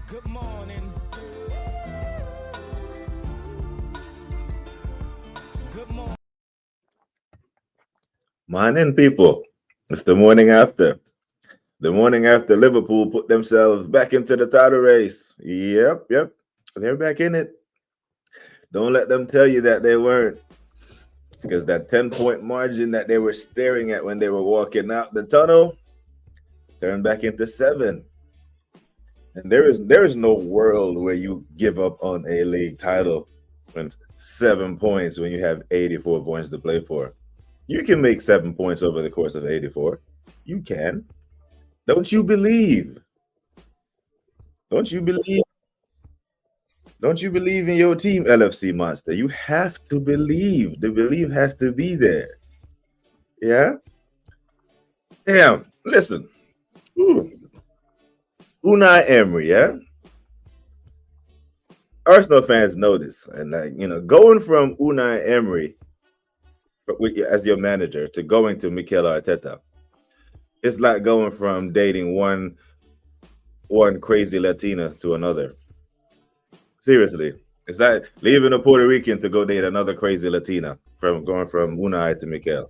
Good morning. Good morning. Morning, people. It's the morning after. The morning after Liverpool put themselves back into the title race. Yep. They're back in it. Don't let them tell you that they weren't. Because that 10-point margin that they were staring at when they were walking out the tunnel turned back into 7. And there is no world where you give up on a league title when 7 points when you have 84 points to play for. You can make 7 points over the course of 84. You can. Don't you believe? Don't you believe? Don't you believe in your team, LFC Monster? You have to believe. The belief has to be there. Yeah? Damn. Listen. Ooh. Unai Emery, yeah? Arsenal fans know this. And, going from Unai Emery as your manager to going to Mikel Arteta, it's like going from dating one crazy Latina to another. Seriously. It's like leaving a Puerto Rican to go date another crazy Latina from going from Unai to Mikel.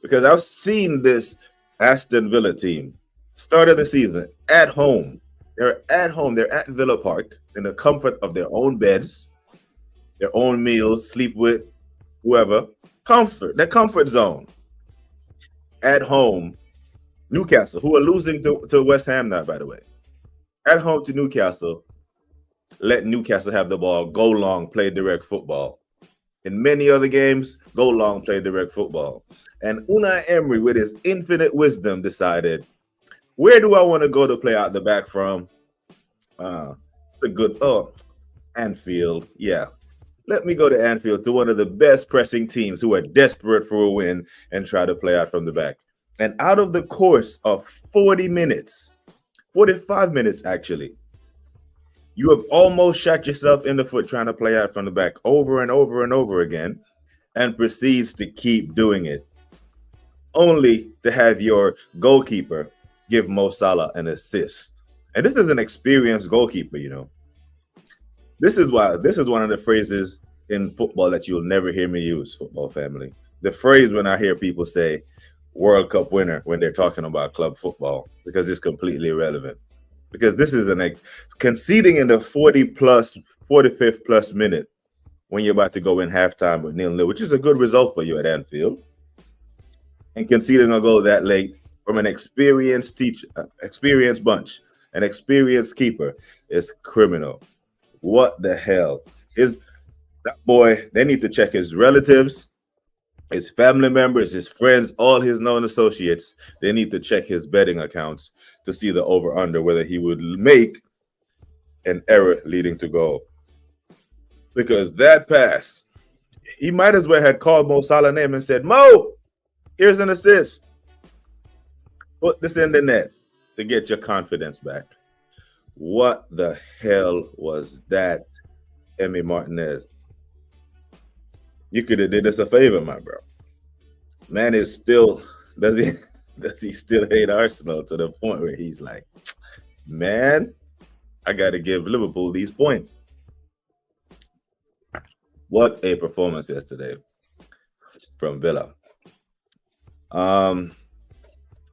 Because I've seen this Aston Villa team start of the season at home. They're at home. They're at Villa Park in the comfort of their own beds, their own meals, sleep with whoever. Comfort, their comfort zone. At home, Newcastle, who are losing to West Ham now, by the way. At home to Newcastle, let Newcastle have the ball, go long, play direct football. In many other games, go long, play direct football. And Unai Emery, with his infinite wisdom, decided, where do I want to go to play out the back from? Anfield. Yeah. Let me go to Anfield, to one of the best pressing teams who are desperate for a win and try to play out from the back. And out of the course of 40 minutes, 45 minutes actually, you have almost shot yourself in the foot trying to play out from the back over and over and over again, and proceeds to keep doing it, only to have your goalkeeper give Mo Salah an assist. And this is an experienced goalkeeper, you know. This is one of the phrases in football that you'll never hear me use, football family. The phrase when I hear people say World Cup winner when they're talking about club football, because it's completely irrelevant. Because this is conceding in the 45th plus minute when you're about to go in halftime with 0-0, which is a good result for you at Anfield. And conceding a goal that late from an experienced bunch, an experienced keeper, is criminal. What the hell? That boy, they need to check his relatives, his family members, his friends, all his known associates. They need to check his betting accounts to see the over-under, whether he would make an error leading to goal. Because that pass, he might as well had called Mo Salah's name and said, Mo, here's an assist. Put this in the net to get your confidence back. What the hell was that, Emi Martinez? You could have did us a favor, my bro. Man is still, does he still hate Arsenal to the point where he's like, man, I got to give Liverpool these points. What a performance yesterday from Villa.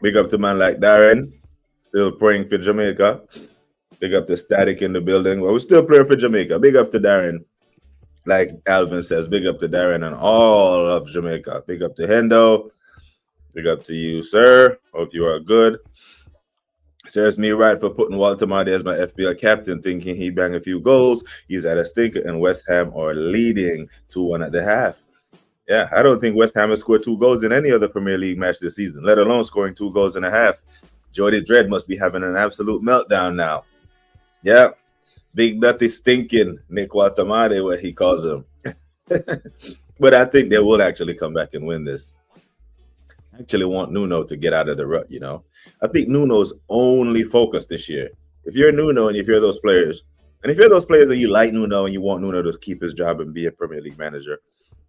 Big up to man like Darren, still praying for Jamaica. Big up to Static in the building. Well, we're still praying for Jamaica. Big up to Darren. Like Alvin says, big up to Darren and all of Jamaica. Big up to Hendo. Big up to you, sir. Hope you are good. Says me right for putting Walter Marty as my FPL captain, thinking he'd bang a few goals. He's at a stinker, and West Ham are leading 2-1 at the half. Yeah, I don't think West Ham has scored 2 goals in any other Premier League match this season, let alone scoring 2 goals and a half. Jody Dredd must be having an absolute meltdown now. Yeah, big nutty stinking Nick Watamade, what he calls him. But I think they will actually come back and win this. I actually want Nuno to get out of the rut, you know. I think Nuno's only focus this year. If you're Nuno and if you're those players, and you like Nuno and you want Nuno to keep his job and be a Premier League manager,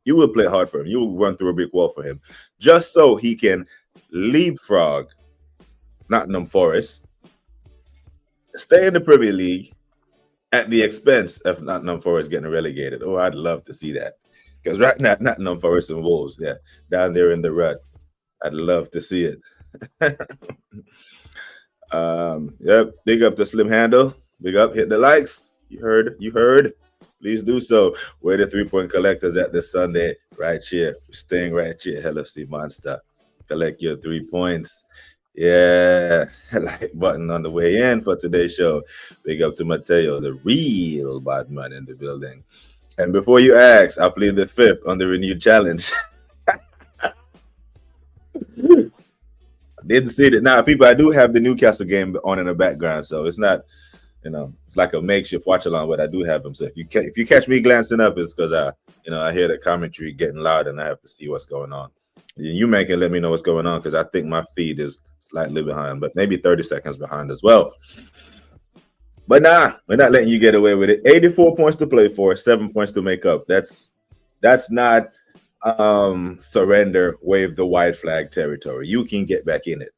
you will play hard for him. You will run through a brick wall for him, just so he can leapfrog Nottingham Forest stay in the Premier League at the expense of Nottingham Forest getting relegated. Oh, I'd love to see that. Because right now, Nottingham Forest and Wolves, yeah, down there in the rut. I'd love to see it. Yep. Big up the Slim Handle. Big up. Hit the likes. You heard. You heard. Please do so. We're the 3-point collectors at this Sunday, right here. We're staying right here. LFC Monster. Collect your 3 points. Yeah. Like button on the way in for today's show. Big up to Mateo, the real bad man in the building. And before you ask, I plead the 5th on the renewed challenge. Didn't see it. Now, people, I do have the Newcastle game on in the background, so it's not, it's like a makeshift watch along, but I do have them. So if you catch me glancing up, it's because I hear the commentary getting loud and I have to see what's going on. You man can let me know what's going on because I think my feed is slightly behind, but maybe 30 seconds behind as well. But nah, we're not letting you get away with it. 84 points to play for, 7 points to make up. That's not surrender, wave the white flag territory. You can get back in it.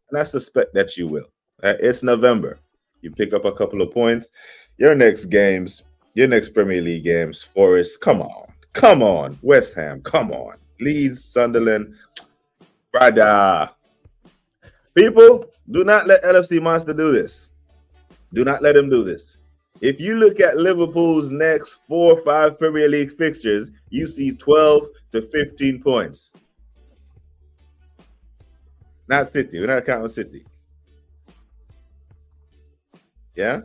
And I suspect that you will. It's November. You pick up a couple of points. Your next Premier League games, Forest, come on. West Ham, come on. Leeds, Sunderland, brother. People, do not let LFC Monster do this. Do not let him do this. If you look at Liverpool's next 4 or 5 Premier League fixtures, you see 12 to 15 points. Not City. We're not counting City. Yeah?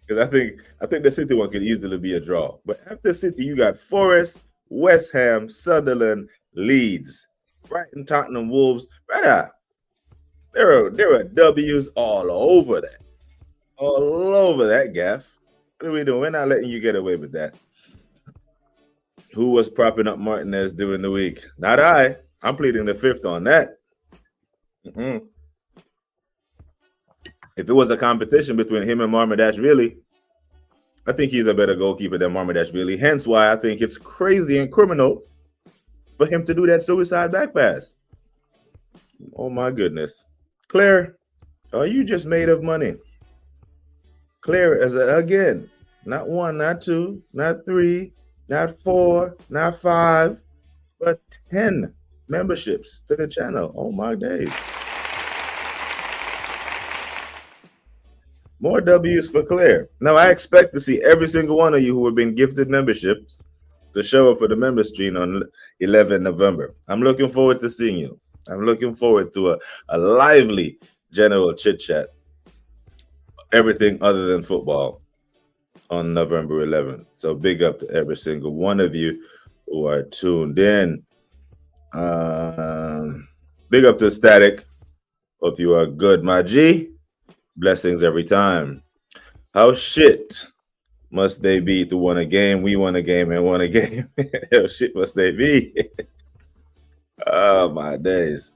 Because I think the City one could easily be a draw. But after City, you got Forest, West Ham, Sunderland, Leeds, Brighton, Tottenham, Wolves. Right. There are W's all over that. All over that, Gaff. What are we doing? We're not letting you get away with that. Who was propping up Martinez during the week? Not I. I'm pleading the 5th on that. If it was a competition between him and Marmadashvili, I think he's a better goalkeeper than Marmadashvili. Hence why I think it's crazy and criminal for him to do that suicide back pass. Oh, my goodness. Claire, are you just made of money? Claire, again, not 1, not 2, not 3, not 4, not 5, but 10 memberships to the channel. Oh, my days. More W's for Claire. Now, I expect to see every single one of you who have been gifted memberships to show up for the member stream on 11 November. I'm looking forward to seeing you. I'm looking forward to a lively general chit-chat. Everything other than football on November 11th. So big up to every single one of you who are tuned in. Big up to Static. Hope you are good, my G. Blessings every time. How shit must they be to win a game? We won a game and won a game. How shit must they be? Oh, my days.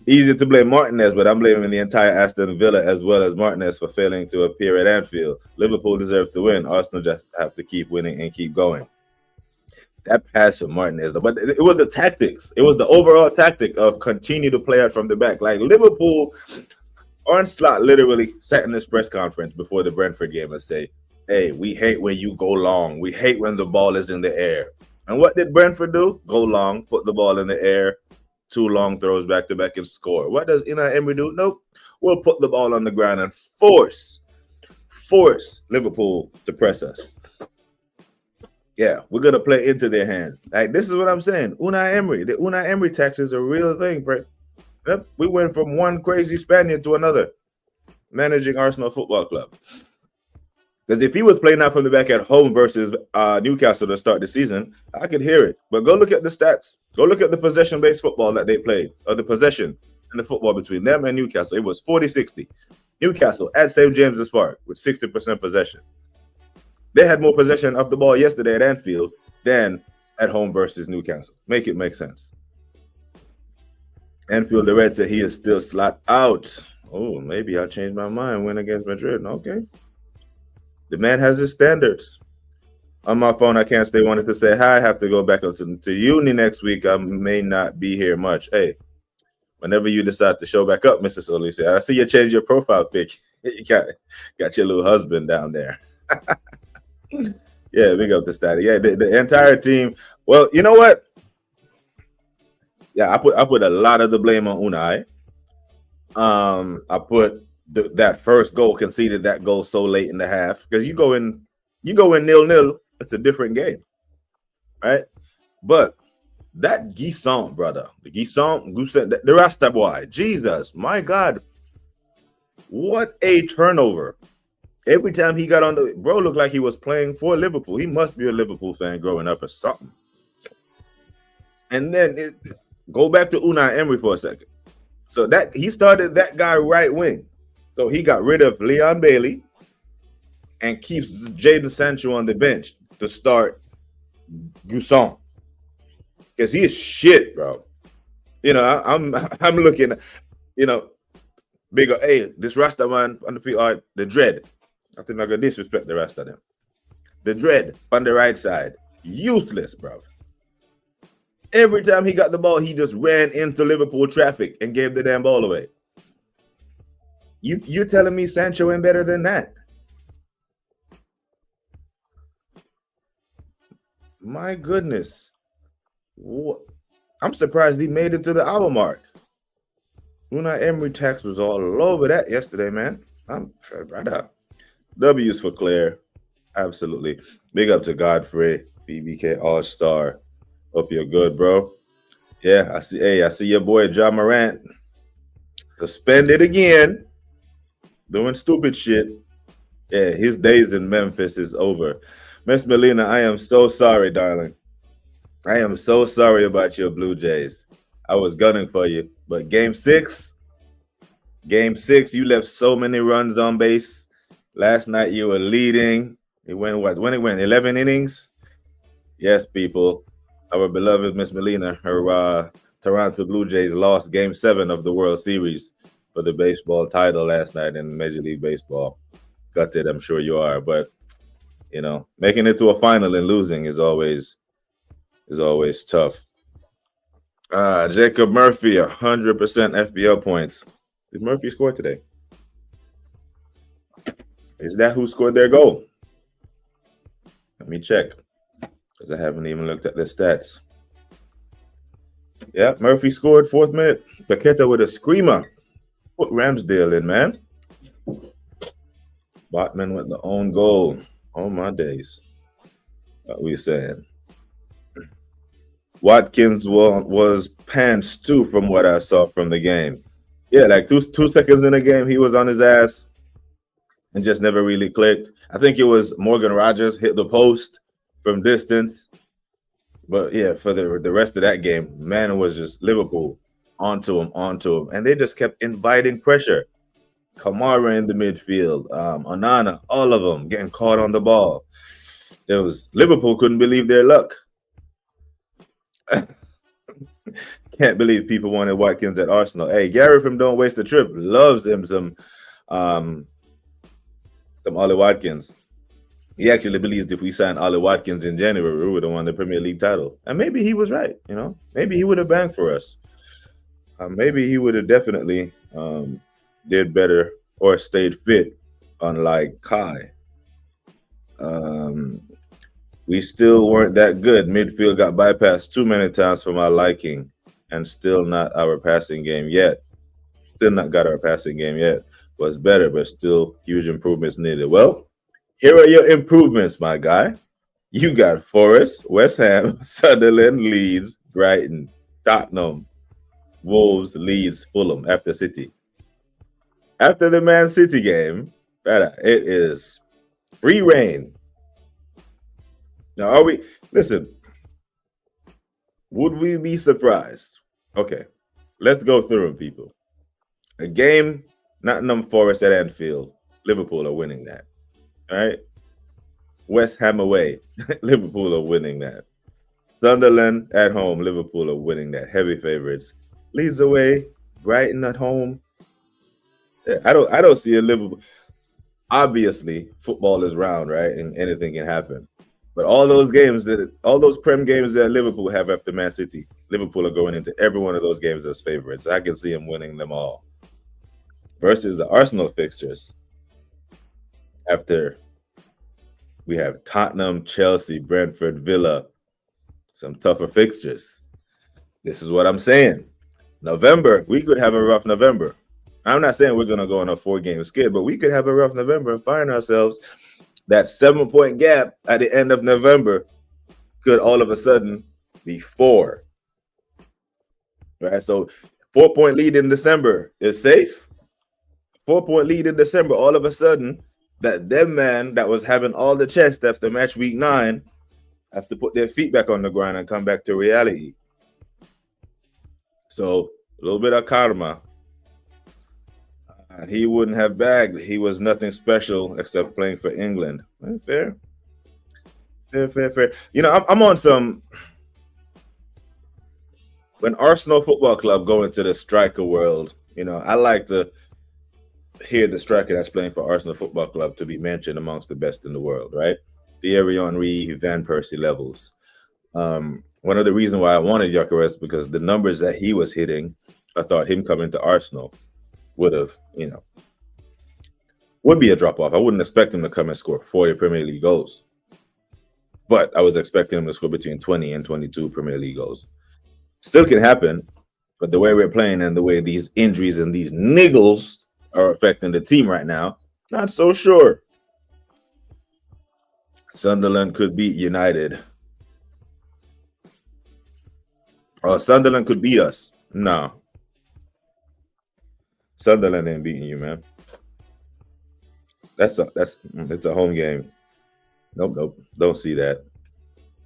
Easy to blame Martinez, but I'm blaming the entire Aston Villa as well as Martinez for failing to appear at Anfield. Liverpool deserves to win. Arsenal just have to keep winning and keep going. That pass from Martinez, but it was the tactics. It was the overall tactic of continue to play out from the back. Like Liverpool, Arne Slot literally sat in this press conference before the Brentford game and say, hey, we hate when you go long. We hate when the ball is in the air. And what did Brentford do? Go long, put the ball in the air, 2 long throws back to back and score. What does Unai Emery do? Nope. We'll put the ball on the ground and force Liverpool to press us. Yeah, we're going to play into their hands. Like, this is what I'm saying. Unai Emery. The Unai Emery tax is a real thing, bro. Yep. We went from one crazy Spaniard to another managing Arsenal Football Club. Because if he was playing out from the back at home versus Newcastle to start the season, I could hear it. But go look at the stats. Go look at the possession-based football that they played, or the possession and the football between them and Newcastle. It was 40-60. Newcastle at St. James's Park with 60% possession. They had more possession of the ball yesterday at Anfield than at home versus Newcastle. Make it make sense. Anfield, the Red said he is still slot out. Oh, maybe I'll change my mind. Win against Madrid. Okay. The man has his standards. On my phone, I can't stay. Wanted to say hi. I have to go back up to uni next week. I may not be here much. Hey, Whenever you decide to show back up, Mr. Sully said, I see you change your profile pic. You got your little husband down there. Yeah, big up the Statty. Yeah, the entire team. Well, you know what? Yeah, I put a lot of the blame on Unai. I put that first goal conceded that goal so late in the half because you go in 0-0. It's a different game, right? But that Guisson, brother, the Guisson, the Rasta boy, Jesus, my God, what a turnover! Every time he got on the bro, looked like he was playing for Liverpool. He must be a Liverpool fan growing up or something. And then go back to Unai Emery for a second. So that he started that guy right wing. So he got rid of Leon Bailey and keeps Jadon Sancho on the bench to start Guisson. Because he is shit, bro. I'm looking, big hey, this Rasta man on the field, the dread. I think I'm gonna disrespect the rest of them. The dread on the right side, useless, bro. Every time he got the ball, he just ran into Liverpool traffic and gave the damn ball away. You telling me Sancho ain't better than that? My goodness. What? I'm surprised he made it to the hour mark. Unai Emery tax was all over that yesterday, man. I'm right up. W's for Claire. Absolutely. Big up to Godfrey, BBK All-Star. Hope you're good, bro. Yeah, I see your boy John Morant suspended again, doing stupid shit. Yeah, his days in Memphis is over. Miss Melina, I am so sorry, darling. I am so sorry about your Blue Jays. I was gunning for you. But game six, you left so many runs on base. Last night you were leading. It went what? When it went 11 innings? Yes, people. Our beloved Miss Melina, her Toronto Blue Jays lost Game 7 of the World Series for the baseball title last night in Major League Baseball. Gutted, I'm sure you are, but making it to a final and losing is always tough. Jacob Murphy, 100% FBL points. Did Murphy score today? Is that who scored their goal? Let me check, because I haven't even looked at the stats. Yeah, Murphy scored 4th minute. Paqueta with a screamer. Put Ramsdale in, man. Botman with the own goal. Oh, my days. What we saying? Watkins was pants too, from what I saw from the game. Yeah, like two seconds in the game, he was on his ass and just never really clicked. I think it was Morgan Rogers hit the post from distance. But yeah, for the rest of that game, man, it was just Liverpool onto him. And they just kept inviting pressure. Kamara in the midfield, Onana, all of them getting caught on the ball. It was Liverpool couldn't believe their luck. Can't believe people wanted Watkins at Arsenal. Hey, Gary from Don't Waste a Trip loves him some Ollie Watkins. He actually believes if we signed Ollie Watkins in January, we would have won the Premier League title. And maybe he was right, Maybe he would have banged for us. Maybe he would have definitely did better or stayed fit, unlike Kai. We still weren't that good. Midfield got bypassed too many times for my liking, and still not our passing game yet. Still not got our passing game yet. Was better, but still huge improvements needed. Well, here are your improvements, my guy. You got Forest, West Ham, Sunderland, Leeds, Brighton, Tottenham, Wolves, Leeds, Fulham after City. After the Man City game, it is free reign. Now, would we be surprised? Okay, let's go through them, people. A game, Nottingham Forest at Anfield, Liverpool are winning that. All right? West Ham away, Liverpool are winning that. Sunderland at home, Liverpool are winning that. Heavy favorites. Leeds away, Brighton at home. I don't see a Liverpool. Obviously, football is round, right? And anything can happen. But all those Prem games that Liverpool have after Man City, Liverpool are going into every one of those games as favorites. I can see them winning them all. Versus the Arsenal fixtures, after we have Tottenham, Chelsea, Brentford, Villa, some tougher fixtures. This is what I'm saying. November, we could have a rough November. I'm not saying we're going to go on a 4-game skid, but we could have a rough November and find ourselves that 7-point gap at the end of November could all of a sudden be 4. Right? So 4-point lead in December is safe. 4-point lead in December, all of a sudden, that them man that was having all the chest after match week 9 has to put their feet back on the ground and come back to reality. So a little bit of karma. He wouldn't have bagged. He was nothing special except playing for England. Fair. You know, I'm on some. When Arsenal Football Club go into the striker world, you know, I like to hear the striker that's playing for Arsenal Football Club to be mentioned amongst the best in the world, right? Thierry Henry, Van Persie levels. One of the reasons why I wanted Gyokeres because the numbers that he was hitting, I thought him coming to Arsenal would have, you know, would be a drop off. I wouldn't expect him to come and score 40 Premier League goals, but I was expecting him to score between 20 and 22 Premier League goals. Still can happen, but the way we're playing and the way these injuries and these niggles are affecting the team right now, not so sure. Sunderland could beat United. Oh, Sunderland could beat us. No. Sunderland ain't beating you, man. It's a home game. Nope. Don't see that.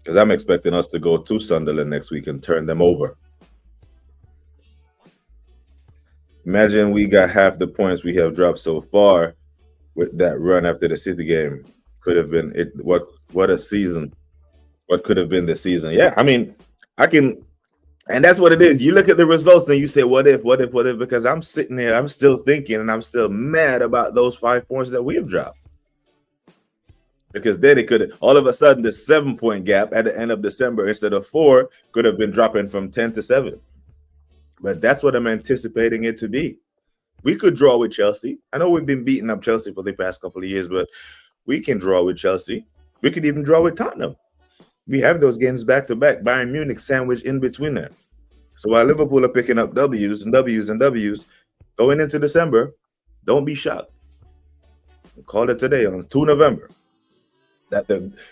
Because I'm expecting us to go to Sunderland next week and turn them over. Imagine we got half the points we have dropped so far with that run after the City game. Could have been it. What a season. What could have been the season? Yeah, I mean, I can, and that's what it is. You look at the results and you say, what if? Because I'm sitting there, I'm still thinking, and I'm still mad about those 5 points that we have dropped. Because then it could all of a sudden the 7-point gap at the end of December instead of 4 could have been dropping from 10 to 7. But that's what I'm anticipating it to be. We could draw with Chelsea. I know we've been beating up Chelsea for the past couple of years, but we can draw with Chelsea. We could even draw with Tottenham. We have those games back to back. Bayern Munich sandwiched in between there. So while Liverpool are picking up W's and W's and W's going into December, don't be shocked. Call it today on 2 November.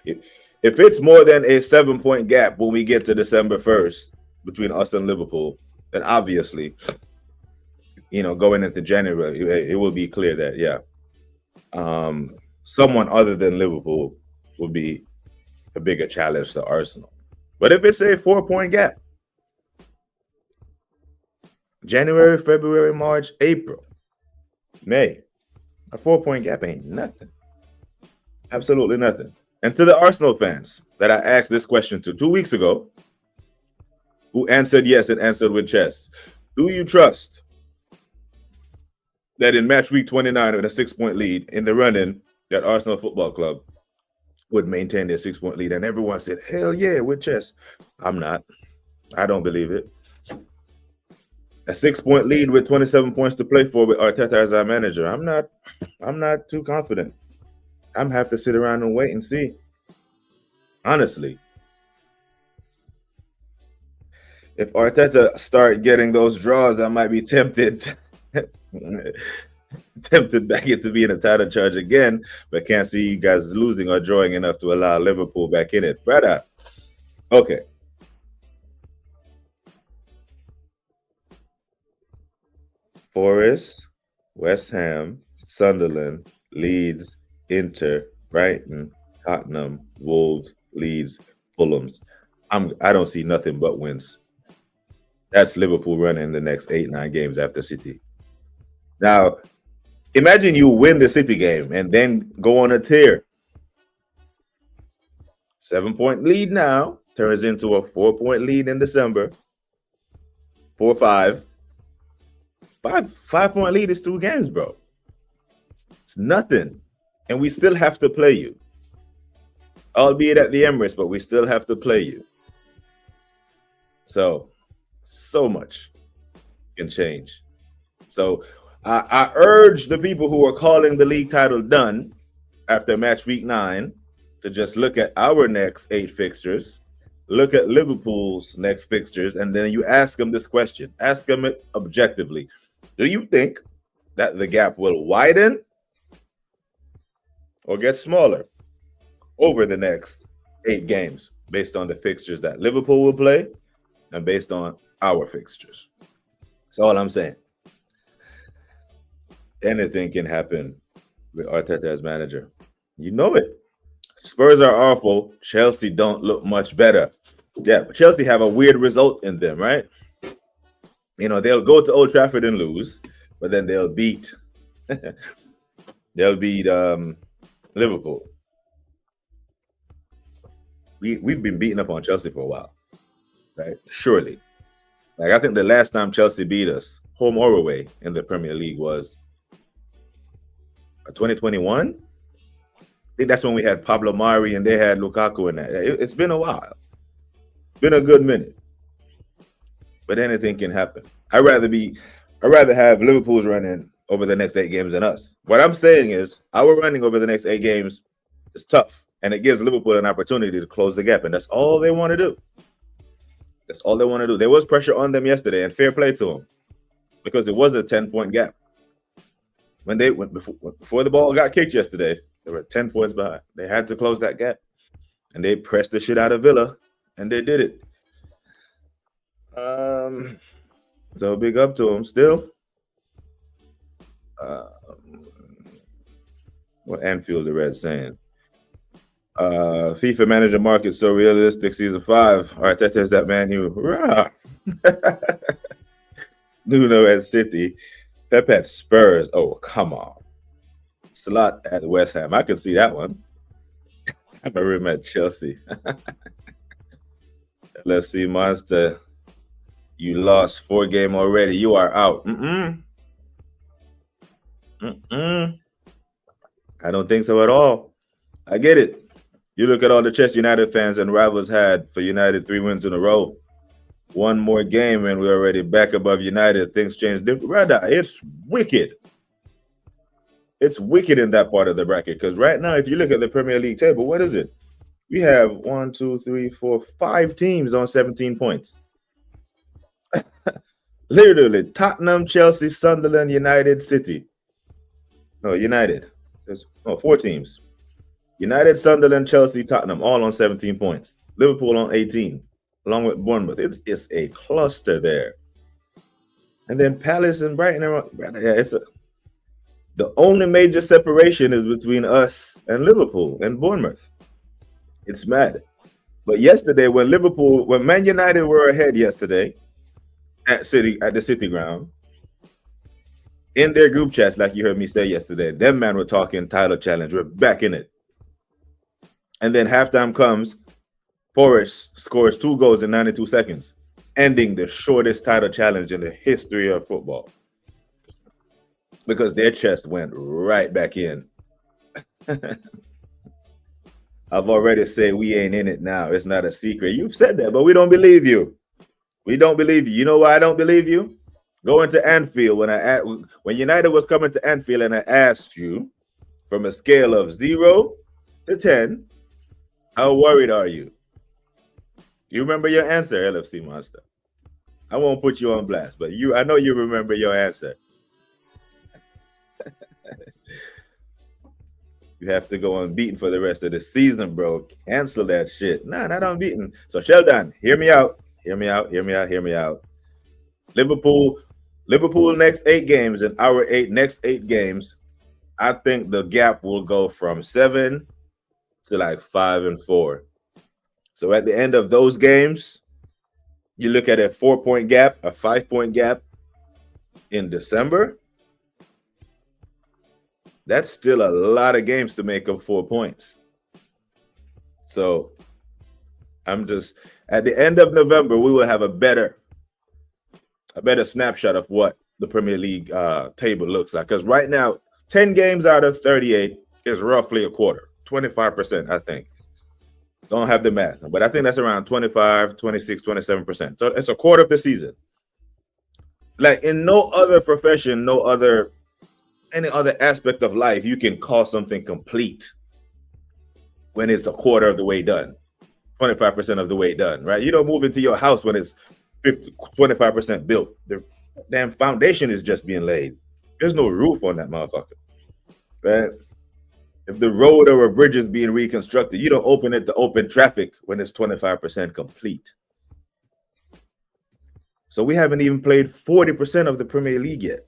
If it's more than a 7-point gap when we get to December 1st between us and Liverpool, then obviously, you know, going into January, it will be clear that, yeah, someone other than Liverpool will be a bigger challenge to Arsenal. But if it's a 4-point gap, January, February, March, April, May, a 4-point gap ain't nothing. Absolutely nothing. And to the Arsenal fans that I asked this question to 2 weeks ago, who answered yes and answered with chest, do you trust that in match week 29 with a 6-point lead in the run-in that Arsenal Football Club would maintain their 6-point lead? And everyone said, hell yeah, with chest. I'm not. I don't believe it. A 6-point lead with 27 points to play for with Arteta as our manager. I'm not too confident. I'm gonna have to sit around and wait and see. Honestly. If Arteta start getting those draws, I might be tempted back into being a title charge again, but can't see you guys losing or drawing enough to allow Liverpool back in it. Brother. Okay. Forest, West Ham, Sunderland, Leeds, Inter, Brighton, Tottenham, Wolves, Leeds, Fulhams. I don't see nothing but wins. That's Liverpool running the next 8-9 games after City. Now, imagine you win the City game and then go on a tear. 7-point lead now turns into a 4-point lead in December. 4-5. 5-point lead is 2 games, bro. It's nothing. And we still have to play you. albeit at the Emirates, but we still have to play you. So much can change. So I urge the people who are calling the league title done after match week 9 to just look at our next 8 fixtures, look at Liverpool's next fixtures, and then you ask them this question. Ask them it objectively. Do you think that the gap will widen or get smaller over the next 8 games based on the fixtures that Liverpool will play and based on our fixtures? That's all I'm saying. Anything can happen with Arteta as manager. You know it. Spurs are awful. Chelsea don't look much better. Yeah, but Chelsea have a weird result in them, right? You know, they'll go to Old Trafford and lose, but then they'll beat Liverpool. We've been beating up on Chelsea for a while, right? Surely. Like, I think the last time Chelsea beat us, home or away, in the Premier League was 2021. I think that's when we had Pablo Mari and they had Lukaku in that. It's been a while. Been a good minute. But anything can happen. I'd rather have Liverpool's running over the next 8 games than us. What I'm saying is our running over the next 8 games is tough, and it gives Liverpool an opportunity to close the gap, and that's all they want to do. That's all they want to do. There was pressure on them yesterday, and fair play to them, because it was a 10-point gap. When they went before the ball got kicked yesterday, they were 10 points behind. They had to close that gap, and they pressed the shit out of Villa, and they did it. So big up to them still. What Anfield the Red saying? FIFA manager market so realistic. Season 5. All right, that is that man who Nuno at City. Pep at Spurs. Oh, come on. Slot at West Ham. I can see that one. I remember him at Chelsea. Let's see, Monster. You lost 4 games already. You are out. I don't think so at all. I get it. You look at all the Chelsea United fans and rivals had for United 3 wins in a row. One more game and we're already back above United. Things change. Rather, it's wicked. It's wicked in that part of the bracket, because right now, if you look at the Premier League table, what is it? We have 1, 2, 3, 4, 5 teams on 17 points. Literally, Tottenham, Chelsea, Sunderland, United, City. No, United. There's 4 teams. United, Sunderland, Chelsea, Tottenham, all on 17 points. Liverpool on 18, along with Bournemouth. It's a cluster there. And then Palace and Brighton. Yeah, the only major separation is between us and Liverpool and Bournemouth. It's mad. But yesterday, when Man United were ahead yesterday at the City ground, in their group chats, like you heard me say yesterday, them man were talking title challenge. We're back in it. And then halftime comes, Forest scores 2 goals in 92 seconds, ending the shortest title challenge in the history of football, because their chest went right back in. I've already said we ain't in it now. It's not a secret. You've said that, but we don't believe you. We don't believe you. You know why I don't believe you? Going to Anfield, when United was coming to Anfield and I asked you from a scale of 0 to 10, how worried are you? You remember your answer, LFC Monster. I won't put you on blast, but I know you remember your answer. You have to go unbeaten for the rest of the season, bro. Cancel that shit. Nah, not unbeaten. So Sheldon, hear me out. Liverpool next 8 games and our next 8 games, I think the gap will go from 7 to like 5 and 4. So at the end of those games, you look at a 4-point gap, a 5-point gap in December. That's still a lot of games to make up 4 points. So I'm just, at the end of November, we will have a better snapshot of what the Premier League table looks like. Because right now, 10 games out of 38 is roughly a quarter, 25%, I think. Don't have the math, but I think that's around 25, 26, 27%. So it's a quarter of the season. Like in no other profession, any other aspect of life, you can call something complete when it's a quarter of the way done, 25% of the way done, right? You don't move into your house when it's 25% built. The damn foundation is just being laid. There's no roof on that motherfucker, right? If the road or a bridge is being reconstructed, you don't open it to open traffic when it's 25% complete. So we haven't even played 40% of the Premier League yet.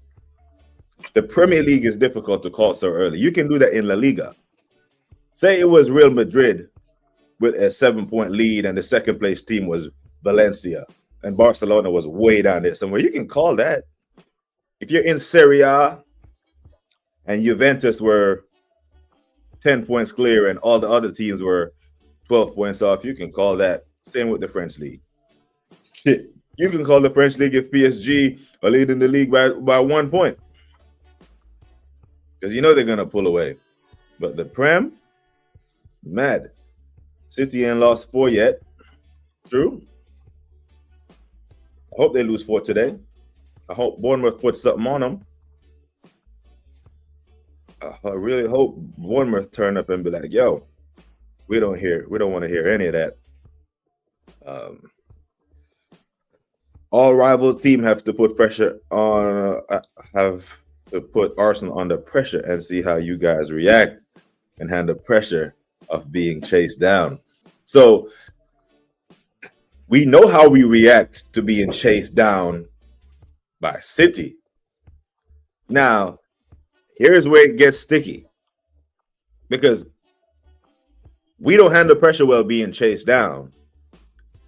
The Premier League is difficult to call so early. You can do that in La Liga. Say it was Real Madrid with a 7-point lead and the second place team was Valencia and Barcelona was way down there somewhere. You can call that. If you're in Serie A and Juventus were 10 points clear and all the other teams were 12 points off, you can call that. Same with the French league. Shit. You can call the French league if PSG are leading the league by 1 point. Because you know they're going to pull away. But the Prem, mad. City ain't lost 4 yet. True. I hope they lose 4 today. I hope Bournemouth puts something on them. I really hope Bournemouth turn up and be like, yo, we don't want to hear any of that. All rival team have to put pressure on, have to put Arsenal under pressure and see how you guys react and handle pressure of being chased down. So we know how we react to being chased down by City. Now, here's where it gets sticky. Because we don't handle pressure well being chased down.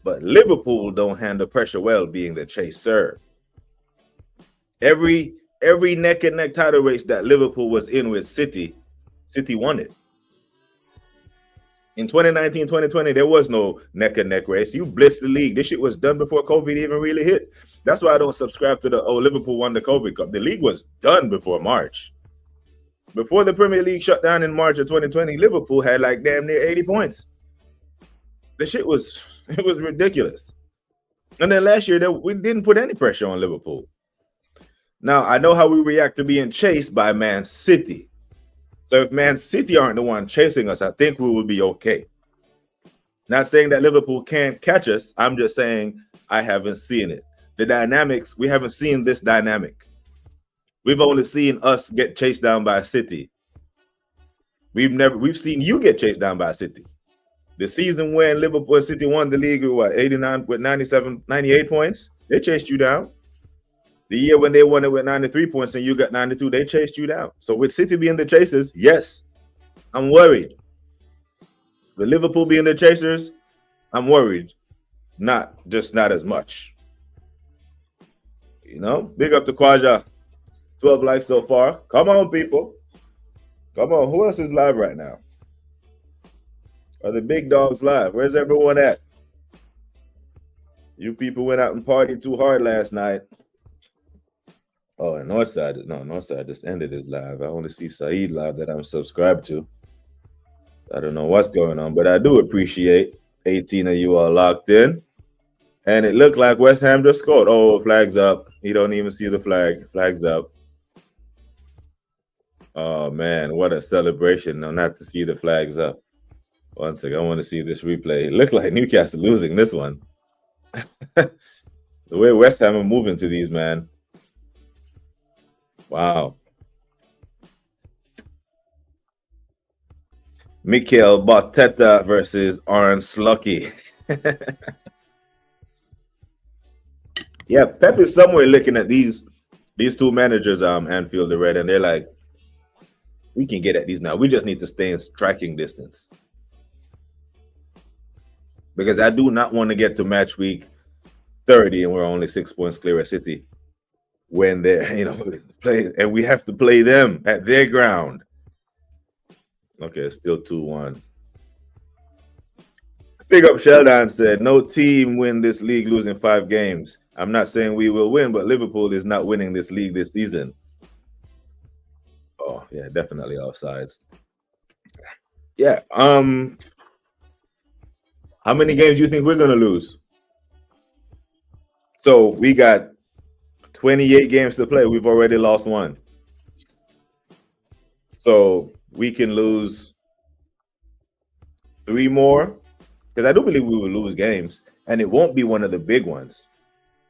But Liverpool don't handle pressure well being the chaser. Every neck and neck title race that Liverpool was in with City won it. In 2019, 2020, there was no neck and neck race. You blitzed the league. This shit was done before COVID even really hit. That's why I don't subscribe to the, Liverpool won the COVID Cup. The league was done before March. Before the Premier League shut down in March of 2020, Liverpool had like damn near 80 points. The shit was ridiculous. And then last year, we didn't put any pressure on Liverpool. Now, I know how we react to being chased by Man City. So if Man City aren't the one chasing us, I think we will be okay. Not saying that Liverpool can't catch us. I'm just saying I haven't seen it. The dynamics, we haven't seen this dynamic. We've only seen us get chased down by City. We've seen you get chased down by City. The season when Liverpool and City won the league with 89 with 98 points, they chased you down. The year when they won it with 93 points and you got 92, they chased you down. So with City being the chasers, yes, I'm worried. With Liverpool being the chasers, I'm worried. Not as much. You know, big up to Kwaja. 12 likes so far. Come on, people. Come on. Who else is live right now? Are the big dogs live? Where's everyone at? You people went out and partied too hard last night. Oh, and Northside just ended his live. I only see Saeed live that I'm subscribed to. I don't know what's going on, but I do appreciate 18 of you all locked in. And it looked like West Ham just scored. Oh, flag's up. You don't even see the flag. Flag's up. Oh, man, what a celebration. No, not to see the flags up. One second, I want to see this replay. It looked like Newcastle losing this one. The way West Ham are moving to these, man. Wow. Mikel Arteta versus Aaron Slucky. Yeah, Pep is somewhere looking at these two managers, Anfield and Red, and they're like, we can get at these now. We just need to stay in striking distance. Because I do not want to get to match week 30 and we're only 6 points clear of City when they're, playing, and we have to play them at their ground. Okay, it's still 2-1. Big up Sheldon said, no team win this league losing 5 games. I'm not saying we will win, but Liverpool is not winning this league this season. Oh, yeah, definitely offsides. Yeah, How many games do you think we're gonna lose? So we got 28 games to play. We've already lost one. So we can lose 3 more. Because I do believe we will lose games, and it won't be one of the big ones.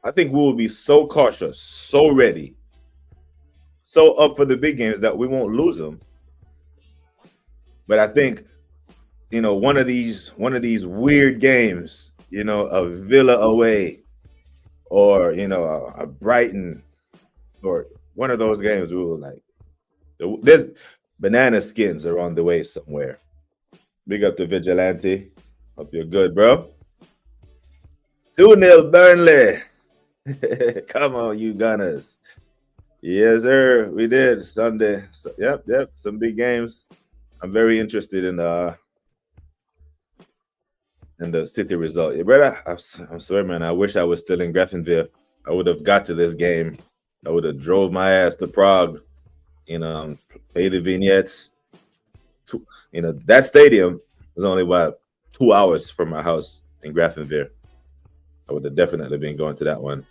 I think we will be so cautious, so ready, so up for the big games that we won't lose them. But I think, one of these weird games, a Villa away, or a Brighton, or one of those games, we will like. There's banana skins are on the way somewhere. Big up to Vigilante. Hope you're good, bro. 2-0 Burnley. Come on, you Gunners. Yes, sir. We did Sunday. So, yep. Some big games. I'm very interested in the City result. Yeah, brother, I'm sorry, man. I wish I was still in Grafenville. I would have got to this game. I would have drove my ass to Prague, pay the vignettes. That stadium is only about 2 hours from my house in Grafenville. I would have definitely been going to that one.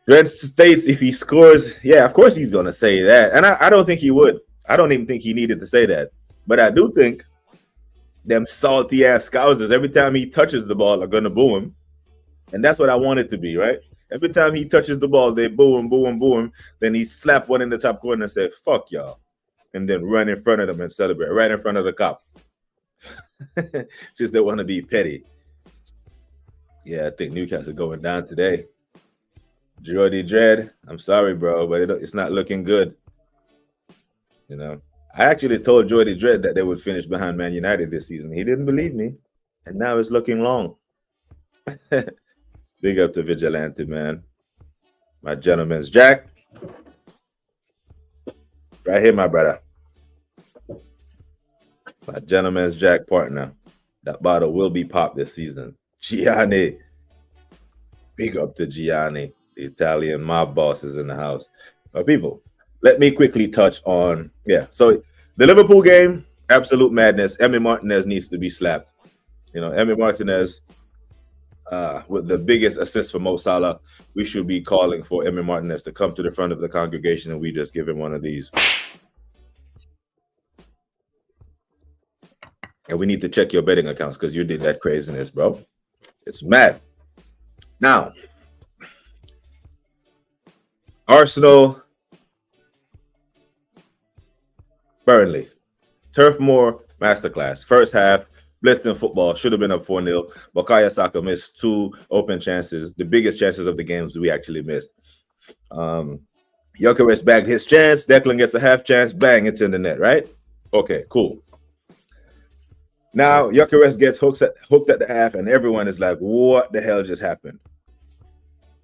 Dred states if he scores, yeah, of course he's going to say that. And I don't think he would. I don't even think he needed to say that. But I do think them salty-ass Scousers, every time he touches the ball, are going to boo him. And that's what I want it to be, right? Every time he touches the ball, they boo him, boo him, boo him. Then he slap one in the top corner and say, fuck y'all. And then run in front of them and celebrate right in front of the cop. Since they want to be petty. Yeah, I think Newcastle going down today. Jordy Dredd, I'm sorry, bro, but it's not looking good. I actually told Jordy Dredd that they would finish behind Man United this season. He didn't believe me, and now it's looking long. Big up to Vigilante, man. My gentleman's Jack. Right here, my brother. My gentleman's Jack partner. That bottle will be popped this season. Gianni. Big up to Gianni. The Italian mob boss is in the house. People, let me quickly touch on, so the Liverpool game, absolute madness. Emi Martinez needs to be slapped. Emi Martinez, with the biggest assist for Mo Salah, we should be calling for Emi Martinez to come to the front of the congregation and we just give him one of these. And we need to check your betting accounts because you did that craziness, bro. It's mad. Now, Arsenal, Burnley, Turf Moor masterclass. First half, blitzing football, should have been up 4-0. Bukayo Saka missed 2 open chances, the biggest chances of the games we actually missed. Gyokeres bagged his chance. Declan gets a half chance. Bang, it's in the net, right? Okay, cool. Now, Gyokeres gets hooked at the half, and everyone is like, what the hell just happened?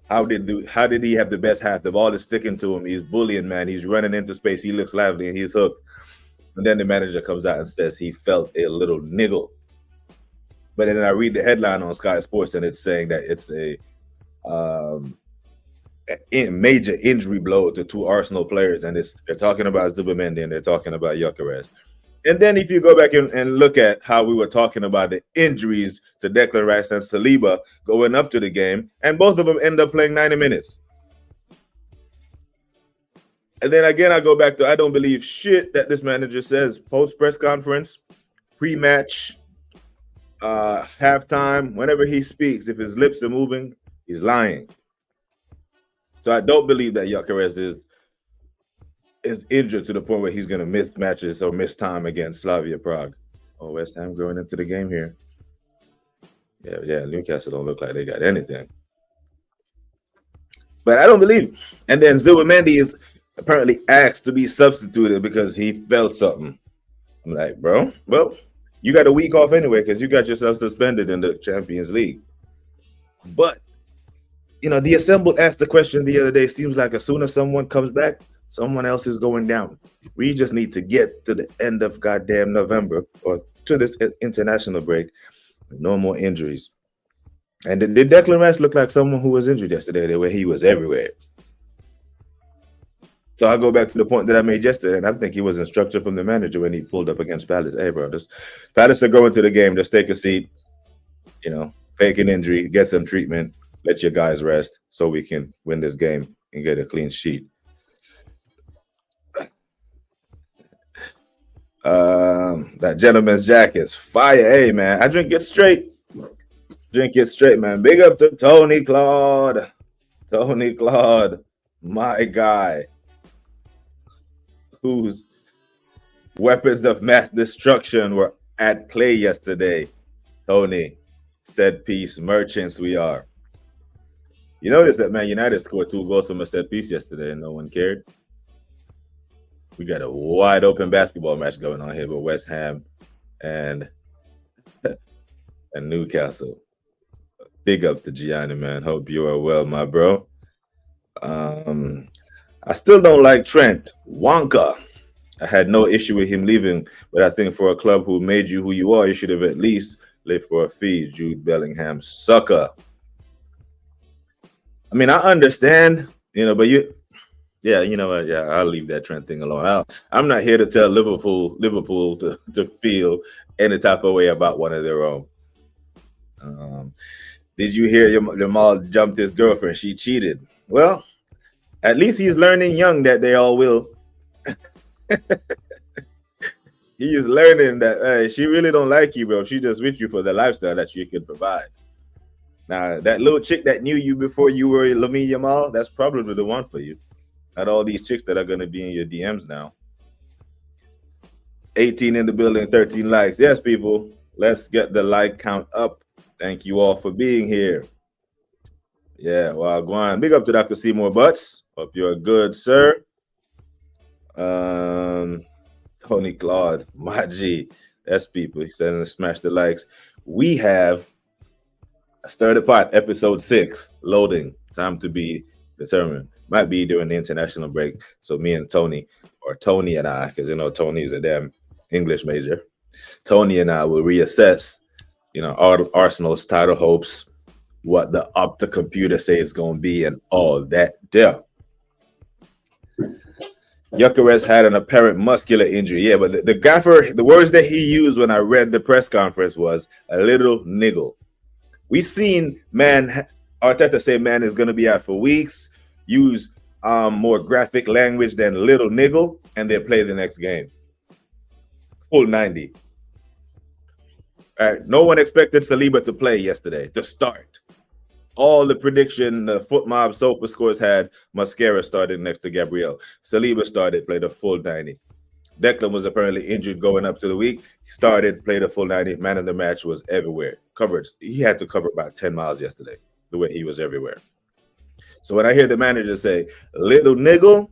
How did he have the best half? The ball is sticking to him. He's bullying, man. He's running into space. He looks lively, and he's hooked. And then the manager comes out and says he felt a little niggle. But then I read the headline on Sky Sports, and it's saying that it's a major injury blow to 2 Arsenal players, and they're talking about Zubimendi and they're talking about Gyokeres. And then if you go back and look at how we were talking about the injuries to Declan Rice and Saliba going up to the game, and both of them end up playing 90 minutes. And then again, I go back to I don't believe shit that this manager says post-press conference, pre-match, halftime, whenever he speaks, if his lips are moving, he's lying. So I don't believe that Gyokeres is injured to the point where he's going to miss matches or miss time against Slavia Prague. Oh, West Ham going into the game here. Yeah, Newcastle don't look like they got anything. But I don't believe. And then Zubimendi is apparently asked to be substituted because he felt something. I'm like, bro, well, you got a week off anyway because you got yourself suspended in the Champions League. But, the Assembled asked the question the other day, seems like as soon as someone comes back, someone else is going down. We just need to get to the end of goddamn November or to this international break. No more injuries. And did Declan Rice look like someone who was injured yesterday, the way he was everywhere? So I go back to the point that I made yesterday, and I think he was instructed from the manager when he pulled up against Palace. Hey, bro, Palace are going to the game. Just take a seat. Fake an injury, get some treatment, let your guys rest so we can win this game and get a clean sheet. That gentleman's jacket's fire. Hey, man, I drink it straight. Drink it straight, man. Big up to Tony Claude. Tony Claude, my guy, whose weapons of mass destruction were at play yesterday. Tony, set piece merchants we are. You notice that Man United scored 2 goals from a set piece yesterday and no one cared? We got a wide open basketball match going on here with West Ham and and Newcastle. Big up to Gianni, man. Hope you are well, my bro. I still don't like Trent Wonka. I had no issue with him leaving, but I think for a club who made you who you are, you should have at least lived for a fee. Jude Bellingham, sucker. I mean, I understand, but yeah, you know what? Yeah, I'll leave that Trent thing alone. I'm not here to tell Liverpool to feel any type of way about one of their own. Did you hear Jamal jumped his girlfriend? She cheated. Well, at least he's learning young that they all will. He is learning that hey, she really don't like you, bro. She just with you for the lifestyle that she could provide. Now, that little chick that knew you before you were Lamine Yamal, that's probably the one for you. Not all these chicks that are going to be in your DMs now. 18 in the building, 13 likes. Yes, people, let's get the like count up. Thank you all for being here. Yeah, well, go on. Big up to Dr. Seymour Butts. Hope you're good, sir. Tony Claude, my G. That's people. He said, smash the likes. We have started part, episode 6, loading. Time to be determined. Might be during the international break. So me and Tony, or Tony and I, because Tony's a damn English major. Tony and I will reassess, Arsenal's title hopes, what the Opta computer says is going to be, and all that there. Gyokeres had an apparent muscular injury. Yeah, but the gaffer, the words that he used when I read the press conference was a little niggle. We seen Arteta say man is going to be out for weeks, use more graphic language than little niggle, and they play the next game. Full 90. All right, no one expected Saliba to play yesterday, to start. All the prediction, the Foot Mob Sofa scores had Mascara started next to Gabriel. Saliba started, played a full 90. Declan was apparently injured going up to the week. He started, played a full 90. Man of the match was everywhere. Covered. He had to cover about 10 miles yesterday, the way he was everywhere. So when I hear the manager say, little niggle,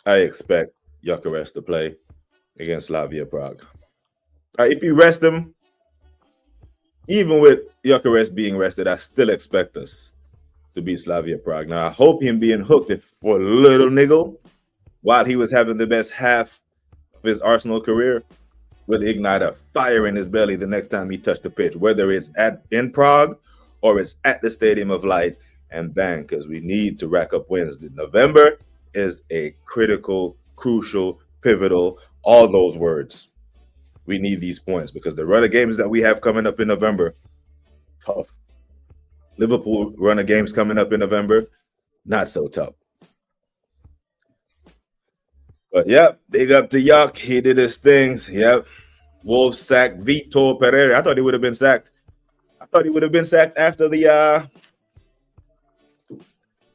I expect Gyokeres to play against Slavia Prague. If you rest him, even with Gyokeres being rested, I still expect us to beat Slavia Prague. Now, I hope him being hooked for a little niggle while he was having the best half of his Arsenal career will ignite a fire in his belly the next time he touched the pitch, whether it's in Prague or it's at the Stadium of Light, and bang, because we need to rack up wins. November is a critical, crucial, pivotal, all those words. We need these points because the run of games that we have coming up in November, tough. Liverpool run of games coming up in November, not so tough. But yep, big up to Yuck. He did his things. Yep. Wolves sacked Vitor Pereira. I thought he would have been sacked. After the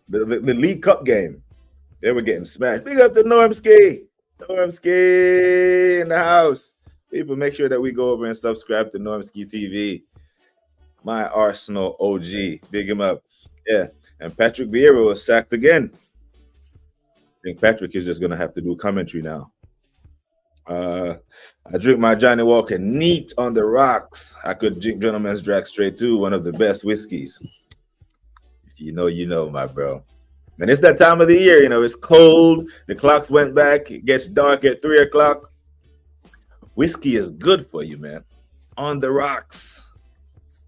League Cup game. They were getting smashed. Big up to Normski. Normski in the house. People, make sure that we go over and subscribe to Normski TV. My Arsenal OG. Big him up. Yeah. And Patrick Vieira was sacked again. I think Patrick is just going to have to do commentary now. I drink my Johnny Walker neat on the rocks. I could drink Gentleman's Drac straight too, one of the best whiskeys. If you know, my bro. And it's that time of the year, it's cold. The clocks went back. It gets dark at 3 o'clock. Whiskey is good for you, man. On the rocks.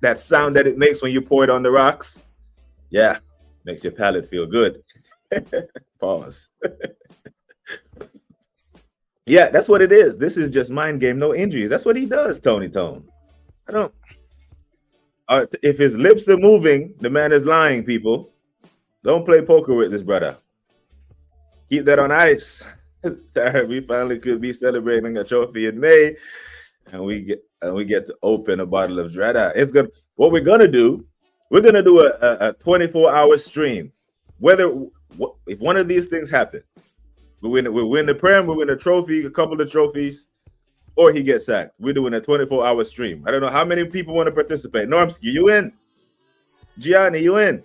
That sound that it makes when you pour it on the rocks. Yeah. Makes your palate feel good. Pause. Yeah, that's what it is. This is just mind game, no injuries. That's what he does, Tony Tone. If his lips are moving, the man is lying, people. Don't play poker with this brother. Keep that on ice. We finally could be celebrating a trophy in May, and we get to open a bottle of Dreda. It's good. What we're gonna do, we're gonna do a 24-hour stream. Whether if one of these things happen, we win the Prem, we win a trophy, a couple of trophies, or he gets sacked. We're doing a 24-hour stream. I don't know how many people want to participate. Normski, you in? Gianni, you in?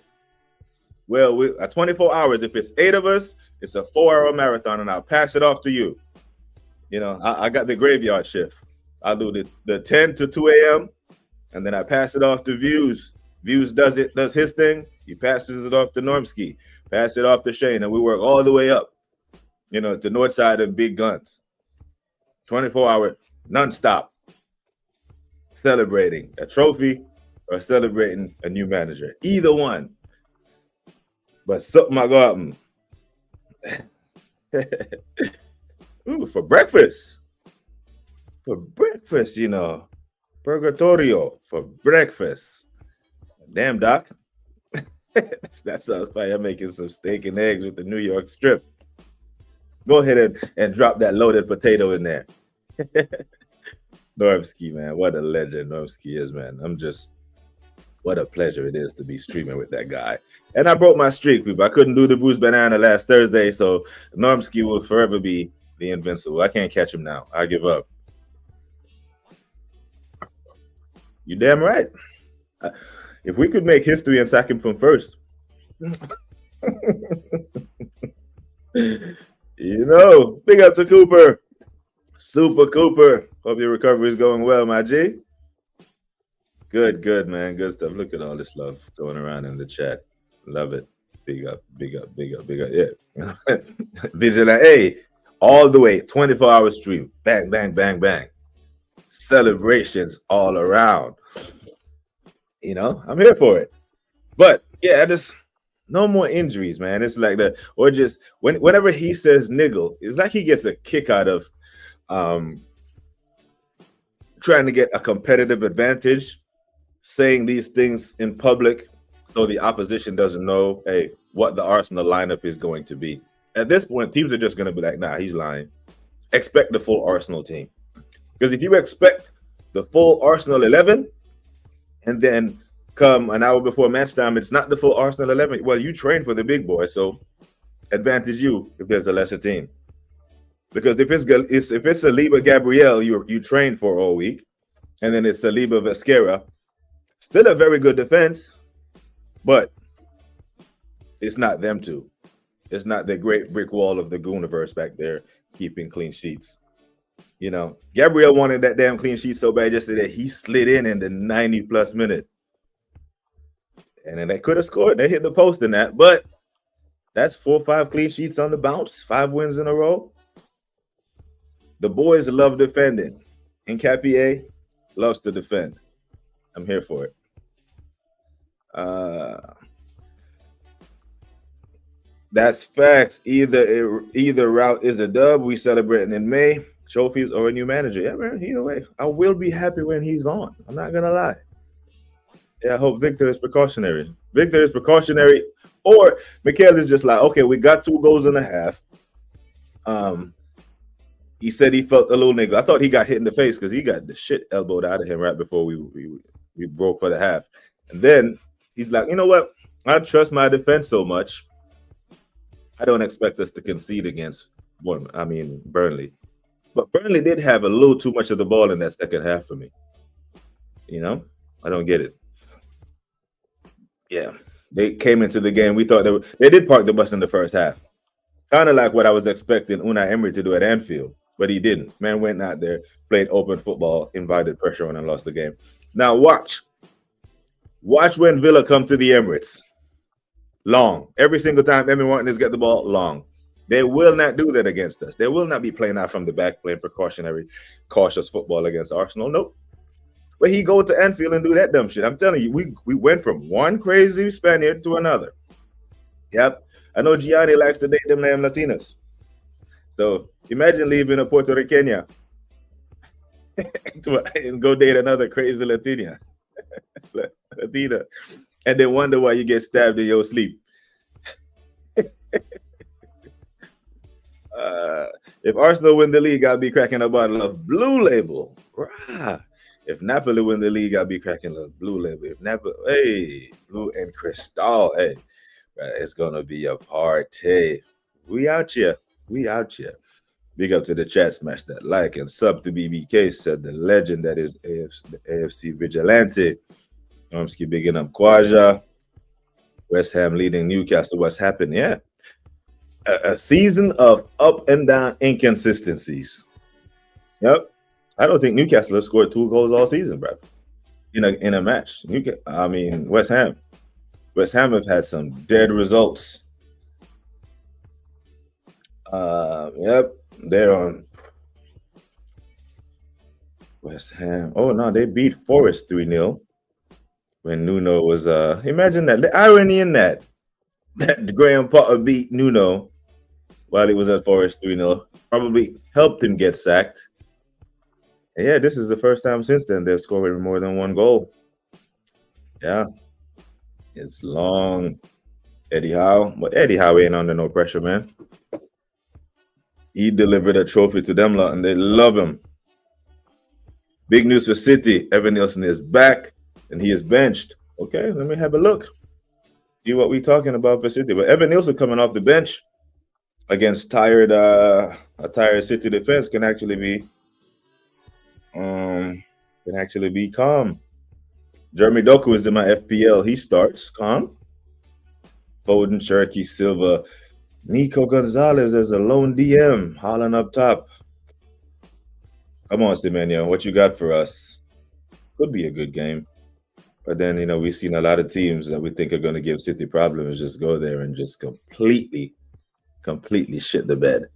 Well, at 24 hours, if it's 8 of us, it's a 4-hour marathon, and I'll pass it off to you. You know, I got the graveyard shift. I'll do the 10 to 2 a.m., and then I pass it off to Views. Views does his thing. He passes it off to Normski. Pass it off to Shane, and we work all the way up, you know, to Northside and Big Guns. 24-hour, nonstop. Celebrating a trophy or celebrating a new manager. Either one. But something I got ooh, for breakfast. For breakfast, you know. Purgatorio for breakfast. Damn, Doc. That sounds like I'm making some steak and eggs with the New York strip. Go ahead and drop that loaded potato in there. Normski, man. What a legend Normski is, man. What a pleasure it is to be streaming with that guy. And I broke my streak, people. I couldn't do the Bruce Banana last Thursday, so Normski will forever be the invincible. I can't catch him now. I give up. You damn right. If we could make history and sack him from first. You know, big up to Cooper. Super Cooper. Hope your recovery is going well, my G. Good, man. Good stuff. Look at all this love going around in the chat. Love it. Big up. Yeah. Vigilant. Hey, all the way. 24-hour stream. Bang, bang, bang, bang. Celebrations all around. You know, I'm here for it. But yeah, no more injuries, man. It's like that, or just whenever he says niggle, it's like he gets a kick out of trying to get a competitive advantage, saying these things in public so the opposition doesn't know, hey, what the Arsenal lineup is going to be. At this point, teams are just going to be like, nah, he's lying. Expect the full Arsenal team. Because if you expect the full Arsenal 11, and then come an hour before match time, it's not the full Arsenal 11. Well, you train for the big boy, so advantage you if there's a lesser team. Because if it's Saliba Gabriel you train for all week, and then it's Saliba Vesquera, still a very good defense, but it's not them two. It's not the great brick wall of the Gooniverse back there keeping clean sheets. You know, Gabriel wanted that damn clean sheet so bad yesterday, he slid in the 90-plus minute. And then they could have scored. They hit the post in that. But that's 4 or 5 clean sheets on the bounce. 5 wins in a row. The boys love defending. And Capier loves to defend. I'm here for it. That's facts. Either route is a dub. We celebrating in May. Trophies or a new manager. Yeah, man. Either way, I will be happy when he's gone. I'm not gonna lie. Yeah, I hope Victor is precautionary. Or Mikel is just like, okay, we got 2 goals and a half. He said he felt a little nigga. I thought he got hit in the face because he got the shit elbowed out of him right before we broke for the half. And then he's like, you know what? I trust my defense so much. I don't expect us to concede against Burnley. But Burnley did have a little too much of the ball in that second half for me. You know? I don't get it. Yeah. They came into the game. We thought they did park the bus in the first half. Kind of like what I was expecting Unai Emery to do at Anfield. But he didn't. Man went out there, played open football, invited pressure on, and lost the game. Now watch. Watch when Villa come to the Emirates. Long. Every single time Emmy Martinez get the ball, long. They will not do that against us. They will not be playing out from the back, playing cautious football against Arsenal. Nope. But he go to Anfield and do that dumb shit. I'm telling you, we went from one crazy Spaniard to another. Yep. I know Gianni likes to date them damn Latinas. So imagine leaving a Puerto Ricana and go date another crazy Latina. Adina. And then wonder why you get stabbed in your sleep. Uh, if Arsenal win the league, I'll be cracking a bottle of Blue Label. Rah. If Napoli win the league, I'll be cracking a Blue Label. If Napoli, hey, Blue and Cristal, hey, it's gonna be a party. We out here. We out here. Big up to the chat, smash that like and sub to BBK, said the legend that is the AFC Vigilante. Ormsky bigging up Kwaja. West Ham leading Newcastle. What's happened? Yeah. A season of up and down inconsistencies. Yep. I don't think Newcastle has scored 2 goals all season, bro. In a match. West Ham. West Ham have had some dead results. Yep. They're on West Ham. Oh no, they beat Forest 3-0 when Nuno was imagine that. The irony in that Graham Potter beat Nuno while he was at Forest 3-0. Probably helped him get sacked. And yeah, this is the first time since then they've scored more than 1 goal. Yeah. It's long. Eddie Howe. But Eddie Howe ain't under no pressure, man. He delivered a trophy to them lot and they love him. Big news for City. Evan Nielsen is back and he is benched. Okay, let me have a look. See what we're talking about for City. But Evan Nielsen coming off the bench against a tired City defense can actually be calm. Jeremy Doku is in my FPL. He starts calm. Foden, Cherky, Silva, Nico Gonzalez as a lone DM, Holland up top. Come on, Semenyo, what you got for us? Could be a good game. But then, we've seen a lot of teams that we think are going to give City problems just go there and just completely shit the bed.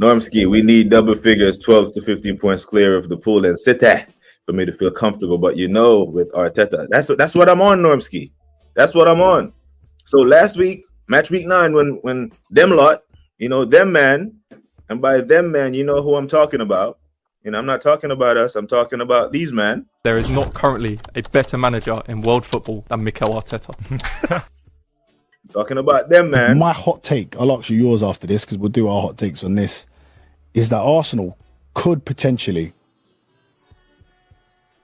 Normski, we need double figures, 12 to 15 points clear of the pool and City for me to feel comfortable. But with Arteta, that's what I'm on, Normski. That's what I'm on. So last week, match week 9, when them lot, them man, and by them man, you know who I'm talking about. I'm not talking about us. I'm talking about these man. There is not currently a better manager in world football than Mikel Arteta. Talking about them, man. My hot take, I'll ask you yours after this because we'll do our hot takes on this, is that Arsenal could potentially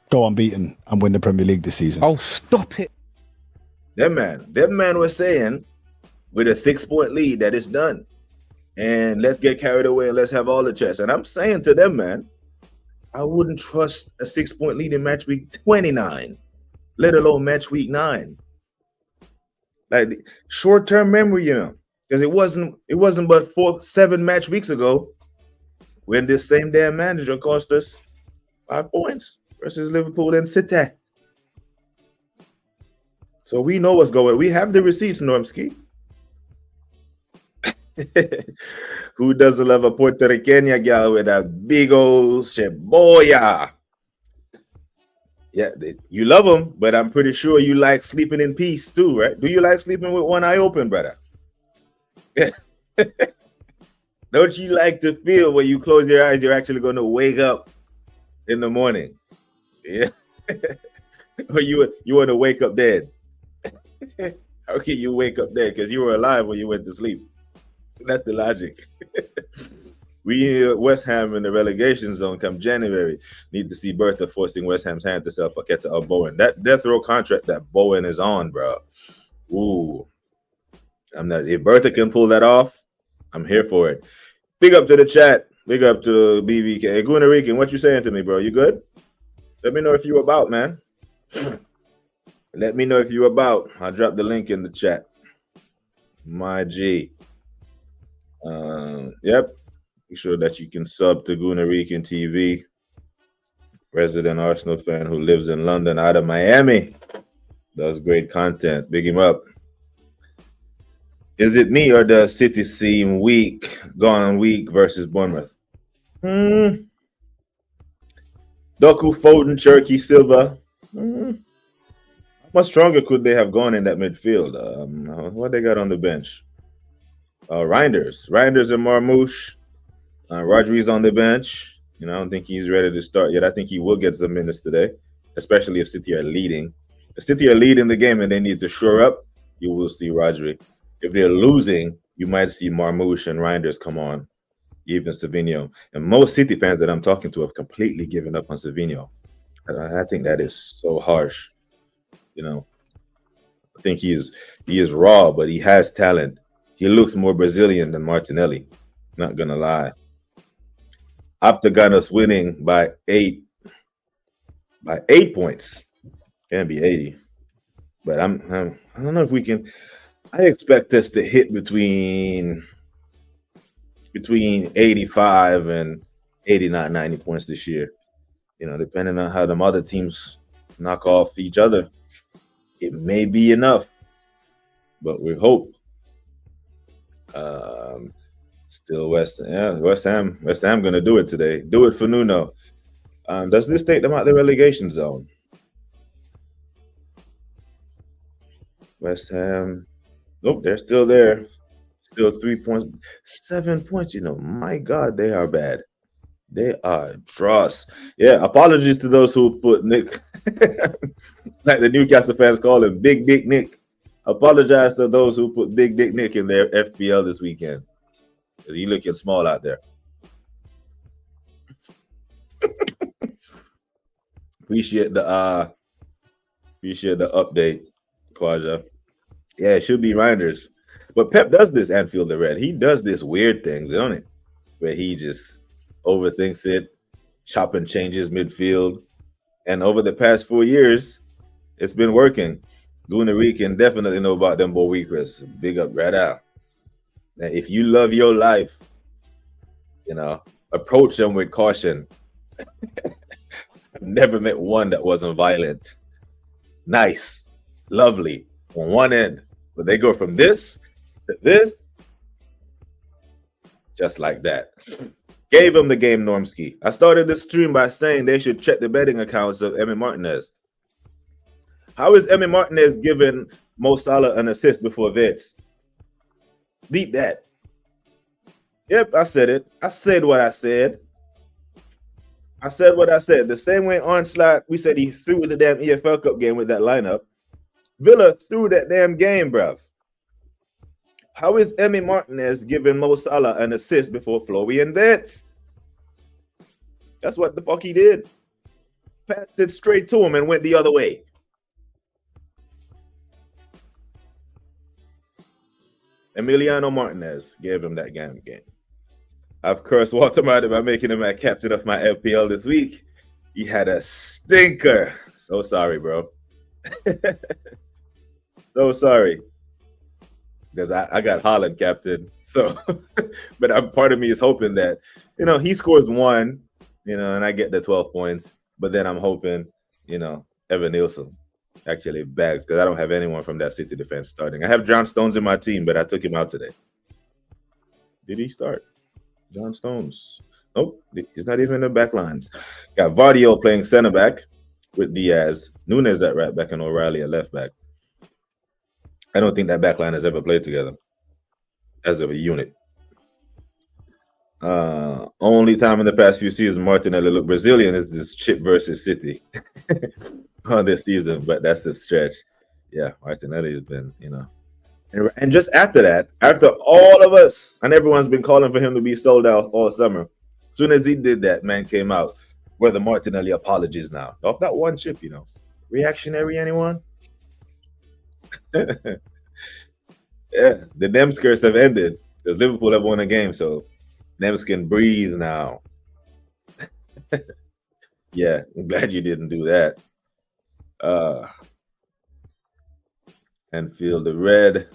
go unbeaten and win the Premier League this season. Oh, stop it. Them man was saying with a 6-point lead that it's done. And let's get carried away and let's have all the chess. And I'm saying to them, man, I wouldn't trust a 6-point lead in match week 29, let alone match week 9. Like short-term memory, because it wasn't but 7 match weeks ago when this same damn manager cost us 5 points versus Liverpool and City. So we know what's going on. We have the receipts, Normski. Who doesn't love a Puerto Rican gal with a big old cebolla? Yeah, you love them, but I'm pretty sure you like sleeping in peace too, right? Do you like sleeping with one eye open, brother? Don't you like to feel when you close your eyes, you're actually going to wake up in the morning? Yeah. Or you want to wake up dead? How can you wake up dead? Because you were alive when you went to sleep. That's the logic. We West Ham in the relegation zone come January. Need to see Bertha forcing West Ham's hand to sell Paqueta or Bowen. That death row contract that Bowen is on, bro. Ooh. If Bertha can pull that off, I'm here for it. Big up to the chat. Big up to BBK. Hey, Guna Rican, what you saying to me, bro? You good? Let me know if you about, man. Let me know if you about. I'll drop the link in the chat. My G. Yep. Make sure that you can sub to Guna Rican TV. Resident Arsenal fan who lives in London out of Miami. Does great content. Big him up. Is it me or does City seem weak, gone weak versus Bournemouth? Doku, Foden, Cherky, Silva. How much stronger could they have gone in that midfield? What they got on the bench? Reinders and Marmouche. Rodri's on the bench. I don't think he's ready to start yet. I think he will get some minutes today. especially if City are leading. If City are leading the game and they need to shore up, you will see Rodri. If they're losing, you might see Marmoush and Reinders come on, even Savinho. And most City fans that I'm talking to have completely given up on Savinho. I think that is so harsh. You know, I think he is raw, but he has talent. He looks more Brazilian than Martinelli. Not gonna lie. Optagonus winning by 8 points. Can't be 80. But I don't know if we can. I expect us to hit between 85 and 89, 90 points this year. You know, depending on how them other teams knock off each other, it may be enough. But we hope. Still West Ham gonna do it today. Do it for Nuno. Does this take them out the relegation zone? West Ham. Nope, they're still there. Still 3 points, 7 points. You know, my God, they are bad. They are dross. Yeah, apologies to those who put Nick, like the Newcastle fans call him, Big Dick Nick. Apologize to those who put Big Dick Nick in their FPL this weekend. He looking small out there. Appreciate the update, Kwaja. Yeah, it should be Reinders. But Pep does this Anfield the Red. He does this weird things, don't it? Where he just overthinks it, chopping changes midfield. And over the past 4 years, it's been working. Gunari can definitely know about them Gyokeres. Big up right out. Now, if you love your life, you know, approach them with caution. I've never met one that wasn't violent. Nice, lovely on one end. But they go from this to this, just like that. Gave him the game, Normski. I started the stream by saying they should check the betting accounts of Emi Martinez. How is Emi Martinez giving Mo Salah an assist before Vets? Beat that. Yep, I said it. I said what I said. I said what I said. The same way Onslaught, we said he threw the damn EFL Cup game with that lineup. Villa threw that damn game, bruv. How is Emi Martinez giving Mo Salah an assist before Florian Vets? That's what the fuck he did. Passed it straight to him and went the other way. Emiliano Martinez gave him that game. I've cursed Walter Martin by making him my captain of my FPL this week. He had a stinker. So sorry, bro. So sorry. Because I got Haaland captain. So, but part of me is hoping that, you know, he scores 1, you know, and I get the 12 points. But then I'm hoping, you know, Evan Nielsen actually bags, because I don't have anyone from that City defense starting. I have John Stones in my team, but I took him out today. Did he start? John Stones. Nope, he's not even in the back lines. Got Vardio playing center back with Diaz. Nunes at right back and O'Reilly at left back. I don't think that back line has ever played together as of a unit. Only time in the past few seasons Martinelli looked Brazilian is this chip versus City on this season, but that's a stretch. Yeah, Martinelli has been, you know. And just after that, after all of us and everyone's been calling for him to be sold out all summer, as soon as he did that, man came out. Where the Martinelli apologies now. Off that one chip, you know. Reactionary, anyone? Yeah, the Nemskers have ended because Liverpool have won a game, so Nems can breathe now. Yeah, I'm glad you didn't do that. And feel the red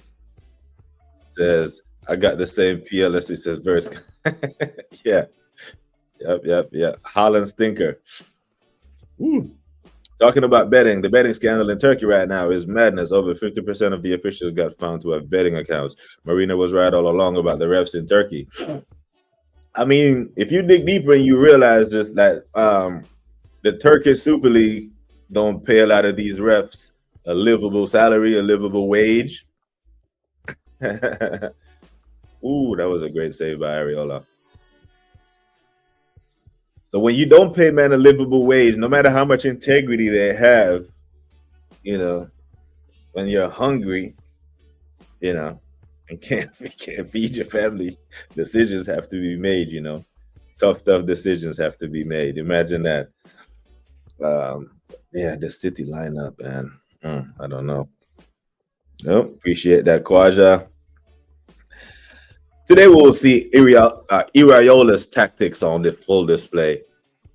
says, I got the same PLS. It says verse. Yeah. Yep. Holland stinker. Woo. Talking about betting, the betting scandal in Turkey right now is madness. Over 50% of the officials got found to have betting accounts. Marina was right all along about the refs in Turkey. I mean, if you dig deeper and you realize just that the Turkish Super League don't pay a lot of these refs a livable salary, a livable wage. Ooh, that was a great save by Areola. So when you don't pay man a livable wage, no matter how much integrity they have, you know, when you're hungry, you know, and can't feed your family, decisions have to be made, you know. Tough decisions have to be made. Imagine that. Yeah, the City lineup, man. I don't know. Nope, appreciate that, Kwaja. Today we'll see Iriola's tactics on the full display.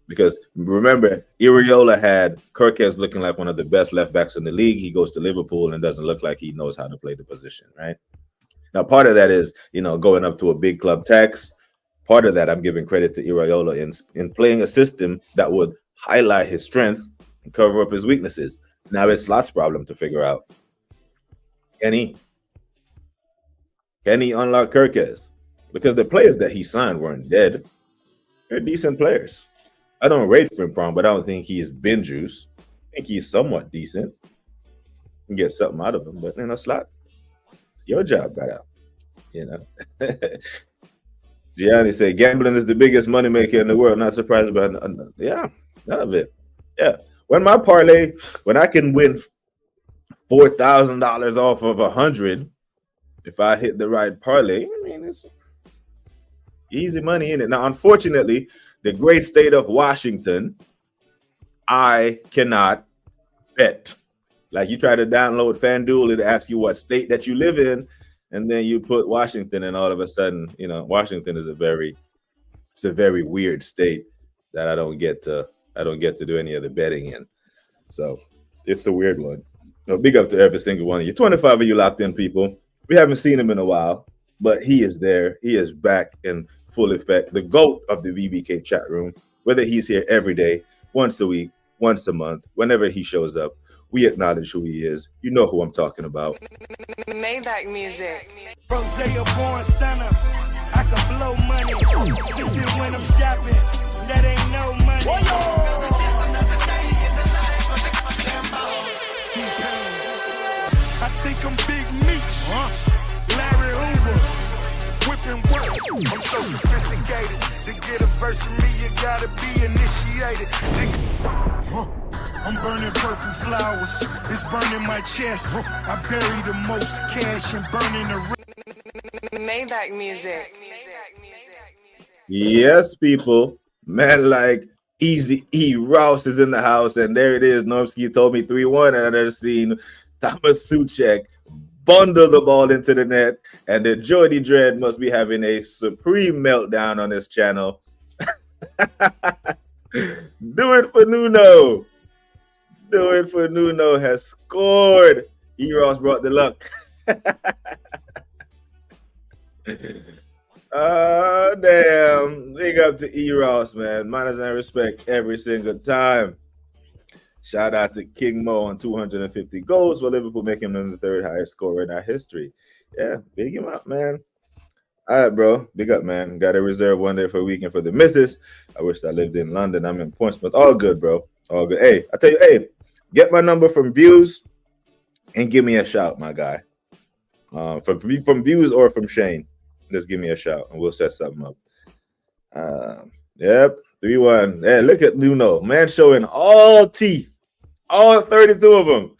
Because remember, Iriola had Gyokeres looking like one of the best left backs in the league. He goes to Liverpool and doesn't look like he knows how to play the position, right? Now, part of that is, you know, going up to a big club tax. Part of that, I'm giving credit to Iriola in playing a system that would highlight his strength and cover up his weaknesses. Now it's Slot's problem to figure out. Can he unlock Gyokeres? Because the players that he signed weren't dead. They're decent players. I don't rate Frimpong, but I don't think he is bin juice. I think he's somewhat decent. You can get something out of him, but you know, Slot, it's your job, brother. You know. Gianni said gambling is the biggest moneymaker in the world. Not surprised about yeah, none of it. Yeah. When I can win $4,000 off of 100, if I hit the right parlay, I mean it's easy money in it. Now, unfortunately, the great state of Washington, I cannot bet. Like you try to download FanDuel, it asks you what state that you live in, and then you put Washington, and all of a sudden, you know, Washington is a very weird state that I don't get to do any of the betting in. So it's a weird one. So big up to every single one of you. 25 of you locked in, people. We haven't seen him in a while, but he is there. He is back in full effect. The GOAT of the VBK chat room, whether he's here every day, once a week, once a month, whenever he shows up, we acknowledge who he is. You know who I'm talking about. Maybach music. Rose a born stunner. I can blow money. Sipping when I'm shopping. That ain't no money. I think I'm Big Meech. Larry Hoover. Whipping work. I'm so sophisticated. To get a verse from me, you gotta be initiated. I'm burning purple flowers. It's burning my chest. I bury the most cash and burning the Maybach music. Yes, people. Man, like Easy E Rouse is in the house, and there it is. Normski told me 3-1, and I never seen Thomas Suchek bundle the ball into the net, and the Jordy Dread must be having a supreme meltdown on this channel. Do it for Nuno. Do it for Nuno has scored. E-Ross brought the luck. Damn. Big up to E-Ross, man. Manners and respect every single time. Shout out to King Mo on 250 goals for Liverpool, making him the third highest scorer in our history. Yeah, big him up, man. All right, bro. Big up, man. Got a reserve one day for a weekend for the missus. I wish I lived in London. I'm in Portsmouth. All good, bro. All good. Hey, I tell you, hey, get my number from Views and give me a shout, my guy. From Views or from Shane. Just give me a shout and we'll set something up. Yep, 3-1. Hey, look at Nuno. Man showing all teeth. All 32 of them.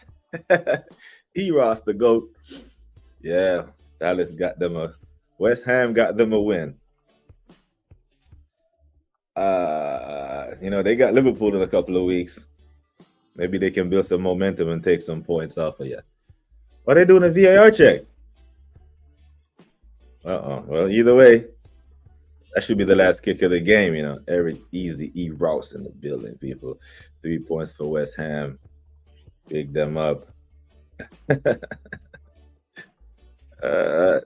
E-Ross, the GOAT. Yeah, Dallas got them West Ham got them a win. You know, they got Liverpool in a couple of weeks. Maybe they can build some momentum and take some points off of you. Are they doing a VAR check? Well, either way, that should be the last kick of the game, you know. Every easy E-Rouse in the building, people. 3 points for West Ham. Big them up.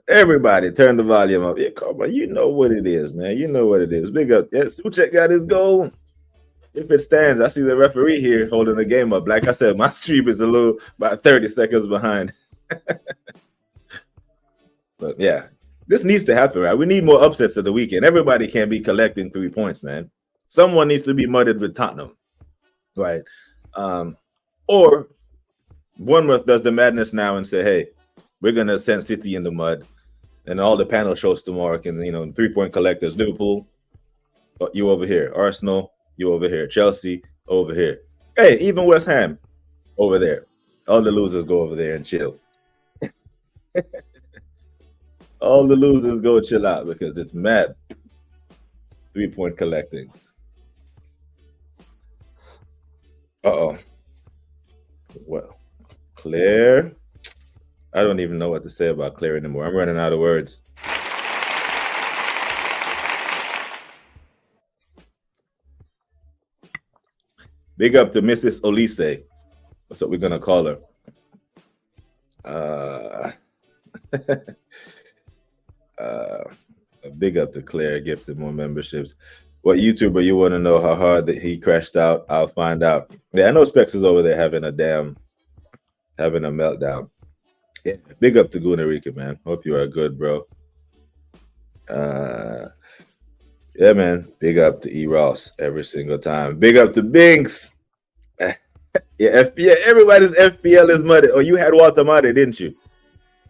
Everybody, turn the volume up. Yeah, come on. You know what it is, man. You know what it is. Big up. Yeah, Suchek got his goal. If it stands, I see the referee here holding the game up. Like I said, my stream is about 30 seconds behind. But yeah, this needs to happen, right? We need more upsets of the weekend. Everybody can't be collecting 3 points, man. Someone needs to be mudded with Tottenham, right? Or Bournemouth does the madness now and say, hey, we're going to send City in the mud. And all the panel shows tomorrow can, 3-point collectors, Liverpool, you over here, Arsenal, You over here. Chelsea over here. Hey, even West Ham over there. All the losers go over there and chill. All the losers go chill out because it's mad 3-point collecting. Uh-oh. Well, Claire. I don't even know what to say about Claire anymore. I'm running out of words. Big up to Mrs. Olise. That's what we're going to call her. Big up to Claire, gifted more memberships. What YouTuber you want to know how hard that he crashed out? I'll find out. Yeah, I know Specs is over there having a meltdown. Yeah, big up to Gunarika, man. Hope you are good, bro. Yeah, man. Big up to E. Ross every single time. Big up to Binks. Yeah, everybody's FPL is muddy. Oh, you had Walter Muddy, didn't you?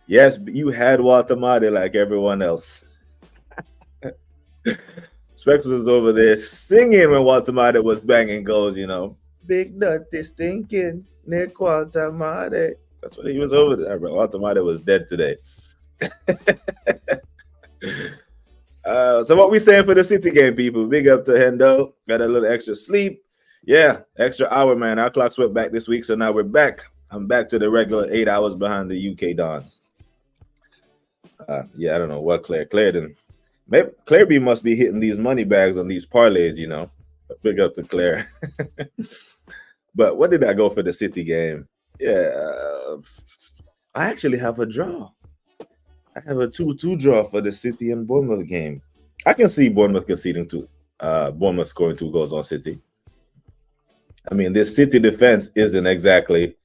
Yes, you had Walter Muddy like everyone else. Specs was over there singing when Walter Muddy was banging goals, you know. Big nut is stinking, Nick Walter Muddy. That's what he was over there. Walter Muddy was dead today. So what we saying for the City game, people? Big up to Hendo. Got a little extra sleep. Yeah, extra hour, man. Our clocks went back this week, so now we're back. I'm back to the regular 8 hours behind the UK Dons. Yeah, I don't know what Claire didn't. Maybe Claire B must be hitting these money bags on these parlays, you know. Big up to Claire. But what did I go for the City game? Yeah, I actually have a draw. I have a 2-2 draw for the City and Bournemouth game. I can see Bournemouth conceding Bournemouth scoring 2 goals on City. I mean, this City defense isn't exactly,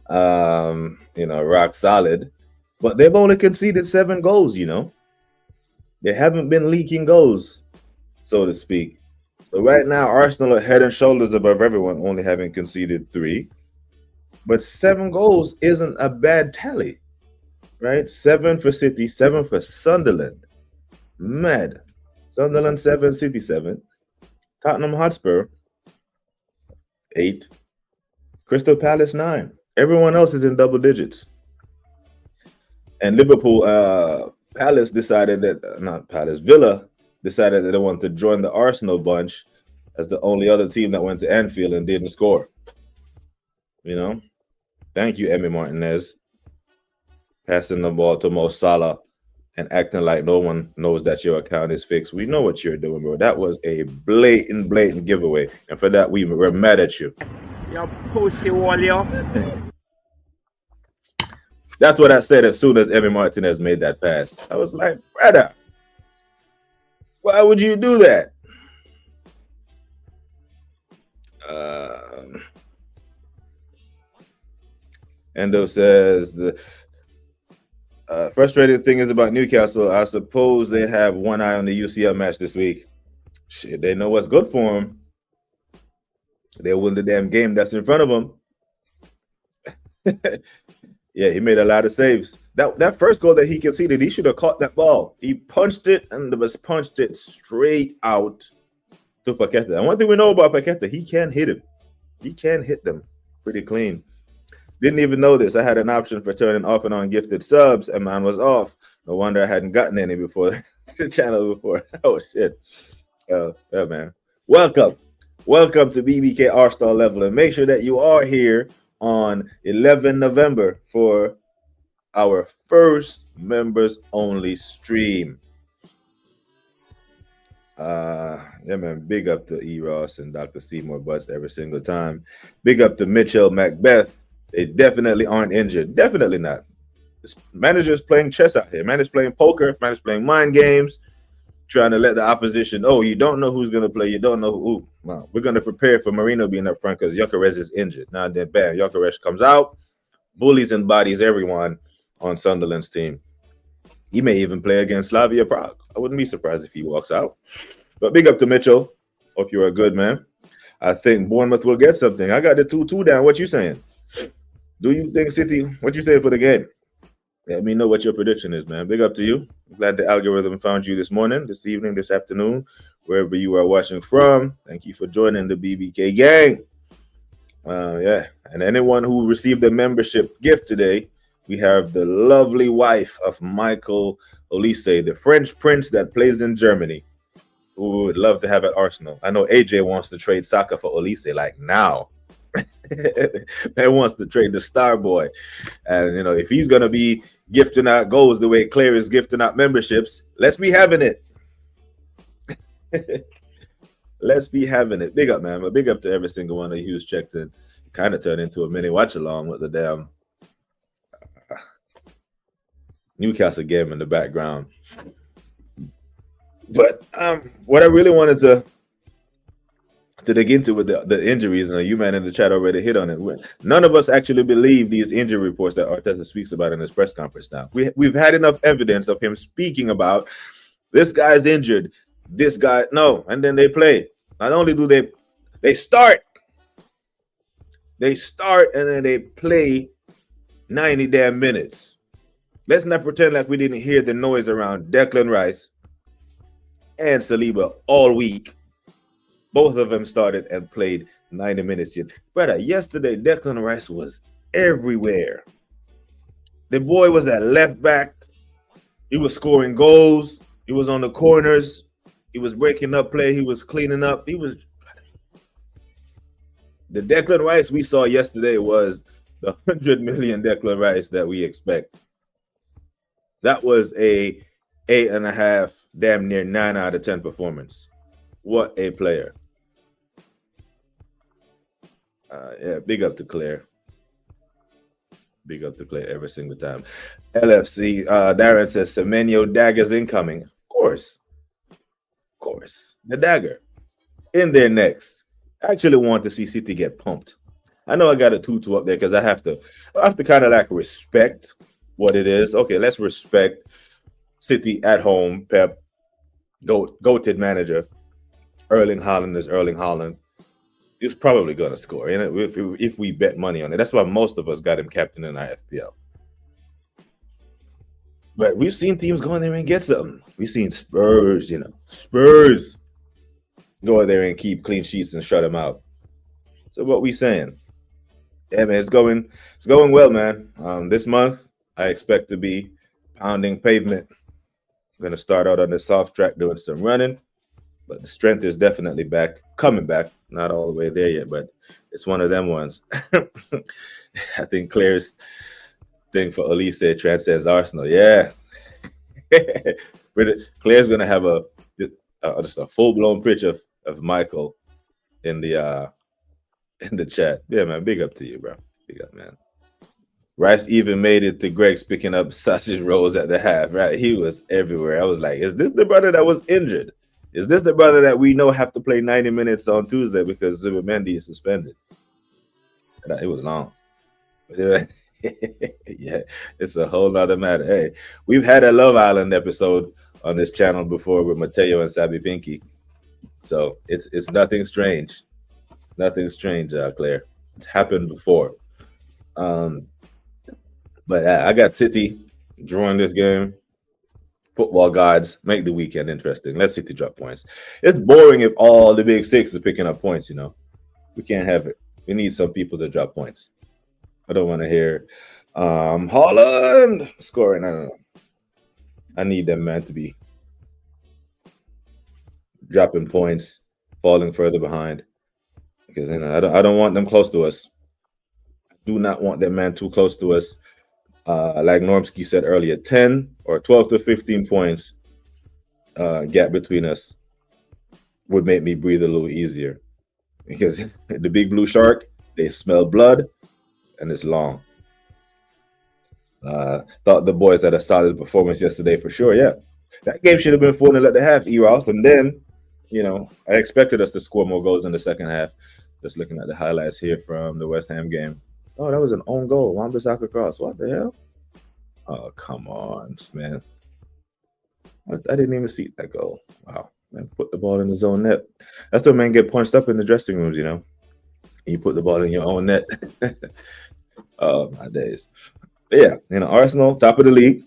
rock solid, but they've only conceded 7 goals, you know. They haven't been leaking goals, so to speak. So right now, Arsenal are head and shoulders above everyone, only having conceded 3. But 7 goals isn't a bad tally, right? 7 for City, 7 for Sunderland. Mad. Sunderland 7, City 7. Tottenham Hotspur 8. Crystal Palace 9. Everyone else is in double digits. And Liverpool, Villa decided that they wanted to join the Arsenal bunch as the only other team that went to Anfield and didn't score. You know? Thank you, Emi Martinez. Passing the ball to Mo Salah and acting like no one knows that your account is fixed. We know what you're doing, bro. That was a blatant giveaway. And for that, we're mad at you. You pussy wall, yo. That's what I said as soon as Emi Martinez made that pass. I was like, brother, why would you do that? Endo says the frustrating thing is about Newcastle. I suppose they have one eye on the UCL match this week. Shit, they know what's good for them. They'll win the damn game that's in front of them. Yeah, he made a lot of saves. That first goal that he conceded, he should have caught that ball. He punched it and punched it straight out to Paqueta. And one thing we know about Paqueta, he can hit him. He can hit them pretty clean. Didn't even know this. I had an option for turning off and on gifted subs, and mine was off. No wonder I hadn't gotten any before the channel before. Oh, shit. Yeah, man. Welcome to BBK R-Star Level. And make sure that you are here on 11 November for our first members-only stream. Yeah, man. Big up to E. Ross and Dr. Seymour Butts every single time. Big up to Mitchell Macbeth. They definitely aren't injured. Definitely not. This manager's playing chess out here. Man is playing poker. Man is playing mind games, trying to let the opposition, you don't know who's going to play. You don't know who. Wow. We're going to prepare for Marino being up front because Gyokeres is injured. Now then, bam, Gyokeres comes out, bullies and bodies everyone on Sunderland's team. He may even play against Slavia Prague. I wouldn't be surprised if he walks out. But big up to Mitchell. Hope you are good, man. I think Bournemouth will get something. I got the 2-2 down. What you saying? Do you think City? What you saying for the game? Let me know what your prediction is, man. Big up to you. Glad the algorithm found you this morning, this evening, this afternoon, wherever you are watching from. Thank you for joining the BBK gang. Yeah, and anyone who received a membership gift today, we have the lovely wife of Michael Olise, the French prince that plays in Germany, who would love to have at Arsenal. I know AJ wants to trade Saka for Olise like now. Man wants to trade the star boy. And, you know, if he's going to be gifting out goals the way Claire is gifting out memberships, let's be having it. Let's be having it. Big up, man. But big up to every single one of you who's checked in. Kind of turned into a mini watch along with the damn Newcastle game in the background. But what I really wanted to dig into with the injuries, and you man in the chat already hit on it. None of us actually believe these injury reports that Arteta speaks about in his press conference now. We've had enough evidence of him speaking about this guy's injured, this guy, no, and then they play. Not only do they start, and then they play 90 damn minutes. Let's not pretend like we didn't hear the noise around Declan Rice and Saliba all week. Both of them started and played 90 minutes. Brother, yesterday Declan Rice was everywhere. The boy was at left back. He was scoring goals. He was on the corners. He was breaking up play. He was cleaning up. The Declan Rice we saw yesterday was the 100 million Declan Rice that we expect. That was a 8.5, damn near 9 out of 10 performance. What a player. Yeah, big up to Claire. Big up to Claire every single time. LFC, Darren says, Semenyo daggers incoming. Of course. The dagger. In there next. I actually want to see City get pumped. I know I got a 2-2 up there because I have to kind of like respect what it is. Okay, let's respect City at home. Pep, goated manager. Erling Haaland is Erling Haaland. He's probably going to score, you know, if we bet money on it. That's why most of us got him captain in our FPL. But we've seen teams go in there and get something. We've seen Spurs go in there and keep clean sheets and shut them out. So what we saying? Yeah, man, it's going well, man. This month, I expect to be pounding pavement. I'm going to start out on the soft track doing some running. But the strength is definitely back, coming back. Not all the way there yet, but it's one of them ones. I think Claire's thing for Olise transcends Arsenal. Yeah. Claire's going to have just a full-blown picture of Michael in the chat. Yeah, man, big up to you, bro. Big up, man. Rice even made it to Greg's picking up sausage rolls at the half, right? He was everywhere. I was like, is this the brother that was injured? Is this the brother that we know have to play 90 minutes on Tuesday because Zubimendi is suspended? It was long. Yeah, it's a whole nother matter. Hey, we've had a Love Island episode on this channel before with Mateo and Sabi Pinky. So it's nothing strange. Nothing strange, Claire. It's happened before. But I got City drawing this game. Football gods, make the weekend interesting. Let City drop points. It's boring if all the big six are picking up points, you know. We can't have it. We need some people to drop points. I don't want to hear Haaland scoring. I don't know. I need them, man, to be dropping points, falling further behind. Because, you know, I don't want them close to us. I do not want that man too close to us. Like Normsky said earlier, 10 or 12 to 15 points gap between us would make me breathe a little easier. Because the big blue shark, they smell blood and it's long. Thought the boys had a solid performance yesterday for sure. Yeah, that game should have been 4-0 at the half, Eros. And then, you know, I expected us to score more goals in the second half. Just looking at the highlights here from the West Ham game. Oh, that was an own goal. Wan-Bissaka cross. What the hell? Oh, come on, man. I didn't even see that goal. Wow. Man, put the ball in his own net. That's what man get punched up in the dressing rooms, you know. You put the ball in your own net. Oh, my days. Yeah, Arsenal, top of the league.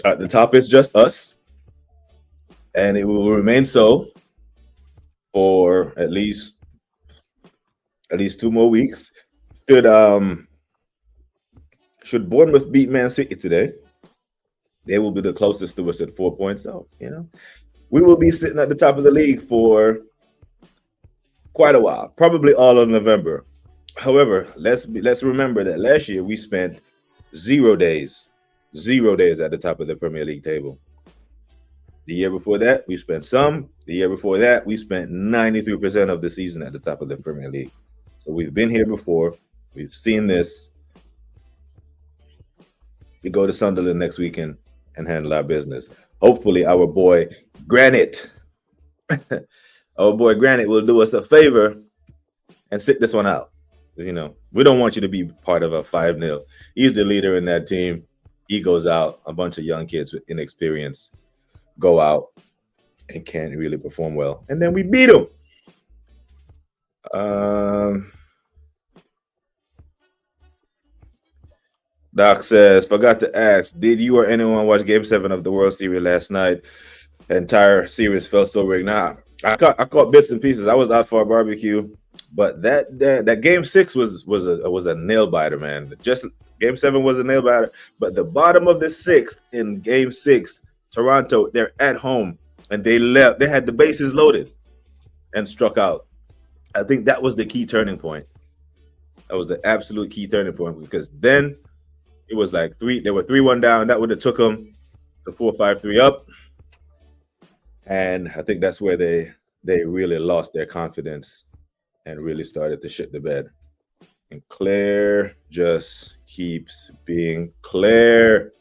At the top is just us, and it will remain so for at least 2 more weeks. Should um should Bournemouth beat Man City today, they will be the closest to us at 4 points. So, we will be sitting at the top of the league for quite a while, probably all of November. However, let's remember that last year we spent 0 days at the top of the Premier League table. The year before that, we spent some. The year before that, we spent 93% of the season at the top of the Premier League. So we've been here before. We've seen this. We go to Sunderland next weekend and handle our business. Hopefully, our boy Granite will do us a favor and sit this one out. We don't want you to be part of a 5-0. He's the leader in that team. He goes out. A bunch of young kids with inexperience go out and can't really perform well. And then we beat them. Doc says, forgot to ask, did you or anyone watch Game 7 of the World Series last night? The entire series felt so rigged. Nah, I caught bits and pieces. I was out for a barbecue, but that Game 6 was a nail biter, man. Just Game 7 was a nail biter, but the bottom of the sixth in Game 6, Toronto, they're at home, and they had the bases loaded and struck out. I think that was the key turning point. That was the absolute key turning point, because then it was like they were 3-1 down. That would have took them to 4-5-3 up. And I think that's where they really lost their confidence and really started to shit the bed. And Claire just keeps being Claire.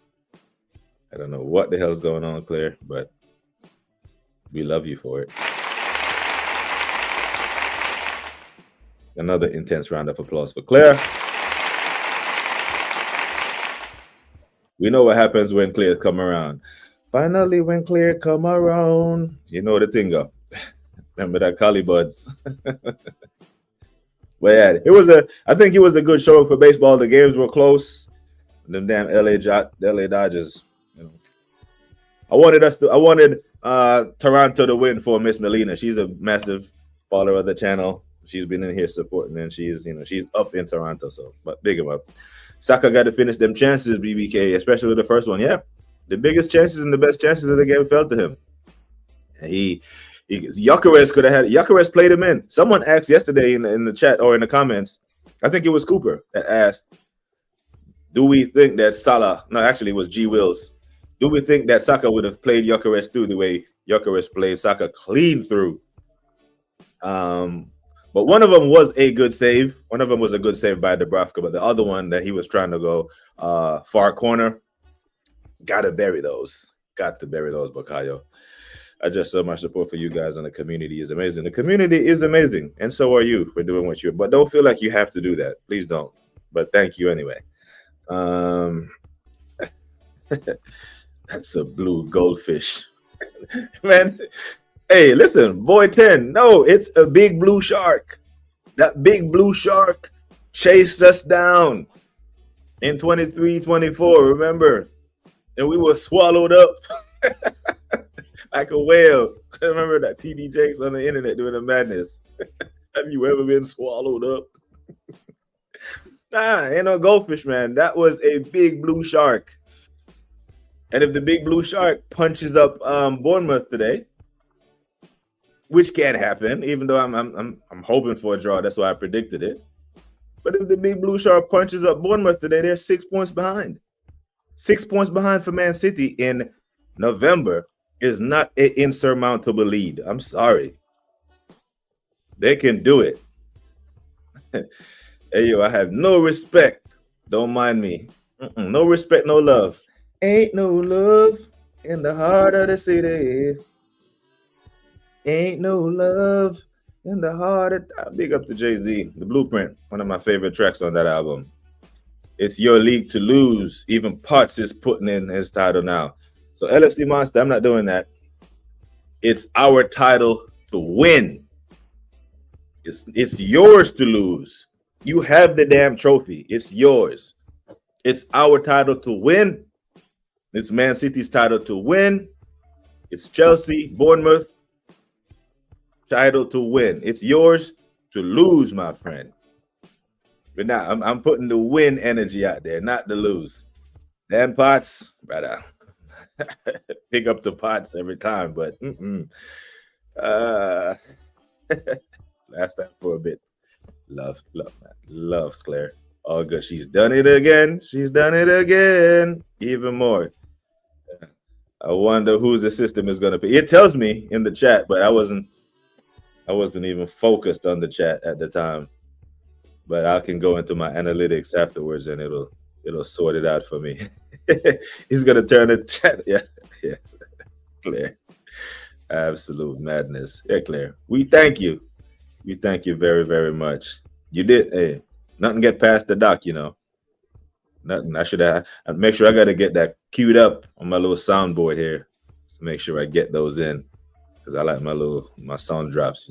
I don't know what the hell's going on, Claire, but we love you for it. Another intense round of applause for Claire. We know what happens when Claire come around. Finally, when Claire come around, you know the thing go. Remember that Collie Buds. But yeah, I think it was a good show for baseball. The games were close. Them damn LA Dodgers. I wanted Toronto to win for Miss Melina. She's a massive follower of the channel. She's been in here supporting, and she's up in Toronto. So, but big him up. Saka got to finish them chances, BBK, especially the first one. Yeah, the biggest chances and the best chances of the game fell to him. And Gyokeres could have had. Gyokeres played him in. Someone asked yesterday in the chat or in the comments. I think it was Cooper that asked, "Do we think that Salah?" No, actually, it was G Wills. Do we think that Saka would have played Gyokeres through the way Gyokeres played Saka clean through? But one of them was a good save. One of them was a good save by Dubravka, but the other one that he was trying to go far corner, got to bury those, Bakayo. I just so much support for you guys, and the community is amazing. The community is amazing, and so are you for doing what you're. But don't feel like you have to do that. Please don't. But thank you anyway. That's a blue goldfish, man. Hey, listen, boy 10. No, it's a big blue shark. That big blue shark chased us down in 23-24, remember? And we were swallowed up like a whale. I remember that TD Jakes on the internet doing the madness. Have you ever been swallowed up? Nah, ain't no goldfish, man. That was a big blue shark. And if the big blue shark punches up Bournemouth today, which can happen, even though I'm hoping for a draw. That's why I predicted it. But if the big blue shark punches up Bournemouth today, they're 6 points behind. 6 points behind for Man City in November is not an insurmountable lead. I'm sorry. They can do it. Hey, yo, I have no respect. Don't mind me. No respect, no love. Ain't no love in the heart of the city. Ain't no love in the heart of... Big up to Jay-Z. The Blueprint, one of my favorite tracks on that album. It's your league to lose. Even Potts is putting in his title now. So LFC Monster, I'm not doing that. It's our title to win. It's yours to lose. You have the damn trophy. It's yours. It's our title to win. It's Man City's title to win. It's Chelsea, Bournemouth title to win. It's yours to lose, my friend. But now I'm putting the win energy out there, not the lose. Dan Potts, brother, pick up the pots every time, but last time for a bit. Love, man. Loves Claire. All good. She's done it again. Even more. I wonder whose the system is going to be. It tells me in the chat, but I wasn't even focused on the chat at the time. But I can go into my analytics afterwards, and it'll sort it out for me. He's going to turn the chat. Yeah, yes, Claire. Absolute madness. Yeah, Claire. We thank you. We thank you very, very much. You did. Hey, nothing get past the doc, Nothing. I should have. Make sure I got to get that queued up on my little soundboard here to make sure I get those in, because I like my sound drops.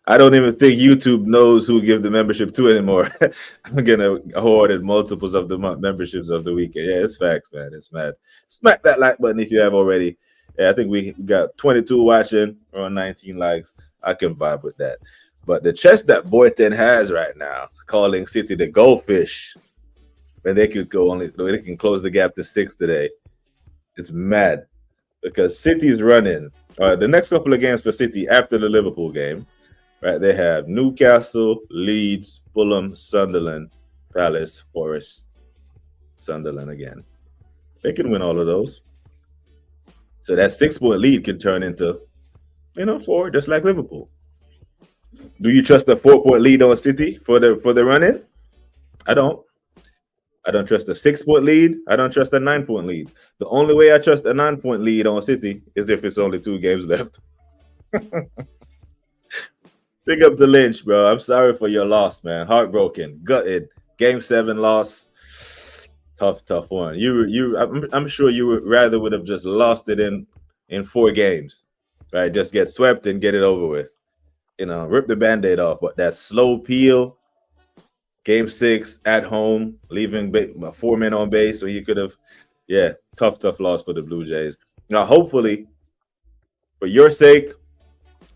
I don't even think YouTube knows who give the membership to anymore. I'm gonna hoard multiples of the memberships of the weekend. Yeah, it's facts, man. It's mad. Smack that like button if you have already. Yeah, I think we got 22 watching, around 19 likes. I can vibe with that. But the chest that Boyton has right now, calling City the goldfish, and they can close the gap to 6 today. It's mad because City's running. The next couple of games for City after the Liverpool game, right? They have Newcastle, Leeds, Fulham, Sunderland, Palace, Forest, Sunderland again. They can win all of those. So that 6-point lead can turn into, 4, just like Liverpool. Do you trust the 4-point lead on City for the run-in? I don't. I don't trust the 6-point lead. I don't trust the 9-point lead. The only way I trust a 9-point lead on City is if it's only 2 games left. Pick up the Lynch, bro. I'm sorry for your loss, man. Heartbroken, gutted. Game 7 loss. Tough one. I'm sure you would have just lost it in 4 games, right? Just get swept and get it over with. Rip the Band-Aid off. But that slow peel, Game 6 at home, leaving 4 men on base, so you could have, tough loss for the Blue Jays. Now, hopefully, for your sake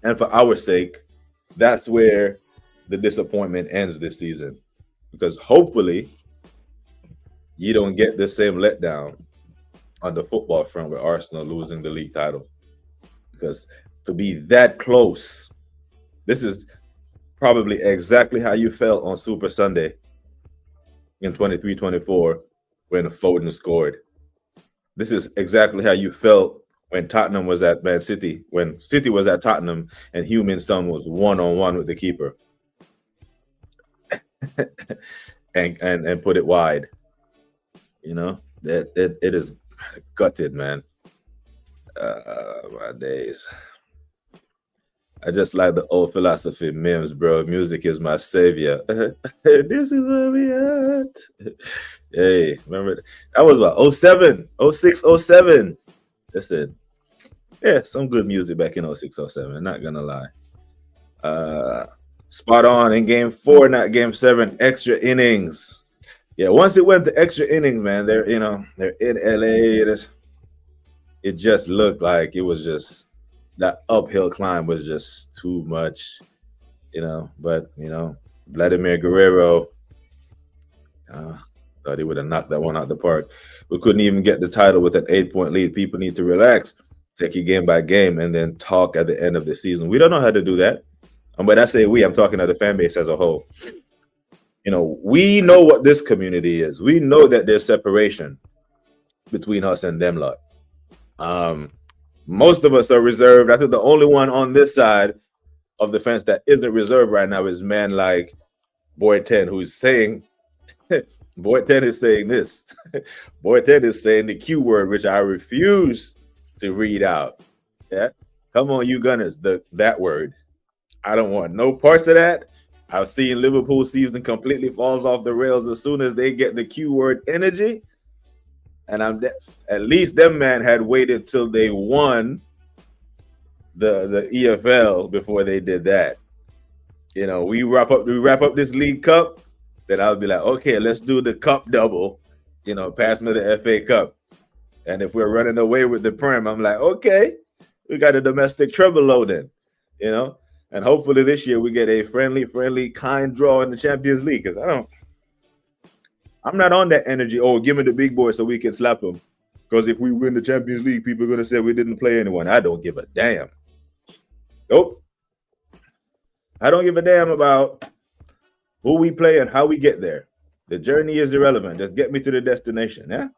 and for our sake, that's where the disappointment ends this season. Because hopefully, you don't get the same letdown on the football front with Arsenal losing the league title. Because to be that close, this is probably exactly how you felt on Super Sunday in 23-24 when Foden scored. This is exactly how you felt when Tottenham was at Man City, when City was at Tottenham and Heung-min Son was one-on-one with the keeper and put it wide. That it is gutted, man. My days. I just like the old philosophy memes, bro. Music is my savior. This is where we at. Hey, remember that was what, 07, 06, 07. Listen, some good music back in 06, 07. Not gonna lie. Spot on in game 4, not game 7. Extra innings. Yeah, once it went to extra innings, man, they're in LA. It just looked like it was just that uphill climb was just too much, But Vladimir Guerrero thought he would have knocked that one out the park. We couldn't even get the title with an 8-point lead. People need to relax, take it game by game, and then talk at the end of the season. We don't know how to do that. And when I say we, I'm talking to the fan base as a whole. We know what this community is. We know that there's separation between us and them lot. Most of us are reserved. I think the only one on this side of the fence that isn't reserved right now is man like Boyton, who's saying, Boyton is saying this. Boyton is saying the Q word, which I refuse to read out. Yeah, come on, you Gunners, that word. I don't want no parts of that. I've seen Liverpool season completely falls off the rails as soon as they get the Q word energy. And at least them man had waited till they won the EFL before they did that. We wrap up this League Cup. then I'll be like, okay, let's do the cup double. Pass me the FA Cup. And if we're running away with the Prem, I'm like, okay, we got a domestic treble loading, And hopefully this year we get a friendly, kind draw in the Champions League. Because I'm not on that energy. Oh, give me the big boy so we can slap them. Because if we win the Champions League, people are going to say we didn't play anyone. I don't give a damn. Nope. I don't give a damn about who we play and how we get there. The journey is irrelevant. Just get me to the destination, yeah?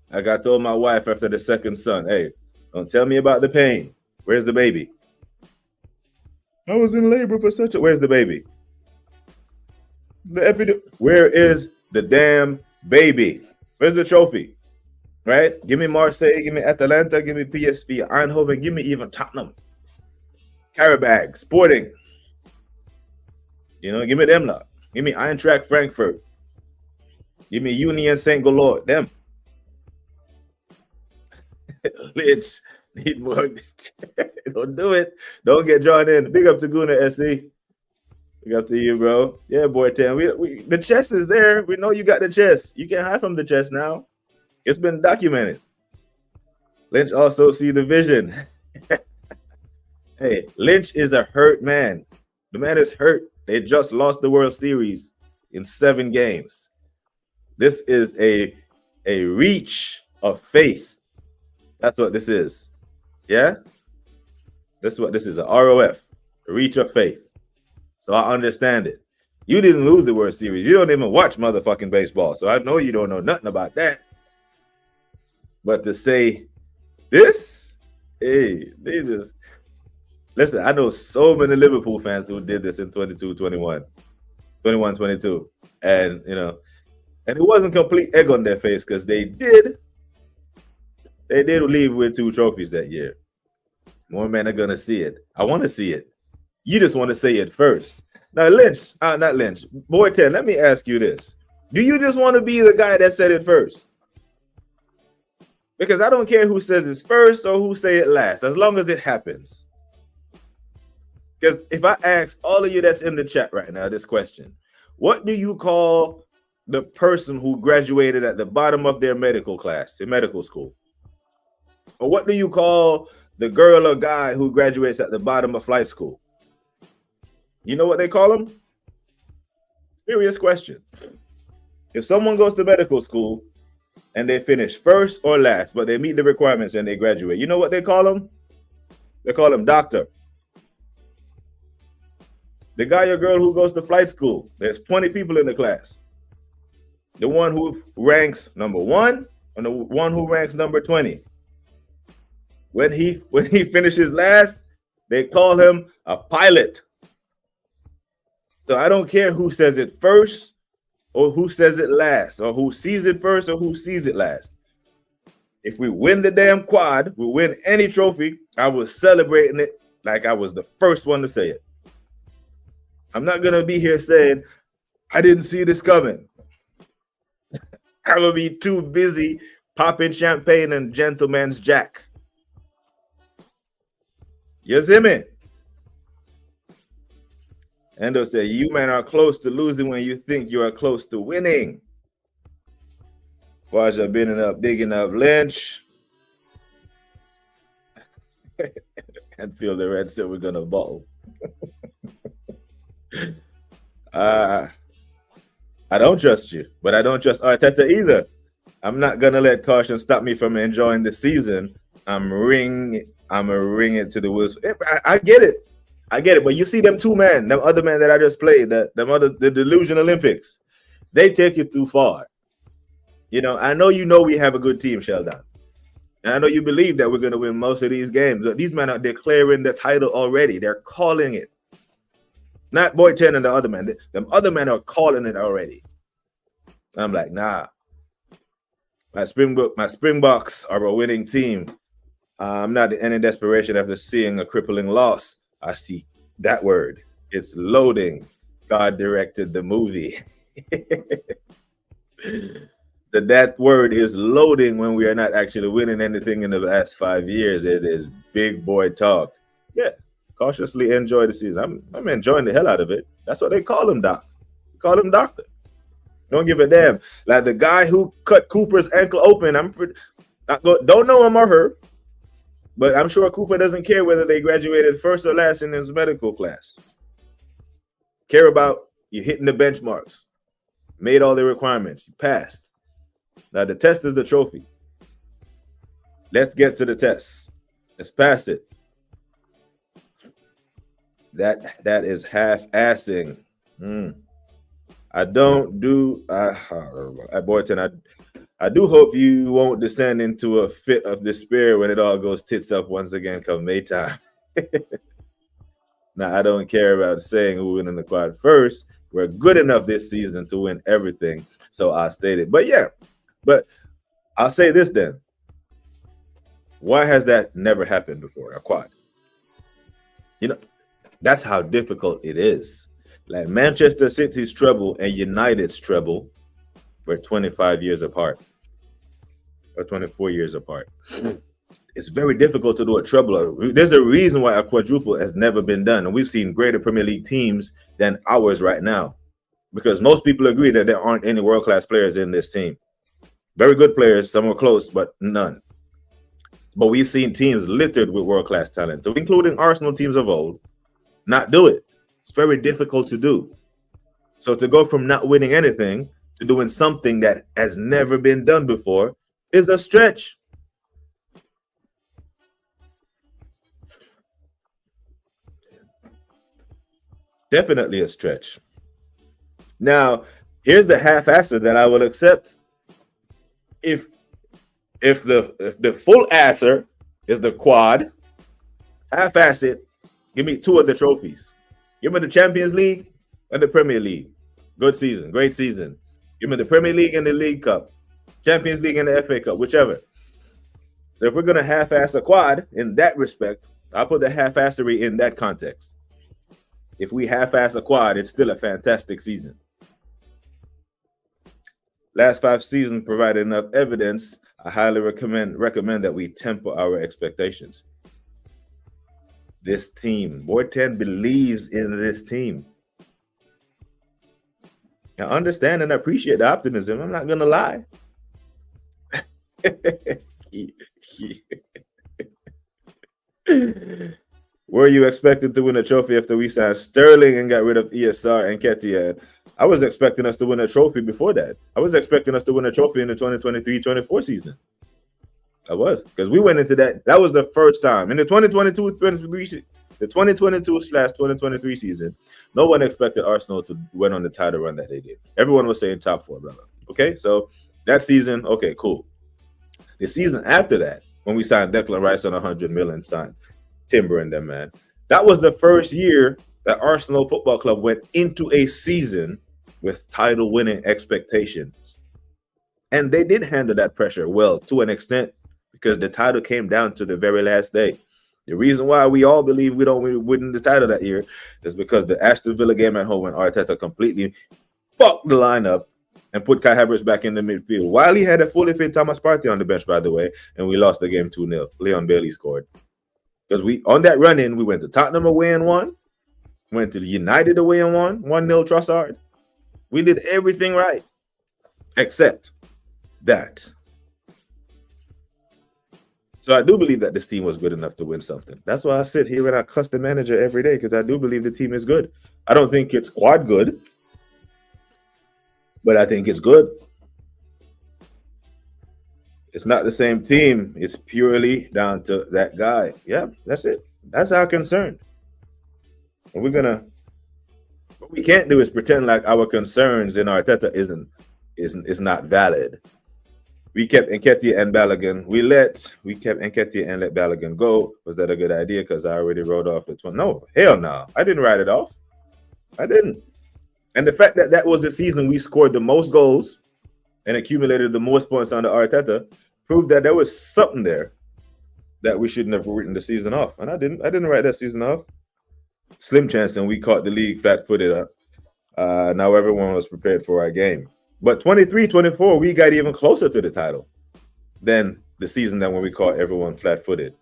Like I told my wife after the second son, hey, don't tell me about the pain. Where's the baby? I was in labor for such a... Where's the baby? Where is the damn baby? Where's the trophy? Right? Give me Marseille, give me Atalanta, give me PSV, Eindhoven, give me even Tottenham. Karabag, Sporting. Give me them lot. Give me Eintracht Frankfurt. Give me Union St. Galo. Them. Lynch, need more. Don't do it. Don't get drawn in. Big up to Guna SE. Big up to you, bro. Yeah, boy, 10. We the chest is there. We know you got the chest. You can't hide from the chest now. It's been documented. Lynch also see the vision. Hey, Lynch is a hurt man. The man is hurt. They just lost the World Series in 7 games. This is a reach of faith. That's what this is. Yeah? That's what this is, a ROF, a reach of faith. So I understand it. You didn't lose the World Series. You don't even watch motherfucking baseball. So I know you don't know nothing about that. But to say this, hey, they just... Listen, I know so many Liverpool fans who did this in 21, 22. And, and it wasn't complete egg on their face because they did leave with 2 trophies that year. More men are going to see it. I want to see it. You just want to say it first. Now, Lynch, not Lynch, Boy 10, let me ask you this. Do you just want to be the guy that said it first? Because I don't care who says it first or who say it last, as long as it happens. Because if I ask all of you that's in the chat right now this question, what do you call the person who graduated at the bottom of their medical class in medical school? Or what do you call the girl or guy who graduates at the bottom of flight school? You know what they call them? Serious question. If someone goes to medical school and they finish first or last, but they meet the requirements and they graduate, you know what they call them? They call them doctor. The guy or girl who goes to flight school, there's 20 people in the class. The one who ranks number 1 and the one who ranks number 20. When he finishes last, they call him a pilot. So I don't care who says it first or who says it last or who sees it first or who sees it last. If we win the damn quad, we win any trophy, I was celebrating it like I was the first one to say it. I'm not going to be here saying, I didn't see this coming. I'm going to be too busy popping champagne and gentleman's jack. You see me? And they'll say, you men are close to losing when you think you are close to winning. Waja bidding up, digging up Lynch. And feel the Red said we're going to ball. I don't trust you, but I don't trust Arteta either. I'm not gonna let caution stop me from enjoying the season. I'm gonna ring it to the wheels. I get it, but you see them 2 men, them other men that I just played, the Delusion Olympics, they take it too far. I know we have a good team, Sheldon. And I know you believe that we're gonna win most of these games. But these men are declaring the title already. They're calling it. Not Boy 10 and the other men. Them other men are calling it already. I'm like, nah. My Springboks are a winning team. I'm not in any desperation after seeing a crippling loss. I see that word. It's loading. God directed the movie. That word is loading when we are not actually winning anything in the last 5 years. It is big boy talk. Yeah. Cautiously enjoy the season. I'm enjoying the hell out of it. That's what they call them, Doc. Call him doctor. Don't give a damn. Like the guy who cut Cooper's ankle open, don't know him or her, but I'm sure Cooper doesn't care whether they graduated first or last in his medical class. Care about you hitting the benchmarks, made all the requirements, you passed. Now the test is the trophy. Let's get to the test. Let's pass it. That is half-assing. I don't do. Boyton, I do hope you won't descend into a fit of despair when it all goes tits up once again come May time. Now, I don't care about saying who win in the quad first. We're good enough this season to win everything, so I stated. But yeah, but I'll say this then. Why has that never happened before, a quad? You know, that's how difficult it is. Like Manchester City's treble and United's treble were 25 years apart or 24 years apart. It's very difficult to do a treble. There's a reason why a quadruple has never been done. And we've seen greater Premier League teams than ours right now, because most people agree that there aren't any world-class players in this team. Very good players, some are close, but none. But we've seen teams littered with world-class talent, so including Arsenal teams of old, not do it. It's very difficult to do. So to go from not winning anything to doing something that has never been done before is a stretch. Definitely a stretch. Now, here's the half-asser that I will accept. If the full asser is the quad, half-ass it, give me two of the trophies. Give me the Champions League and the Premier League. Good season, great season. Give me the Premier League and the League Cup. Champions League and the FA Cup, whichever. So if we're going to half-ass a quad in that respect, I'll put the half-assery in that context. If we half-ass a quad, it's still a fantastic season. Last 5 seasons provided enough evidence. I highly recommend that we temper our expectations. This team, Boyton believes in this team. I understand and appreciate the optimism. I'm not going to lie. Were you expected to win a trophy after we signed Sterling and got rid of ESR and Nketiah? I was expecting us to win a trophy before that. I was expecting us to win a trophy in the 2023-24 season. I was, because we went into that. That was the first time in the 2022/2023 season. No one expected Arsenal to win on the title run that they did. Everyone was saying top 4, brother. Okay, so that season, okay, cool. The season after that, when we signed Declan Rice on 100 million, signed Timber and them, man. That was the first year that Arsenal Football Club went into a season with title-winning expectations. And they did handle that pressure well, to an extent, because the title came down to the very last day. The reason why we all believe we don't win the title that year is because the Aston Villa game at home when Arteta completely fucked the lineup and put Kai Havertz back in the midfield. While he had a fully fit Thomas Partey on the bench, by the way, and we lost the game 2-0. Leon Bailey scored. Because on that run-in, we went to Tottenham away and won. Went to United away and won. 1-0 Trossard. We did everything right. Except that. So I do believe that this team was good enough to win something. That's why I sit here and I cuss the manager every day, because I do believe the team is good. I don't think it's quad good, but I think it's good. It's not the same team. It's purely down to that guy. Yeah, that's it. That's our concern. And what we can't do is pretend like our concerns in Arteta is not valid. We kept Nketiah and Balogun. We kept Nketiah and let Balogun go. Was that a good idea? Because I already wrote off the 20. No, hell no. I didn't write it off. I didn't. And the fact that was the season we scored the most goals and accumulated the most points under Arteta proved that there was something there that we shouldn't have written the season off. And I didn't write that season off. Slim chance, and we caught the league flat-footed up. Now everyone was prepared for our game. But 23-24, we got even closer to the title than the season that when we caught everyone flat-footed.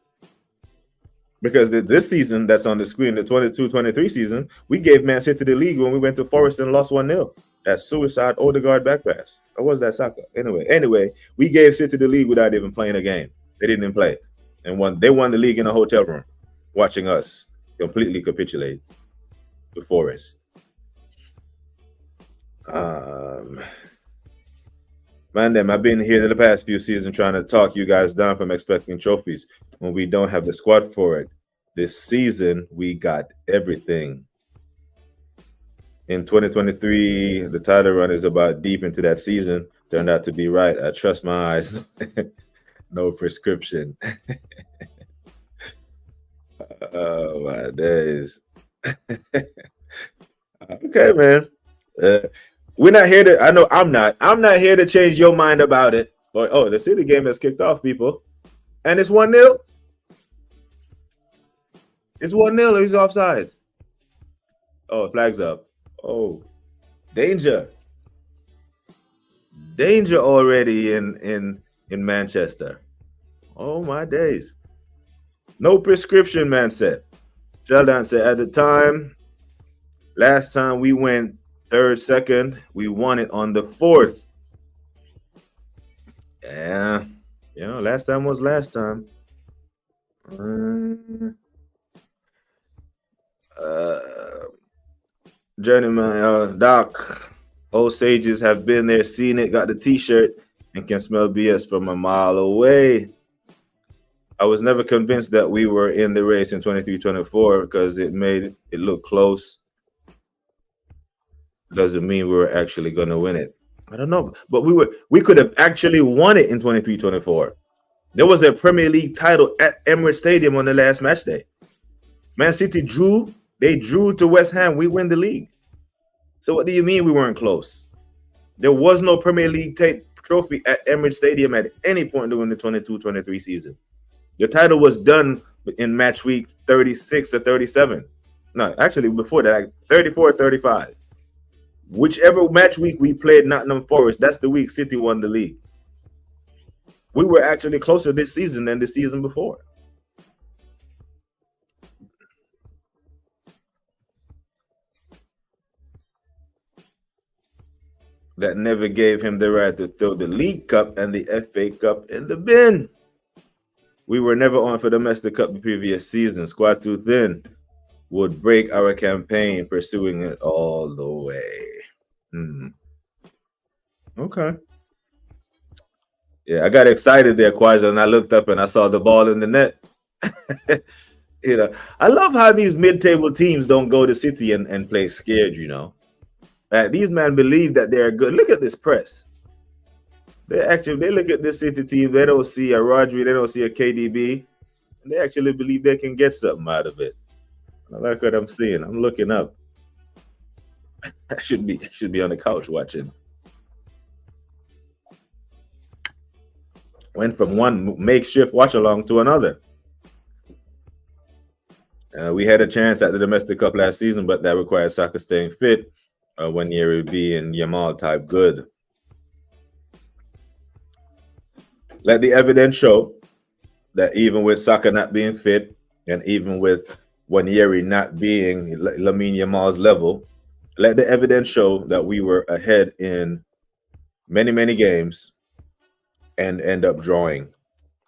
Because this season that's on the screen, the 22-23 season, we gave Man City the league when we went to Forest and lost 1-0. That suicide Odegaard back pass. Or was that Saka? Anyway, we gave City the league without even playing a game. They didn't even play. And they won the league in a hotel room, watching us completely capitulate to Forest. Man, I've been here in the past few seasons trying to talk you guys down from expecting trophies when we don't have the squad for it. This season, we got everything. In 2023, the title run is about deep into that season. Turned out to be right. I trust my eyes. No prescription. Oh, my days. Okay, man. We're not here to, I know I'm not here to change your mind about it. But, the City game has kicked off, people. And it's 1-0. It's 1-0. He's offsides. Oh, flag's up. Oh, danger. Danger already in Manchester. Oh, my days. No prescription, man said. Sheldon said, at the time, last time we went third, second, we won it on the 4th. Yeah. Last time was last time. Journeyman, Doc, old sages have been there, seen it, got the t-shirt, and can smell BS from a mile away. I was never convinced that we were in the race in 23-24 because it made it look close. Doesn't mean we were actually going to win it. I don't know, but we could have actually won it in 23-24. There was a Premier League title at Emirates Stadium on the last match day. Man City drew. They drew to West Ham. We win the league. So what do you mean we weren't close? There was no Premier League trophy at Emirates Stadium at any point during the 22-23 season. The title was done in match week 36 or 37. No, actually before that, 34 or 35. Whichever match week we played Nottingham Forest, that's the week City won the league. We were actually closer this season than the season before. That never gave him the right to throw the League Cup and the FA Cup in the bin. We were never on for domestic cup the previous season. Squad too thin would break our campaign, pursuing it all the way. Okay. Yeah, I got excited there, Quaja, and I looked up and I saw the ball in the net. I love how these mid-table teams don't go to City and play scared, These men believe that they're good. Look at this press. They look at this City team. They don't see a Rodri. They don't see a KDB. And they actually believe they can get something out of it. I like what I'm seeing. I'm looking up. I should be on the couch watching. Went from one makeshift watch along to another. We had a chance at the domestic cup last season, but that required Saka staying fit. 1 year would be in Yamal type good. Let the evidence show that even with Saka not being fit, and even with Wanyeri not being Lamine Yamal's level, let the evidence show that we were ahead in many, many games and end up drawing.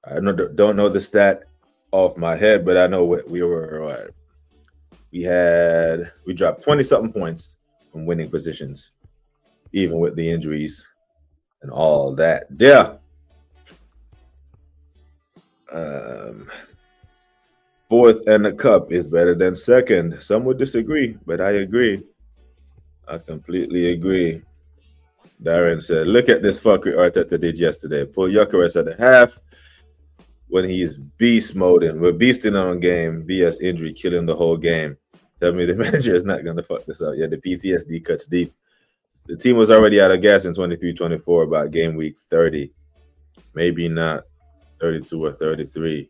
I don't know the stat off my head, but I know what we were. We dropped 20-something points from winning positions, even with the injuries and all that. Yeah. Fourth and the cup is better than second. Some would disagree, but I agree. I completely agree. Darren said, look at this fuckery Arteta did yesterday. Pull Gyokeres at the half when he's beast moding. We're beasting on game. BS injury killing the whole game. Tell me the manager is not going to fuck this up. Yeah, the PTSD cuts deep. The team was already out of gas in 23-24 about game week 30. Maybe not 32 or 33.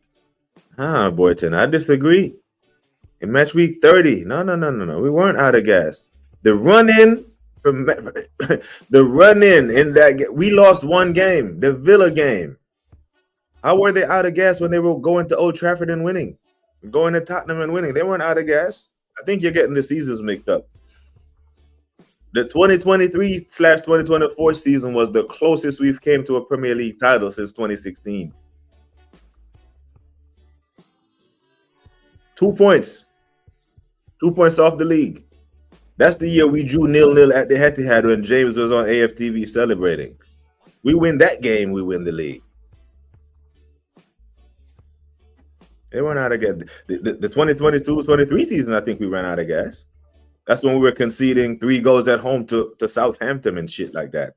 Boyton, I disagree. In match week 30, no. We weren't out of gas. The run-in in that we lost one game, the Villa game. How were they out of gas when they were going to Old Trafford and winning? going to Tottenham and winning. They weren't out of gas. I think you're getting the seasons mixed up. The 2023/2024 season was the closest we've came to a Premier League title since 2016. 2 points. 2 points off the league. That's the year we drew 0-0 at the Etihad when James was on AFTV celebrating. We win that game, we win the league. They weren't out of gas. The 2022-23 season, I think we ran out of gas. That's when we were conceding 3 goals at home to Southampton and shit like that.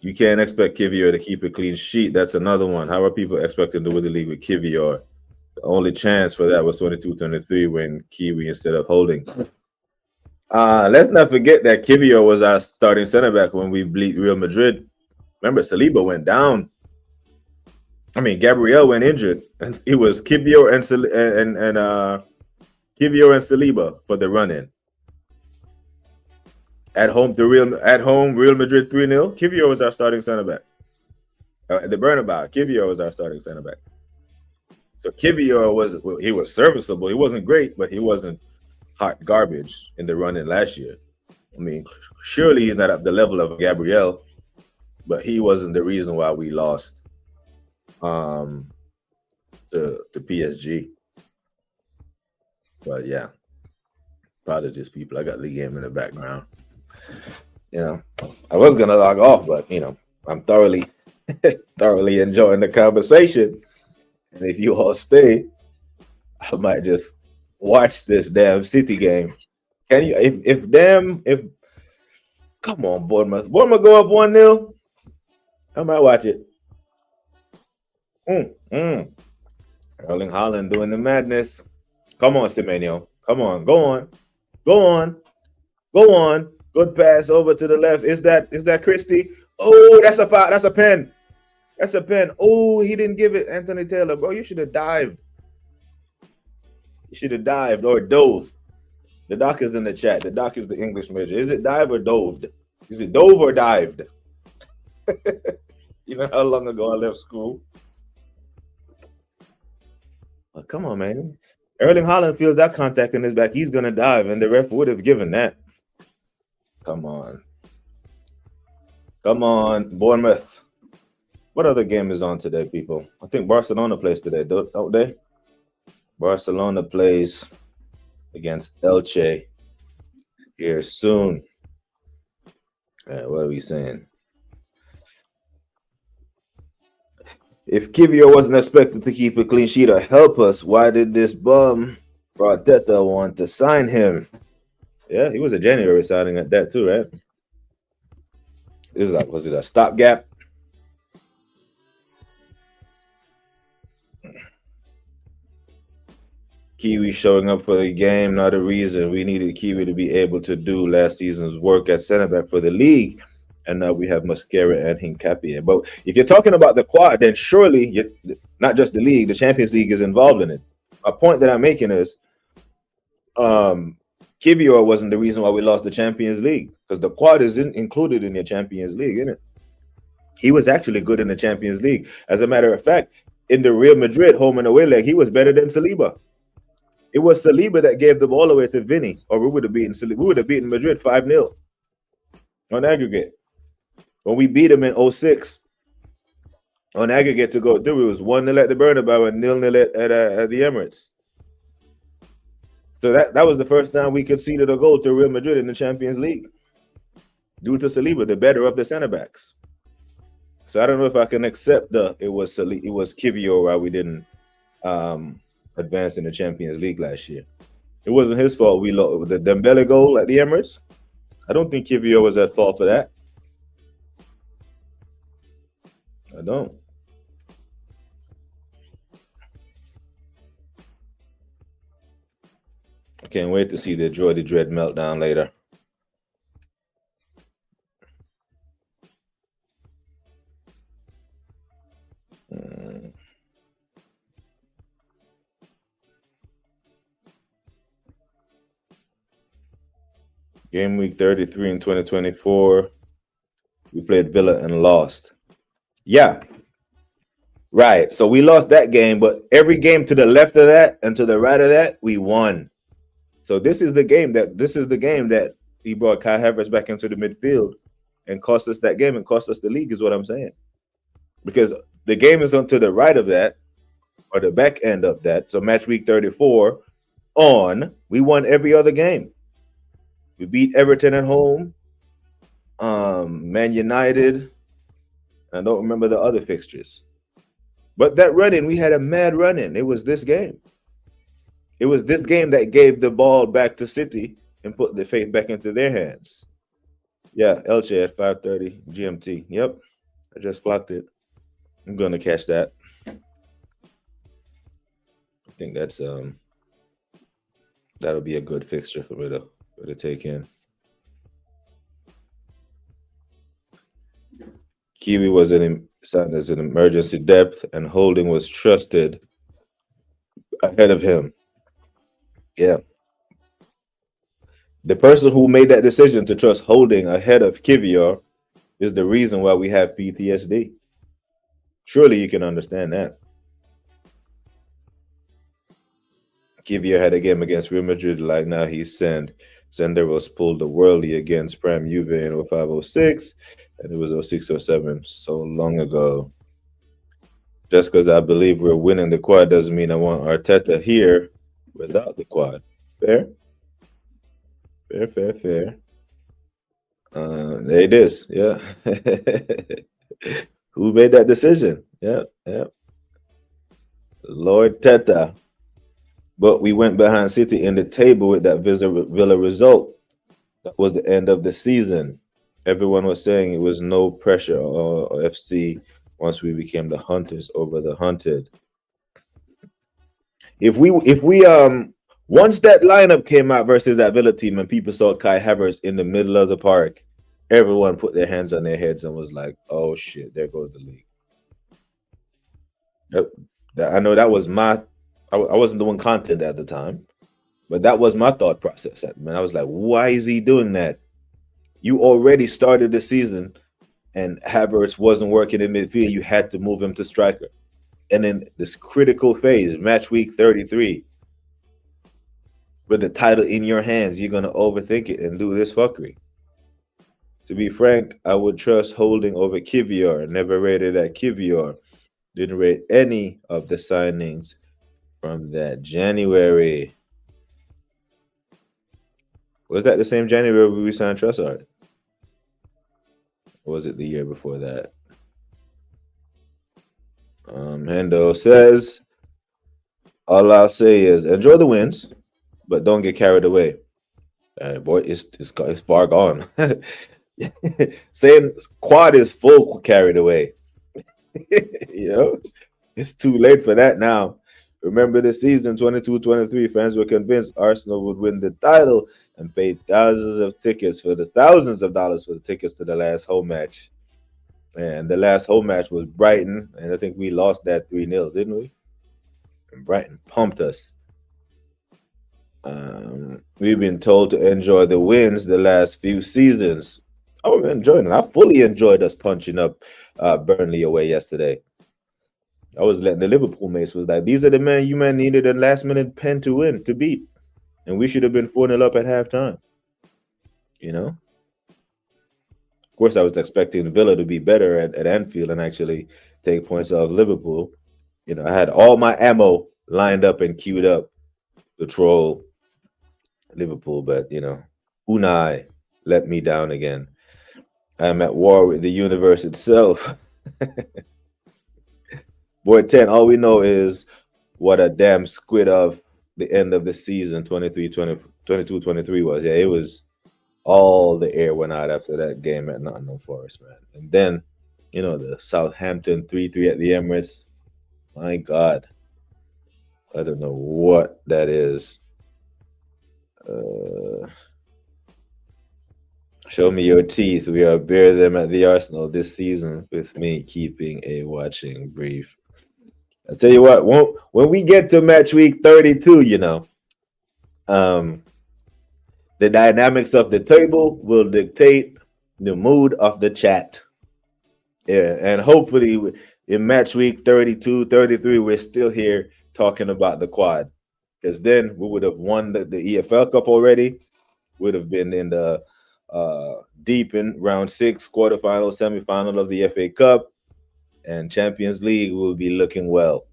You can't expect Kivior to keep a clean sheet. That's another one. How are people expecting to win the league with Kivior? The only chance for that was 22-23 when Kiwi instead of Holding. Let's not forget that Kivior was our starting center back when we beat Real Madrid. Remember, Saliba went down. I mean, Gabriel went injured, and it was Kivior and Saliba for the run-in. At home, Real Madrid 3-0. Kivior was our starting center back. At the Bernabeu, Kivior was our starting center back. So Kivior was serviceable. He wasn't great, but he wasn't hot garbage in the run-in last year. I mean, surely he's not at the level of Gabriel, but he wasn't the reason why we lost to PSG. But yeah, prodigious people. I got the game in the background. You know, I was gonna log off, but you know, I'm thoroughly enjoying the conversation. And if you all stay, I might just watch this damn City game. Can you? If come on, Bournemouth go up 1-0. I might watch it. Erling Haaland doing the madness. Come on, Semenyo. Come on, go on. Good pass over to the left. Is that Christie? Oh, that's a foul. That's a pen. Oh, he didn't give it, Anthony Taylor. Bro, you should have dived. You should have dived or dove. The doc is in the chat. The doc is the English major. Is it dive or doved? Is it dove or dived? You know how long ago I left school? Oh, come on, man. Erling Haaland feels that contact in his back. He's going to dive, and the ref would have given that. Come on, Bournemouth. What other game is on today, people? I think Barcelona plays today, don't they? Barcelona plays against Elche here soon. What are we saying? If Kivior wasn't expected to keep a clean sheet or help us, why did this bum Arteta want to sign him? Yeah, he was a January signing at that too, right? Was it a stopgap? Kiwi showing up for the game, not a reason. We needed Kiwi to be able to do last season's work at center back for the league. And now we have Mascara and Hincapie. But if you're talking about the quad, then surely not just the league, the Champions League is involved in it. A point that I'm making is Kivior wasn't the reason why we lost the Champions League, because the quad isn't included in the Champions League, isn't it? He was actually good in the Champions League. As a matter of fact, in the Real Madrid home and away leg, he was better than Saliba. It was Saliba that gave the ball away to Vinny, or we would have beaten Madrid 5-0 on aggregate. When we beat him in 06 on aggregate to go through, it was 1-0 at the Bernabeu and 0-0 at the Emirates. So that was the first time we conceded a goal to Real Madrid in the Champions League, due to Saliba, the better of the center backs. So I don't know if I can accept it was Kivior why we didn't advance in the Champions League last year. It wasn't his fault. We lost the Dembele goal at the Emirates. I don't think Kivior was at fault for that. I don't. I can't wait to see the Jordy Dread meltdown later. Game week 33 in 2024. We played Villa and lost. Yeah. Right. So we lost that game, but every game to the left of that and to the right of that, we won. So this is the game that he brought Kai Havertz back into the midfield and cost us that game and cost us the league, is what I'm saying. Because the game is on to the right of that, or the back end of that. So match week 34 we won every other game. We beat Everton at home, Man United. I don't remember the other fixtures. But that run-in, we had a mad run-in. It was this game. It was this game that gave the ball back to City and put the faith back into their hands. Yeah, Elche at 5:30 GMT. Yep, I just clocked it. I'm going to catch that. I think that's that'll be a good fixture for me to take in. Kiwi was signed as an emergency depth, and Holding was trusted ahead of him. Yeah. The person who made that decision to trust Holding ahead of Kivior is the reason why we have PTSD. Surely you can understand that. Kivior had a game against Real Madrid like now he's Senderos pulled the worldly against Prime Juve in 05-06, and it was 06-07 so long ago. Just because I believe we're winning the quad doesn't mean I want Arteta here without the quad. Fair? Fair. There it is. Yeah. Who made that decision? Yeah. Lord Teta. But we went behind City in the table with that Villa result. That was the end of the season. Everyone was saying it was no pressure on FC once we became the hunters over the hunted. If we once that lineup came out versus that Villa team and people saw Kai Havertz in the middle of the park, everyone put their hands on their heads and was like, "Oh shit, there goes the league." I know that was I wasn't doing content at the time, but that was my thought process. Man, I was like, "Why is he doing that? You already started the season, and Havertz wasn't working in midfield. You had to move him to striker, and in this critical phase, match week 33." With the title in your hands, you're going to overthink it and do this fuckery. To be frank, I would trust Holding over Kivior. Never rated at Kivior. Didn't rate any of the signings from that January. Was that the same January we signed Trossard? Or was it the year before that? Hendo says, all I'll say is enjoy the wins, but don't get carried away. Boy, it's far gone. Saying quad is full carried away. It's too late for that now. Remember the season 22-23, fans were convinced Arsenal would win the title and paid thousands of dollars for the tickets to the last home match. And the last home match was Brighton, and I think we lost that 3-0, didn't we? And Brighton pumped us. We've been told to enjoy the wins the last few seasons. I was enjoying it. I fully enjoyed us punching up Burnley away yesterday. I was letting the Liverpool mates was like, these are the men you needed a last minute pen to beat. And we should have been 4-0 up at halftime. Of course, I was expecting Villa to be better at Anfield and actually take points off Liverpool. I had all my ammo lined up and queued up to troll Liverpool, but Unai let me down again. I'm at war with the universe itself. Boy, 10, all we know is what a damn squid of the end of the season 22-23 was. Yeah, it was all the air went out after that game at Nottingham Forest, man. And then, the Southampton 3-3 at the Emirates. My God. I don't know what that is. Show me your teeth. We are bear them at the Arsenal this season with me keeping a watching brief. I tell you what, when we get to match week 32, The dynamics of the table will dictate the mood of the chat. Yeah, and hopefully in match week 32, 33, we're still here talking about the quad. Because then we would have won the EFL Cup already, would have been in the deep in round 6, quarterfinal, semifinal of the FA Cup, and Champions League will be looking well.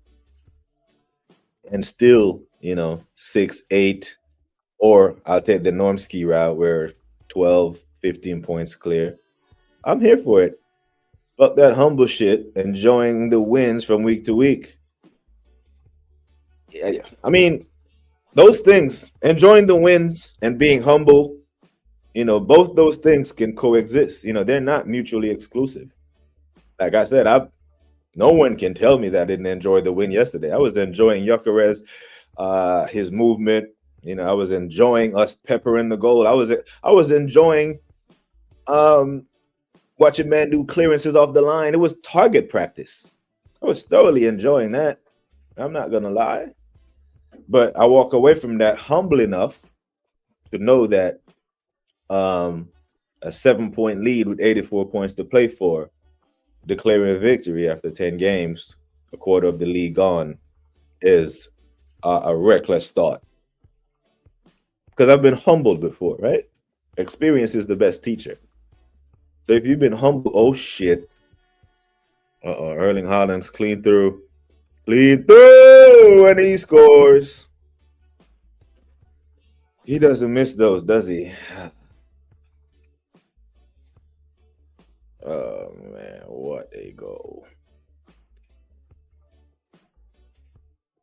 And still, 6, 8, or I'll take the Normski route where 12, 15 points clear. I'm here for it. Fuck that humble shit, enjoying the wins from week to week. Yeah. I mean, those things, enjoying the wins and being humble, both those things can coexist. They're not mutually exclusive. Like I said, no one can tell me that I didn't enjoy the win yesterday. I was enjoying Gyokeres, his movement. I was enjoying us peppering the goal. I was enjoying watching man do clearances off the line. It was target practice. I was thoroughly enjoying that. I'm not gonna lie. But I walk away from that humble enough to know that a 7-point lead with 84 points to play for, declaring a victory after 10 games, a quarter of the league gone, is a reckless thought. Because I've been humbled before, right? Experience is the best teacher. So if you've been humble, oh shit. Erling Haaland's clean through, and he scores. He doesn't miss those, does he? Oh man, what a goal.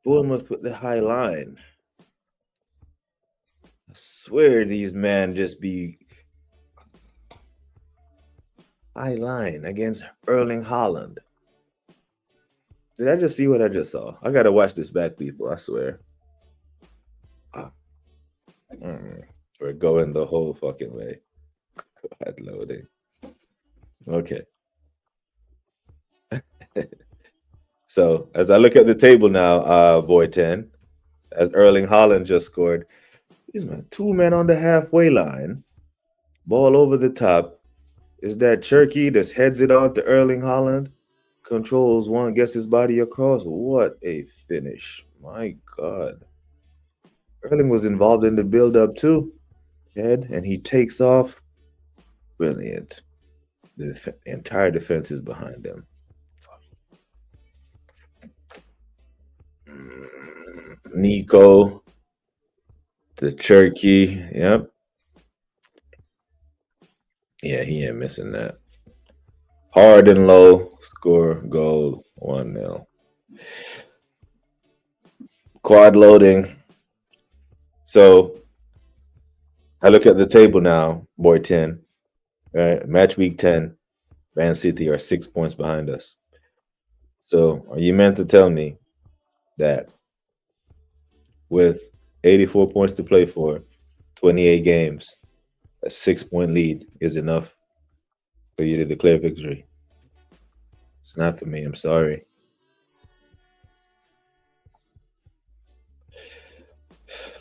Bournemouth with the high line. I swear these men just be high line against Erling Haaland. Did I just see what I just saw? I gotta watch this back, people. I swear. We're going the whole fucking way. God loading. Okay. So as I look at the table now, boy 10, as Erling Haaland just scored, these man, 2 men on the halfway line, ball over the top. Is that Cherky just heads it on to Erling Haaland? Controls one, gets his body across. What a finish. My God. Erling was involved in the build-up too. Head, and he takes off. Brilliant. The entire defense is behind him. Nico. The Cherky. Yep. Yeah, he ain't missing that. Hard and low, score, goal, 1-0. Quad loading. So I look at the table now, boy 10. Right, match week 10, Man City are 6 points behind us. So are you meant to tell me that with 84 points to play for, 28 games, a 6-point lead is enough for you to declare victory? It's not for me. I'm sorry.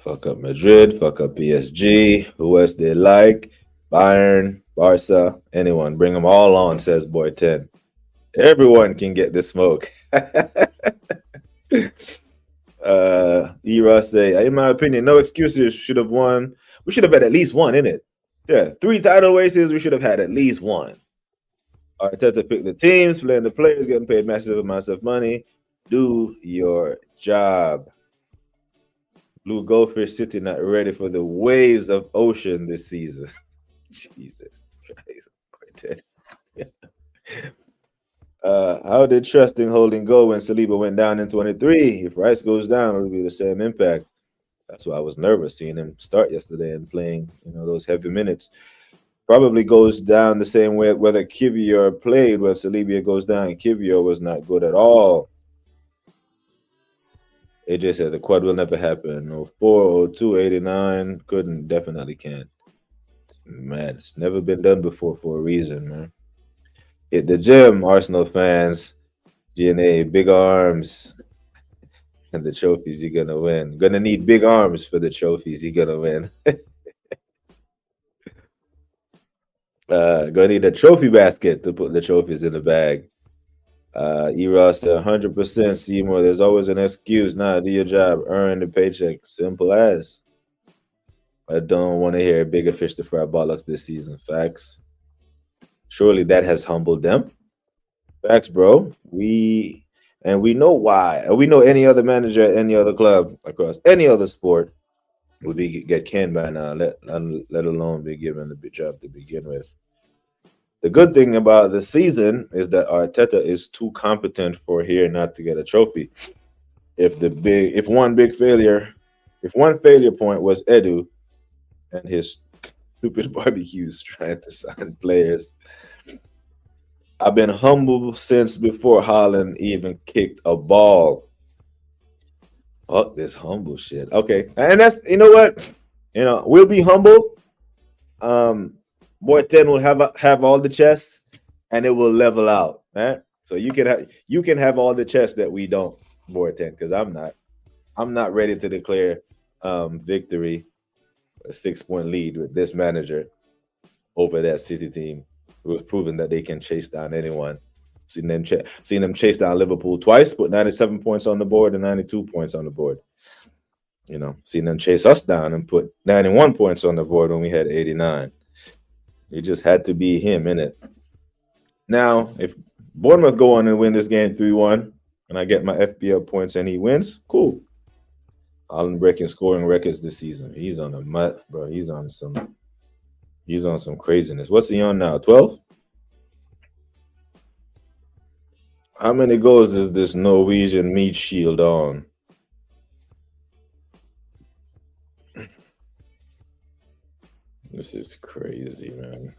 Fuck up Madrid, fuck up PSG, who else they like, Bayern, Barca, anyone. Bring them all on, says boy 10. Everyone can get the smoke. Era say, in my opinion, no excuses. Should have won. We should have had at least one in it. Yeah, 3 title races. We should have had at least one. Arteta pick the teams, playing the players, getting paid massive amounts of money. Do your job. Blue Goldfish City not ready for the waves of ocean this season. Jesus Christ. How did trusting holding go when Saliba went down in 23? If Rice goes down, it'll be the same impact. That's why I was nervous seeing him start yesterday and playing, those heavy minutes. Probably goes down the same way whether Kivior played when Saliba goes down. Kivior was not good at all. AJ said the quad will never happen. 04, 02, 89, definitely can't. Man, it's never been done before for a reason, man. Hit the gym, Arsenal fans. GNA, big arms. And the trophies you're gonna win. Gonna need big arms for the trophies you're gonna win. Gonna need a trophy basket to put the trophies in the bag. Eros said 100% Seymour. There's always an excuse. Nah, do your job. Earn the paycheck. Simple as. I don't want to hear bigger fish to fry bollocks this season. Facts. Surely that has humbled them. Facts, bro. We know why. We know any other manager at any other club across any other sport would be get canned by now, let alone be given the big job to begin with. The good thing about the season is that Arteta is too competent for here not to get a trophy. If one failure point was Edu and his stupid barbecues trying to sign players. I've been humble since before Holland even kicked a ball. Fuck this humble shit. Okay, and that's what, we'll be humble. Boy 10 will have all the chests, and it will level out. Right? So you can have all the chests that we don't, Boy 10, because I'm not ready to declare victory, a 6-point lead with this manager over that City team who has proven that they can chase down anyone. Seen them chase down Liverpool twice, put 97 points on the board and 92 points on the board. Seen them chase us down and put 91 points on the board when we had 89. It just had to be him, innit? Now, if Bournemouth go on and win this game 3-1, and I get my FPL points and he wins, cool. Holland breaking scoring records this season. He's on a mutt, bro. He's on some craziness. What's he on now? 12? How many goals is this Norwegian meat shield on? This is crazy, man.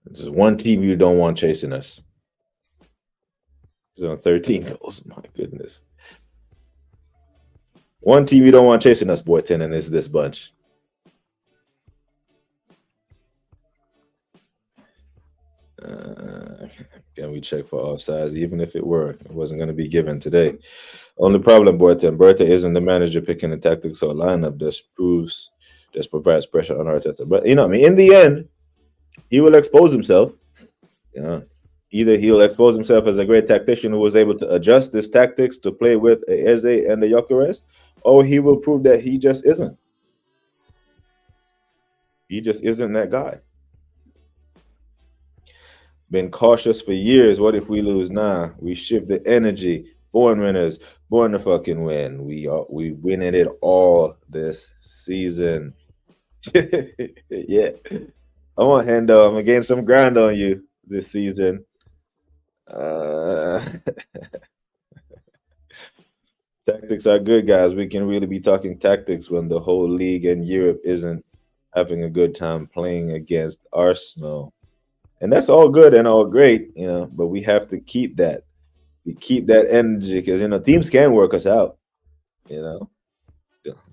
This is one team you don't want chasing us. He's on 13 goals. My goodness. One team you don't want chasing us, Boy 10, and it's this bunch. Can we check for offsides? Even if it wasn't going to be given today. Only problem, Boy 10, Bertha isn't the manager picking the tactics or lineup. This provides pressure on Arteta. But in the end, he will expose himself. Either he'll expose himself as a great tactician who was able to adjust his tactics to play with a Eze and the Gyokeres, or he will prove that he just isn't. He just isn't that guy. Been cautious for years. What if we lose? Nah, we shift the energy. Born winners, born to fucking win. We winning it all this season. Yeah. I want Hendo. I'm gonna gain some ground on you this season. Tactics are good, guys. We can really be talking tactics when the whole league and Europe isn't having a good time playing against Arsenal. And that's all good and all great, but we have to keep that. We keep that energy because, teams can work us out,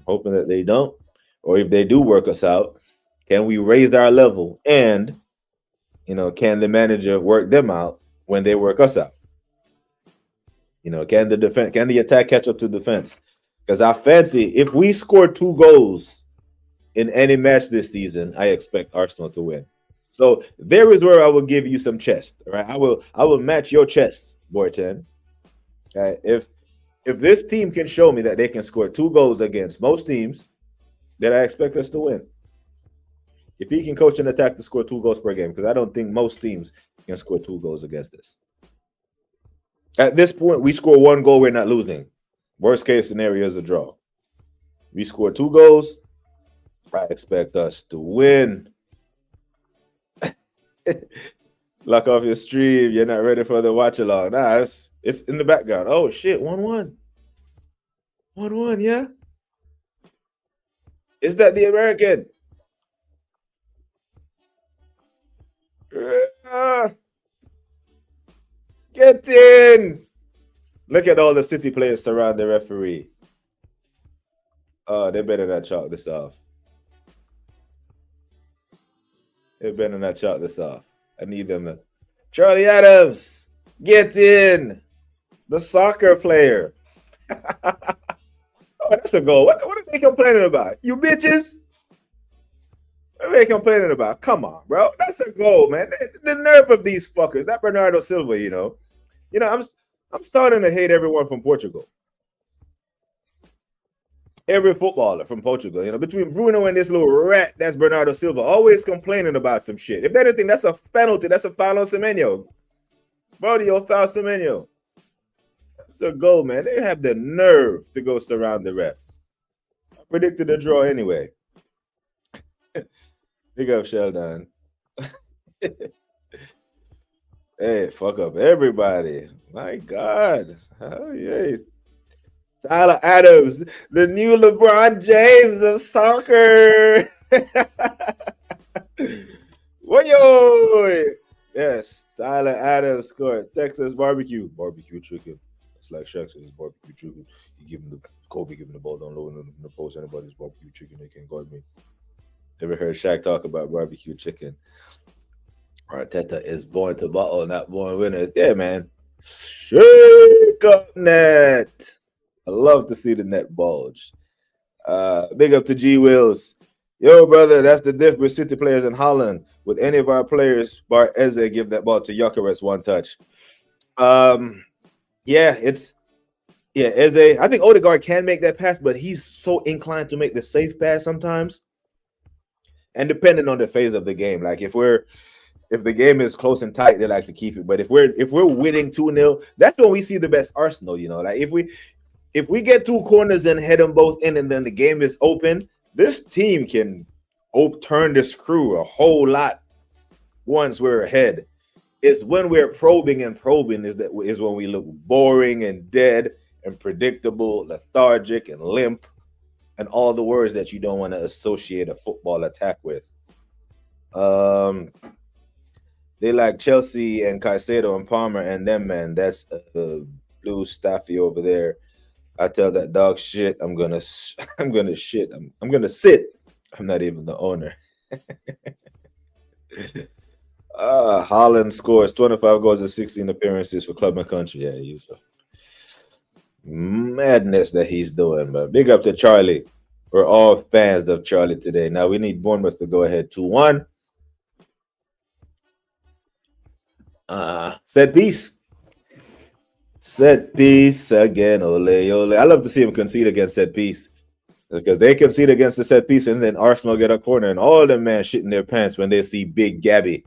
hoping that they don't. Or if they do work us out, can we raise our level? And, can the manager work them out when they work us out? Can the attack catch up to defense? Because I fancy if we score 2 goals in any match this season, I expect Arsenal to win. So there is where I will give you some chest, right? I will match your chest, Boy 10. Okay? If this team can show me that they can score 2 goals against most teams, then I expect us to win. If he can coach an attack to score 2 goals per game, because I don't think most teams can score 2 goals against us. At this point, we score 1 goal, we're not losing. Worst case scenario is a draw. We score 2 goals, I expect us to win. Lock off your stream. You're not ready for the watch along. Nah, it's in the background. Oh shit, 1-1. 1-1, yeah. Is that the American? Get in. Look at all the City players surround the referee. Oh, they better not chalk this off. They better not chalk this off. I need them to. Charlie Adams, get in. The soccer player. Oh, that's a goal. What are they complaining about? You bitches. What are they complaining about? Come on, bro. That's a goal, man. The nerve of these fuckers. That Bernardo Silva, I'm starting to hate everyone from Portugal. Every footballer from Portugal, between Bruno and this little rat, that's Bernardo Silva, always complaining about some shit. If anything, that's a penalty. That's a foul on Semenyo. Bardio foul Semenyo. That's a goal, man. They have the nerve to go surround the ref. I predicted a draw anyway. Big up, Sheldon. Hey, fuck up everybody. My God. Oh, yeah. Tyler Adams, the new LeBron James of soccer. Yo! Yes, Tyler Adams scored. Texas barbecue chicken. It's like Shaq says, barbecue chicken. You give him the Kobe, give him the ball, don't load him in the post. Anybody's barbecue chicken, they can't guard me. Never heard Shaq talk about barbecue chicken. Arteta is born to bottle, not born winner. Yeah, man. Shake up net. I love to see the net bulge. Big up to G Wills. Yo, brother, that's the difference with City players in Holland. Would any of our players, bar Eze, give that ball to Gyokeres one touch? Eze. I think Odegaard can make that pass, but he's so inclined to make the safe pass sometimes. And depending on the phase of the game, like if the game is close and tight, they like to keep it. But if we're winning 2-0, that's when we see the best Arsenal. Like if we get two corners and head them both in, and then the game is open, this team can turn the screw a whole lot once we're ahead. It's when we're probing is when we look boring and dead and predictable, lethargic and limp, and all the words that you don't want to associate a football attack with. They like Chelsea and Caicedo and Palmer and them, man. That's Blue Staffy over there. I tell that dog shit. I'm gonna shit. I'm gonna sit. I'm not even the owner. Holland scores 25 goals and 16 appearances for club and country. Yeah, he's a madness that he's doing. But big up to Charlie. We're all fans of Charlie today. Now we need Bournemouth to go ahead 2-1. Set piece. Set piece again. Ole, ole. I love to see him concede against set piece, because they concede against the set piece and then Arsenal get a corner and all them man shitting their pants when they see Big Gabby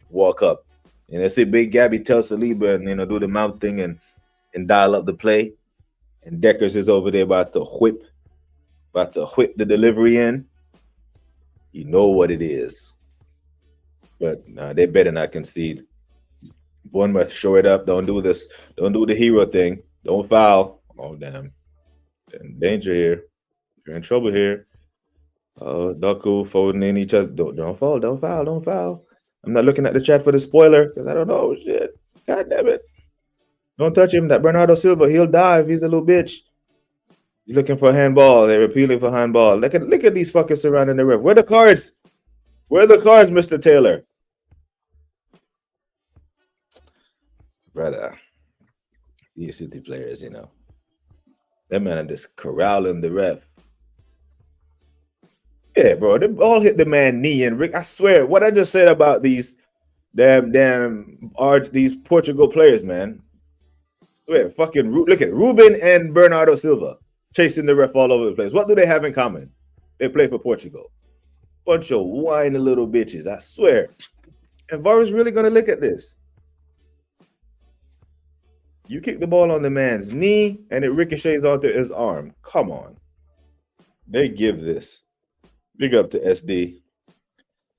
walk up. And they see Big Gabby tell Saliba and do the mouth thing and dial up the play. And Deckers is over there about to whip the delivery in. You know what it is. But they better not concede. Bournemouth, show it up. Don't do this. Don't do the hero thing. Don't foul. Oh, damn. In danger here. You're in trouble here. Doku folding in each other. Don't foul. Don't foul. Don't foul. I'm not looking at the chat for the spoiler because I don't know. Shit. God damn it. Don't touch him. That Bernardo Silva, he'll dive. He's a little bitch. He's looking for a handball. They're appealing for handball. Look at these fuckers surrounding the ref. Where are the cards? Where are the cards, Mr. Taylor? Brother, these City players, that man just corralling the ref. Yeah, bro, they all hit the man knee. And Rick, I swear, what I just said about these these Portugal players, man. I swear, fucking look at Ruben and Bernardo Silva chasing the ref all over the place. What do they have in common? They play for Portugal. Bunch of whiny little bitches, I swear. And VAR is really gonna look at this. You kick the ball on the man's knee and it ricochets onto his arm. Come on. They give this. Big up to SD.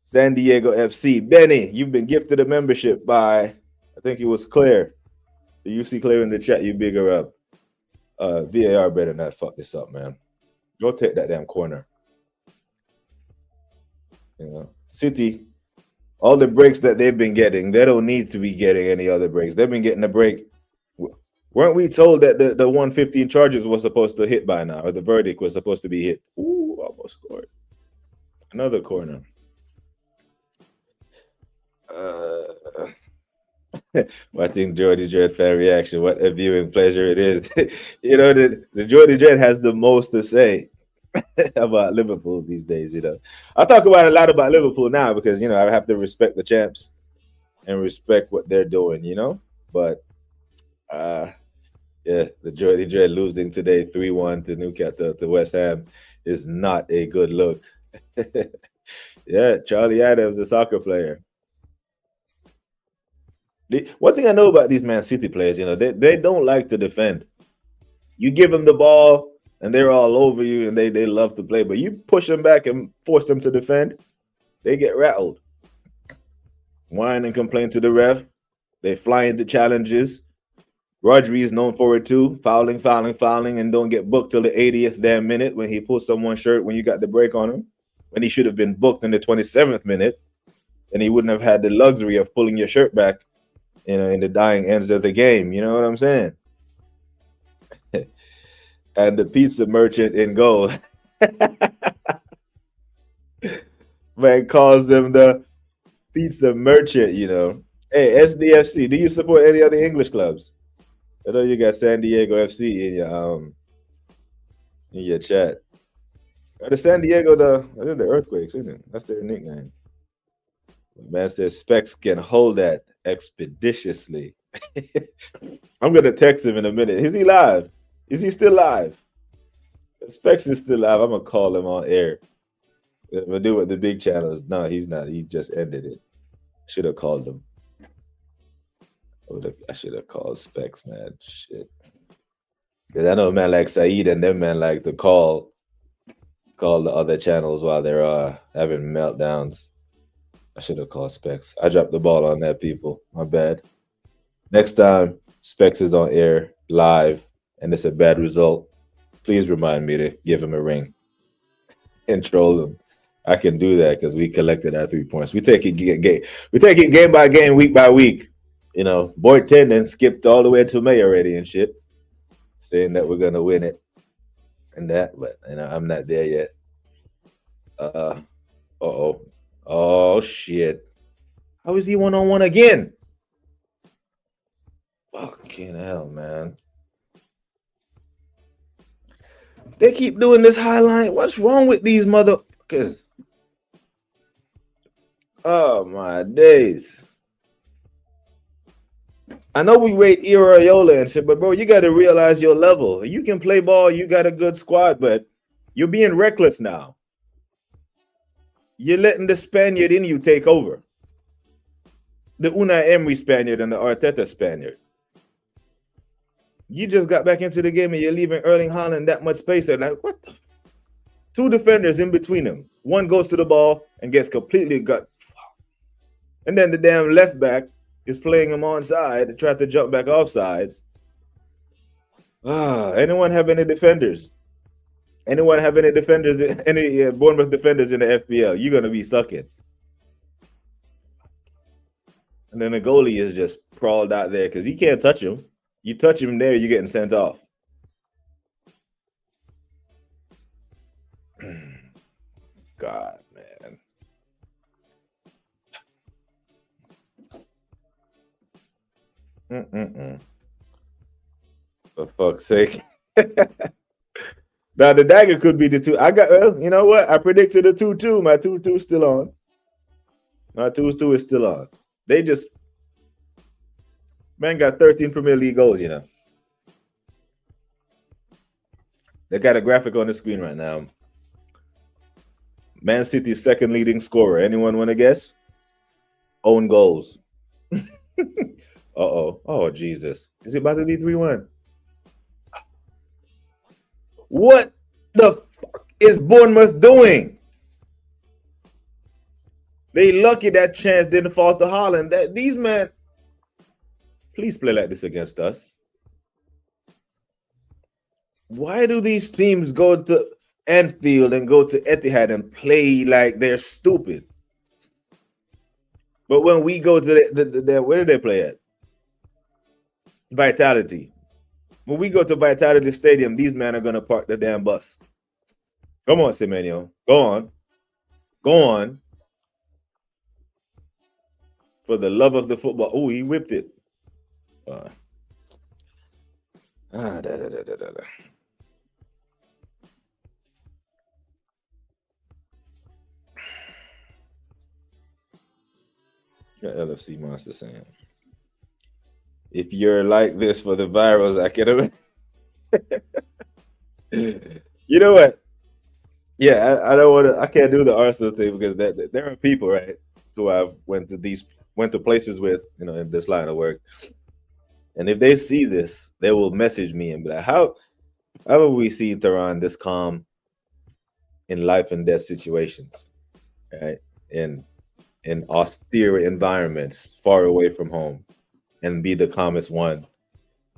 San Diego FC. Benny, you've been gifted a membership by, I think it was Claire. Do you see Claire in the chat? You big her up. VAR better not fuck this up, man. Go take that damn corner. City, all the breaks that they've been getting, they don't need to be getting any other breaks. They've been getting a break. Weren't we told that the 115 charges was supposed to hit by now, or the verdict was supposed to be hit? Ooh, almost scored. Another corner. Watching Jordy Dread fan reaction. What a viewing pleasure it is. The Jordy Dread has the most to say. about Liverpool these days. I talk about a lot about Liverpool now because I have to respect the champs and respect what they're doing. But yeah, the dread losing today 3-1 to Newcastle to West Ham is not a good look. Yeah, Charlie Adams, a soccer player. One thing I know about these Man City players, they don't like to defend. You give them the ball and they're all over you and they love to play, but you push them back and force them to defend, they get rattled. Whine and complain to the ref. They fly into challenges. Rodri is known for it too, fouling, and don't get booked till the 80th damn minute when he pulls someone's shirt when you got the break on him, when he should have been booked in the 27th minute, and he wouldn't have had the luxury of pulling your shirt back, in the dying ends of the game. You know what I'm saying? And the pizza merchant in goal, man, calls them the pizza merchant. Hey, SDFC, do you support any other English clubs? I know you got San Diego FC in your chat. The San Diego, the Earthquakes, isn't it? That's their nickname. Man says Specs can hold that expeditiously. I'm gonna text him in a minute. Is he live? Is he still live? Specs is still live. I'm gonna call him on air. We'll do what the big channels. No, he's not. He just ended it. Should have called him. I should have called Specs, man. Shit. Because I know a man like Saeed and them man like to call the other channels while they're having meltdowns. I should have called Specs. I dropped the ball on that, people. My bad. Next time Specs is on air live and it's a bad result, please remind me to give him a ring and troll him. I can do that because we collected our 3 points. We take it game by game, week by week. Boyd Tenden skipped all the way to May already and shit, saying that we're gonna win it and that, but I'm not there yet. Oh shit! How is he 1-on-1 again? Fucking hell, man! They keep doing this highline. What's wrong with these motherfuckers? Oh my days! I know we rate Iraola and shit, but bro, you got to realize your level. You can play ball, you got a good squad, but you're being reckless now. You're letting the Spaniard in you take over. The Unai Emery Spaniard and the Arteta Spaniard. You just got back into the game and you're leaving Erling Haaland that much space. And like, what the? 2 defenders in between them. One goes to the ball and gets completely gut. And then the damn left back is playing him onside and try to jump back off sides. Anyone have any defenders? Anyone have any defenders? Any Bournemouth defenders in the FPL? You're gonna be sucking. And then the goalie is just sprawled out there because he can't touch him. You touch him there, you're getting sent off. God, man. For fuck's sake. Now the dagger could be the 2. You know what? I predicted a 2-2. My 2-2 is still on. My 2-2 is still on. They just got 13 Premier League goals, They got a graphic on the screen right now. Man City's second leading scorer. Anyone want to guess? Own goals. Uh-oh. Oh, Jesus. Is it about to be 3-1? What the fuck is Bournemouth doing? They lucky that chance didn't fall to Haaland. These men, please play like this against us. Why do these teams go to Anfield and go to Etihad and play like they're stupid? But when we go to where do they play at? Vitality. When we go to Vitality Stadium, these men are going to park the damn bus. Come on, Semenyo. Go on. Go on. For the love of the football. Oh, he whipped it. Yeah, LFC Monster saying, if you're like this for the virals, I can. You know what? Yeah, I don't want to. I can't do the Arsenal thing because there are people, right, who I've went to places with, in this line of work, and if they see this, they will message me and be like, how have we seen Tehran this calm in life and death situations, right? In austere environments, far away from home, and be the calmest one,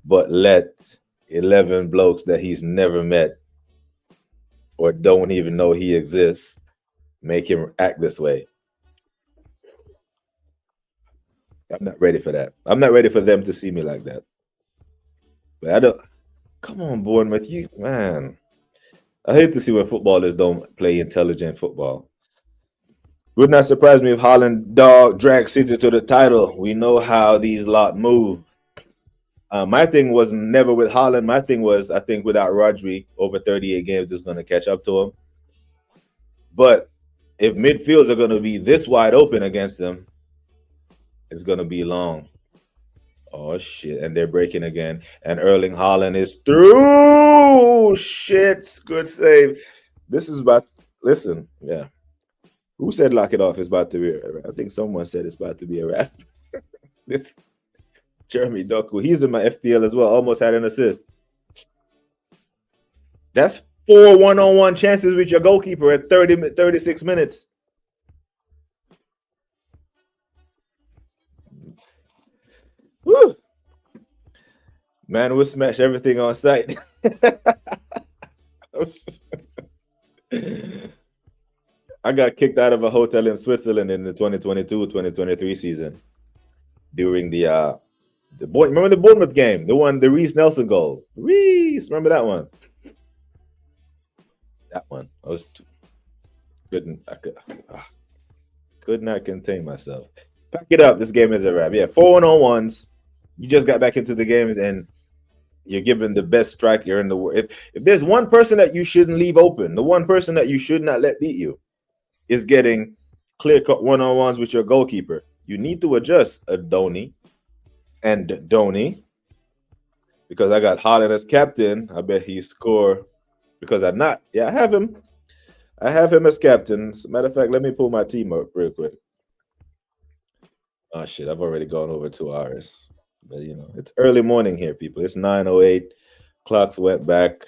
but let 11 blokes that he's never met or don't even know he exists make him act this way. I'm not ready for that. I'm not ready for them to see me like that. But I don't. Come on, Bournemouth, you man. I hate to see when footballers don't play intelligent football. Would not surprise me if Holland dragged City to the title. We know how these lot move. My thing was never with Holland. My thing was, I think without Rodri, over 38 games is going to catch up to him. But if midfields are going to be this wide open against them, it's going to be long. Oh, shit. And they're breaking again. And Erling Haaland is through. Shit. Good save. This is about, listen, yeah. Who said lock it off? It's about to be a wrap. I think someone said it's about to be a wrap. This Jeremy Doku, he's in my FPL as well. Almost had an assist. That's 4 one-on-one chances with your goalkeeper at 36 minutes. Woo! Man, we'll smash everything on sight. I got kicked out of a hotel in Switzerland in the 2022-2023 season during remember the Bournemouth game, the Reece Nelson goal. Reece, remember that one? That one. I was could not contain myself. Pack it up. This game is a wrap. Yeah, 4 1-on-1s. You just got back into the game and you're given the best striker in the world. If there's one person that you shouldn't leave open, the one person that you should not let beat you is getting clear-cut 1-on-1s with your goalkeeper. You need to adjust Donny and Donny, because I got Haaland as captain. I bet he score because I have him. I have him as captain. As a matter of fact, let me pull my team up real quick. Oh shit, I've already gone over 2 hours. But it's early morning here, people. It's 9:08. Clocks went back.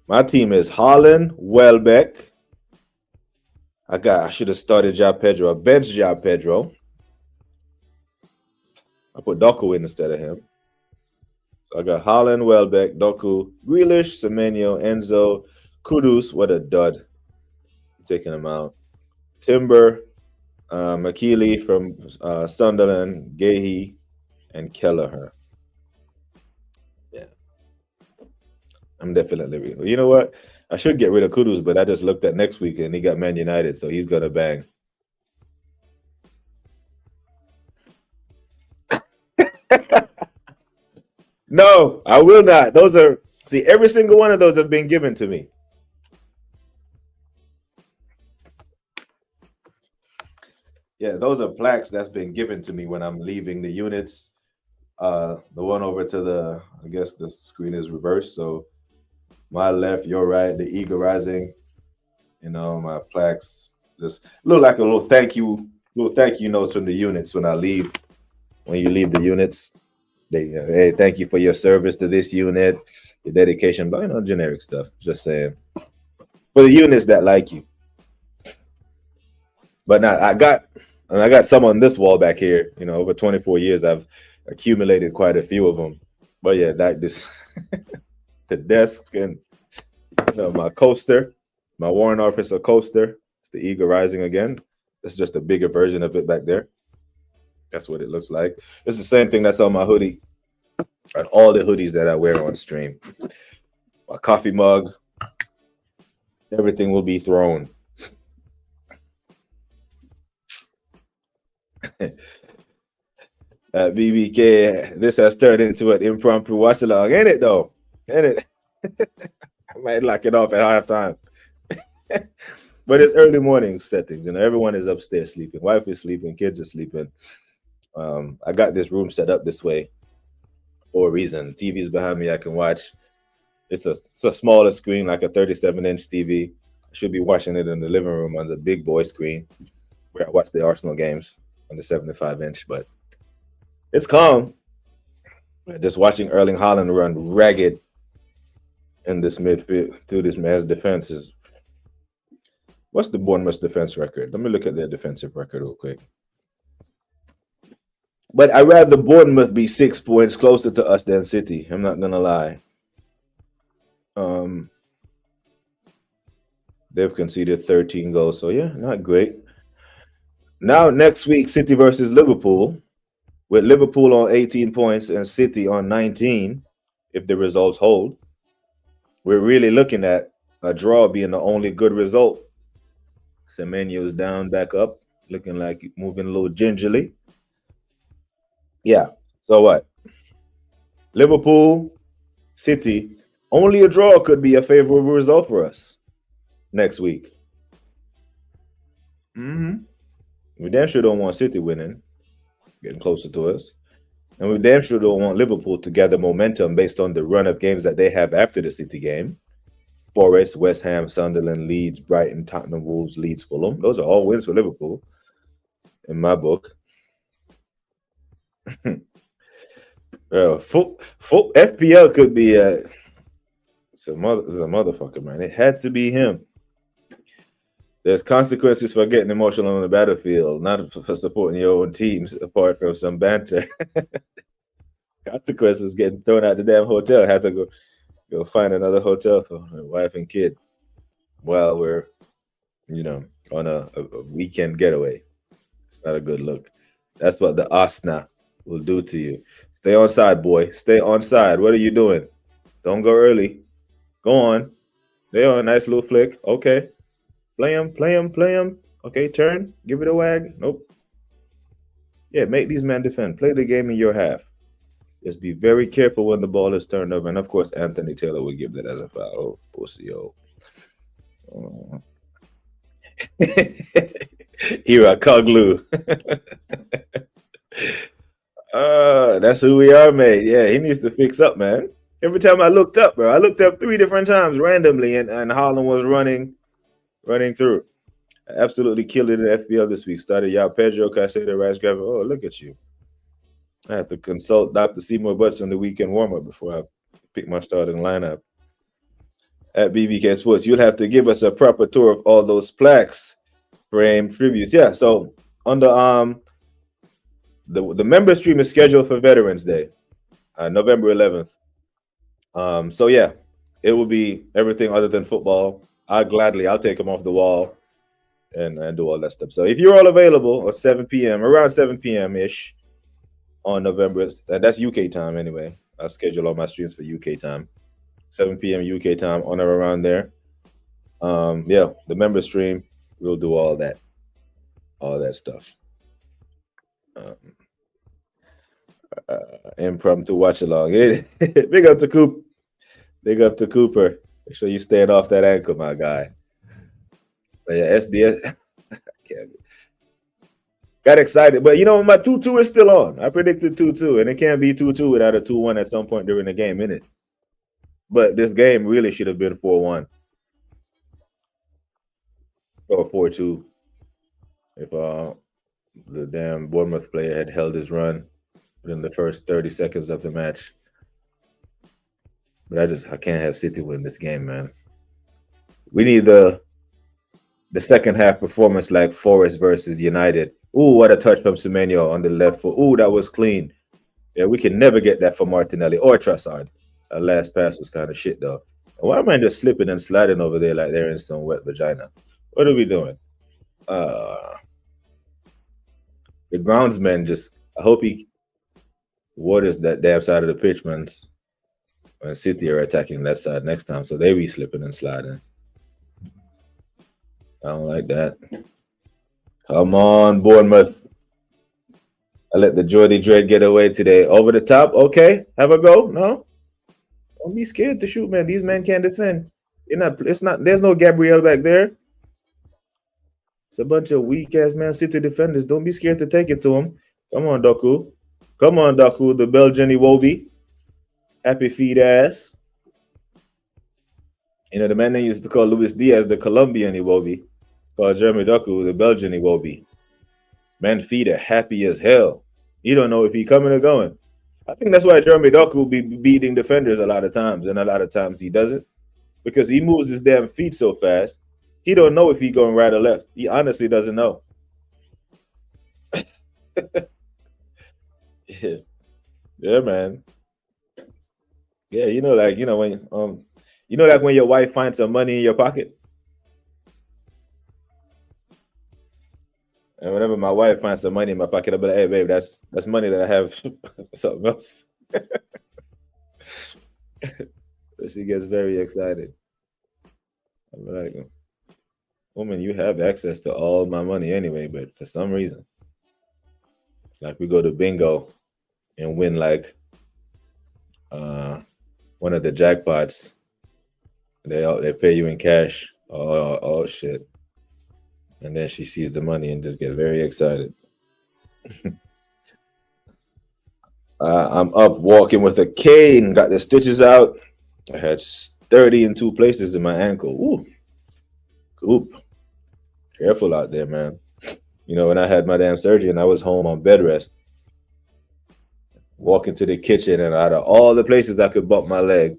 My team is Haaland, Welbeck. I should have started João Pedro. I benched João Pedro. I put Doku in instead of him. So I got Haaland, Welbeck, Doku, Grealish, Semenyo, Enzo, Kudus. What a dud. I'm taking him out. Timber, McKeely from Sunderland, Gahey, and Kelleher. Yeah. I'm definitely. You know what? I should get rid of Kudus, but I just looked at next week and he got Man United, so he's going to bang. No, I will not. Every single one of those have been given to me. Yeah, those are plaques that's been given to me when I'm leaving the units. The one over to I guess the screen is reversed. So my left, your right, the eagle rising. My plaques just look like a little thank you notes from the units when I leave. When you leave the units, they hey, thank you for your service to this unit, your dedication, but generic stuff. Just saying. For the units that like you. But now I got some on this wall back here. Over 24 years, I've accumulated quite a few of them. But yeah, the desk and my coaster, my Warren Officer coaster. It's the Eagle Rising again. It's just a bigger version of it back there. That's what it looks like. It's the same thing that's on my hoodie and all the hoodies that I wear on stream. My coffee mug, everything will be thrown. BBK, this has turned into an impromptu watch along, ain't it though? Ain't it? I might lock it off at halftime. But it's early morning settings. Everyone is upstairs sleeping. Wife is sleeping. Kids are sleeping. I got this room set up this way for a reason. TV's behind me. I can watch. It's a smaller screen, like a 37-inch TV. I should be watching it in the living room on the big boy screen where I watch the Arsenal games on the 75-inch. But it's calm. Just watching Erling Haaland run ragged in this midfield through this man's defense is. What's the Bournemouth defense record? Let me look at their defensive record real quick. But I'd rather Bournemouth be 6 points closer to us than City. I'm not gonna lie. They've conceded 13 goals, so yeah, not great. Now next week, City versus Liverpool, with Liverpool on 18 points and City on 19, if the results hold. We're really looking at a draw being the only good result. Semenyo's down, back up, looking like moving a little gingerly. Yeah, so what? Liverpool, City, only a draw could be a favorable result for us next week. We damn sure don't want City winning, getting closer to us. And we damn sure don't want Liverpool to gather momentum based on the run of games that they have after the City game. Forest, West Ham, Sunderland, Leeds, Brighton, Tottenham, Wolves, Leeds, Fulham. Those are all wins for Liverpool in my book. FPL could be it's a motherfucker, man. It had to be him. There's consequences for getting emotional on the battlefield, not for supporting your own teams, apart from some banter. Consequence was getting thrown out the damn hotel. Had to go find another hotel for my wife and kid while we're, on a weekend getaway. It's not a good look. That's what the asna will do to you. Stay on side, boy. Stay on side. What are you doing? Don't go early. Go on. Stay on. Nice little flick. Okay. Play him. Okay, turn. Give it a wag. Nope. Yeah, make these men defend. Play the game in your half. Just be very careful when the ball is turned over. And, of course, Anthony Taylor will give that as a foul. Oh, pussy, Ira Koglu. That's who we are, mate. Yeah, he needs to fix up, man. Every time I looked up, bro, I looked up 3 different times randomly, and Haaland was running through. I absolutely killed it in FPL this week. Started Yao Pedro, Caicedo, Rashgraver. Oh, look at you. I have to consult Dr. Seymour Butch on the weekend warm-up before I pick my starting lineup. At BBK Sports, you'll have to give us a proper tour of all those plaques, frame, tributes. Yeah, so on the member stream is scheduled for Veterans Day, November 11th. So yeah, it will be everything other than football. I'll take them off the wall and do all that stuff. So if you're all available at 7 p.m., around 7 p.m.-ish on November, and that's UK time anyway. I'll schedule all my streams for UK time. 7 p.m. UK time on or around there. Yeah, the member stream, we'll do all that stuff. Impromptu watch along. Big up to Coop. Big up to Cooper. Make sure you staying off that ankle, my guy. But yeah, SDS. Got excited, but my 2-2 is still on. I predicted 2-2, and it can't be 2-2 without a 2-1 at some point during the game, innit? But this game really should have been 4-1 or 4-2 if the damn Bournemouth player had held his run within the first 30 seconds of the match. But I can't have City win this game, man. We need the second half performance like Forest versus United. Ooh, what a touch from Semenyo on the left foot. Ooh, that was clean. Yeah, we can never get that from Martinelli or Trossard. Our last pass was kind of shit, though. Why am I just slipping and sliding over there like they're in some wet vagina? What are we doing? The groundsman I hope he waters that damn side of the pitch, man. When City are attacking that side next time, so they be slipping and sliding. I don't like that. Come on, Bournemouth. I let the Jordy Dread get away today. Over the top, okay. Have a go. No, don't be scared to shoot, man. These men can't defend. There's no Gabriel back there. It's a bunch of weak ass Man City defenders. Don't be scared to take it to them. Come on, Doku. Come on, Doku, the Belgian Iwobi. Happy feet ass. You know, the man they used to call Luis Diaz the Colombian Iwobi. Called Jeremy Doku the Belgian Iwobi. Man feet are happy as hell. You don't know if he coming or going. I think that's why Jeremy Doku will be beating defenders a lot of times, and a lot of times he doesn't. Because he moves his damn feet so fast, he don't know if he going right or left. He honestly doesn't know. Yeah, man. Yeah, you know, like when like when your wife finds some money in your pocket. And whenever my wife finds some money in my pocket, I'll be like, "Hey, babe, that's money that I have something else." So she gets very excited. I'm like, "Woman, you have access to all my money anyway, but for some reason, like we go to bingo and win like one of the jackpots, they pay you in cash. Oh shit." And then she sees the money and just gets very excited. I'm up walking with a cane, got the stitches out. I had 30 in 2 places in my ankle. Ooh. Oop. Careful out there, man. You know, when I had my damn surgery and I was home on bed rest, walking to the kitchen, and out of all the places I could bump my leg,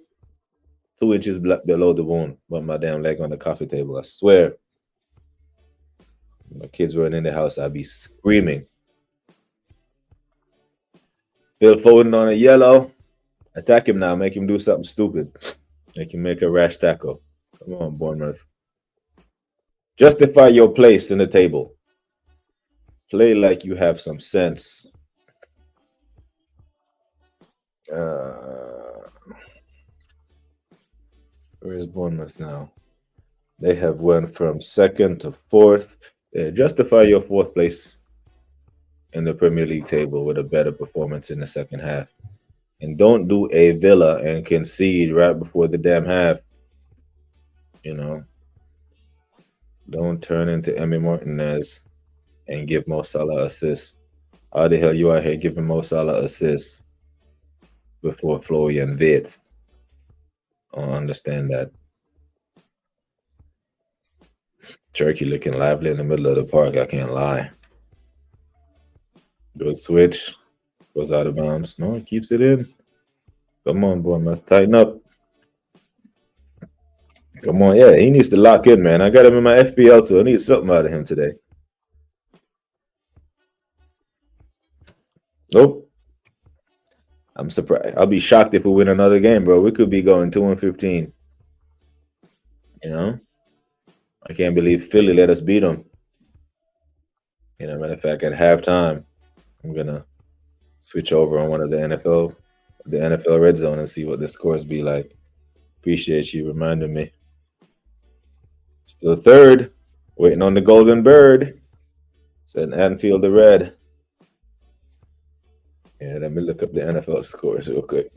2 inches below the wound, bump my damn leg on the coffee table. I swear. My kids weren't in the house, I'd be screaming. Phil Foden on a yellow. Attack him now. Make him do something stupid. Make him make a rash tackle. Come on, Bournemouth. Justify your place in the table. Play like you have some sense. Where is Bournemouth now? They have went from 2nd to 4th. Justify your 4th place in the Premier League table with a better performance in the second half. And don't do a Villa and concede right before the damn half. You know, don't turn into Emi Martinez and give Mo Salah assists. How the hell you out here giving Mo Salah assists before Florian Wirtz? I don't understand that. Turkey looking lively in the middle of the park. I can't lie. Good switch. Goes out of bounds. No, he keeps it in. Come on, boy. Must tighten up. Come on. Yeah, he needs to lock in, man. I got him in my FPL too. I need something out of him today. Nope. I'm surprised. I'll be shocked if we win another game, bro. We could be going 2-15. You know? I can't believe Philly let us beat them. You know, matter of fact, at halftime, I'm gonna switch over on one of the NFL Red Zone and see what the scores be like. Appreciate you reminding me. Still 3rd, waiting on the Golden Bird. Said Anfield the Red. Yeah, let me look up the NFL scores real quick.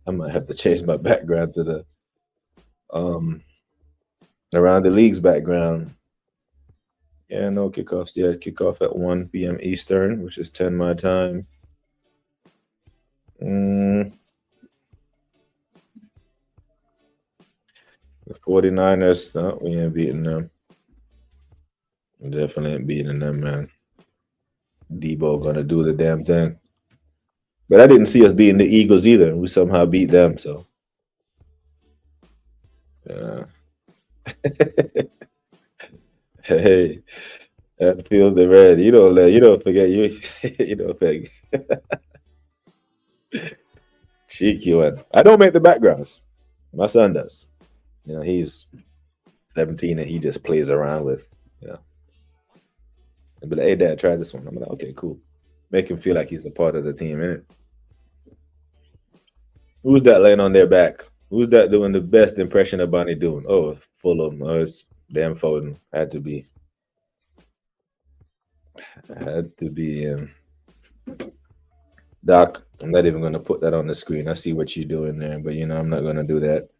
I might have to change my background to the around the league's background. Yeah, no kickoffs yet. Kickoff at 1 p.m. Eastern, which is 10 my time. The 49ers, no, we ain't beating them. We definitely ain't beating them, man. Debo gonna do the damn thing. But I didn't see us beating the Eagles either. We somehow beat them, so. Yeah. Hey, Anfield the Red. You don't forget you don't forget. Cheeky one. I don't make the backgrounds. My son does. You know, he's 17 and he just plays around with, you know. But hey, Dad, try this one. I'm like, okay, cool. Make him feel like he's a part of the team, innit? Who's that laying on their back? Who's that doing the best impression of Bonnie doing? Oh, Fulham. Oh, it's damn Foden. Had to be. Doc, I'm not even going to put that on the screen. I see what you're doing there, but, you know, I'm not going to do that.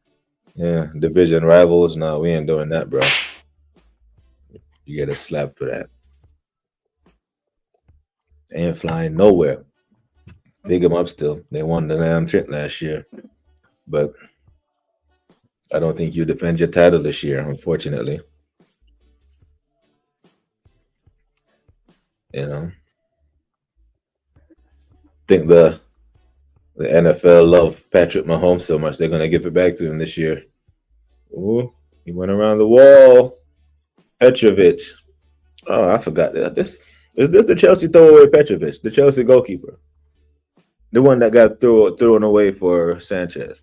Yeah, division rivals. No, we ain't doing that, bro. You get a slap for that. They ain't flying nowhere. Big them up still. They won the damn trip last year. But I don't think you defend your title this year, unfortunately. You know. I think the NFL love Patrick Mahomes so much they're gonna give it back to him this year. Ooh, he went around the wall. Petrovic. Oh, I forgot that. Is this the Chelsea throwaway Petrovic, the Chelsea goalkeeper? The one that got thrown away for Sanchez.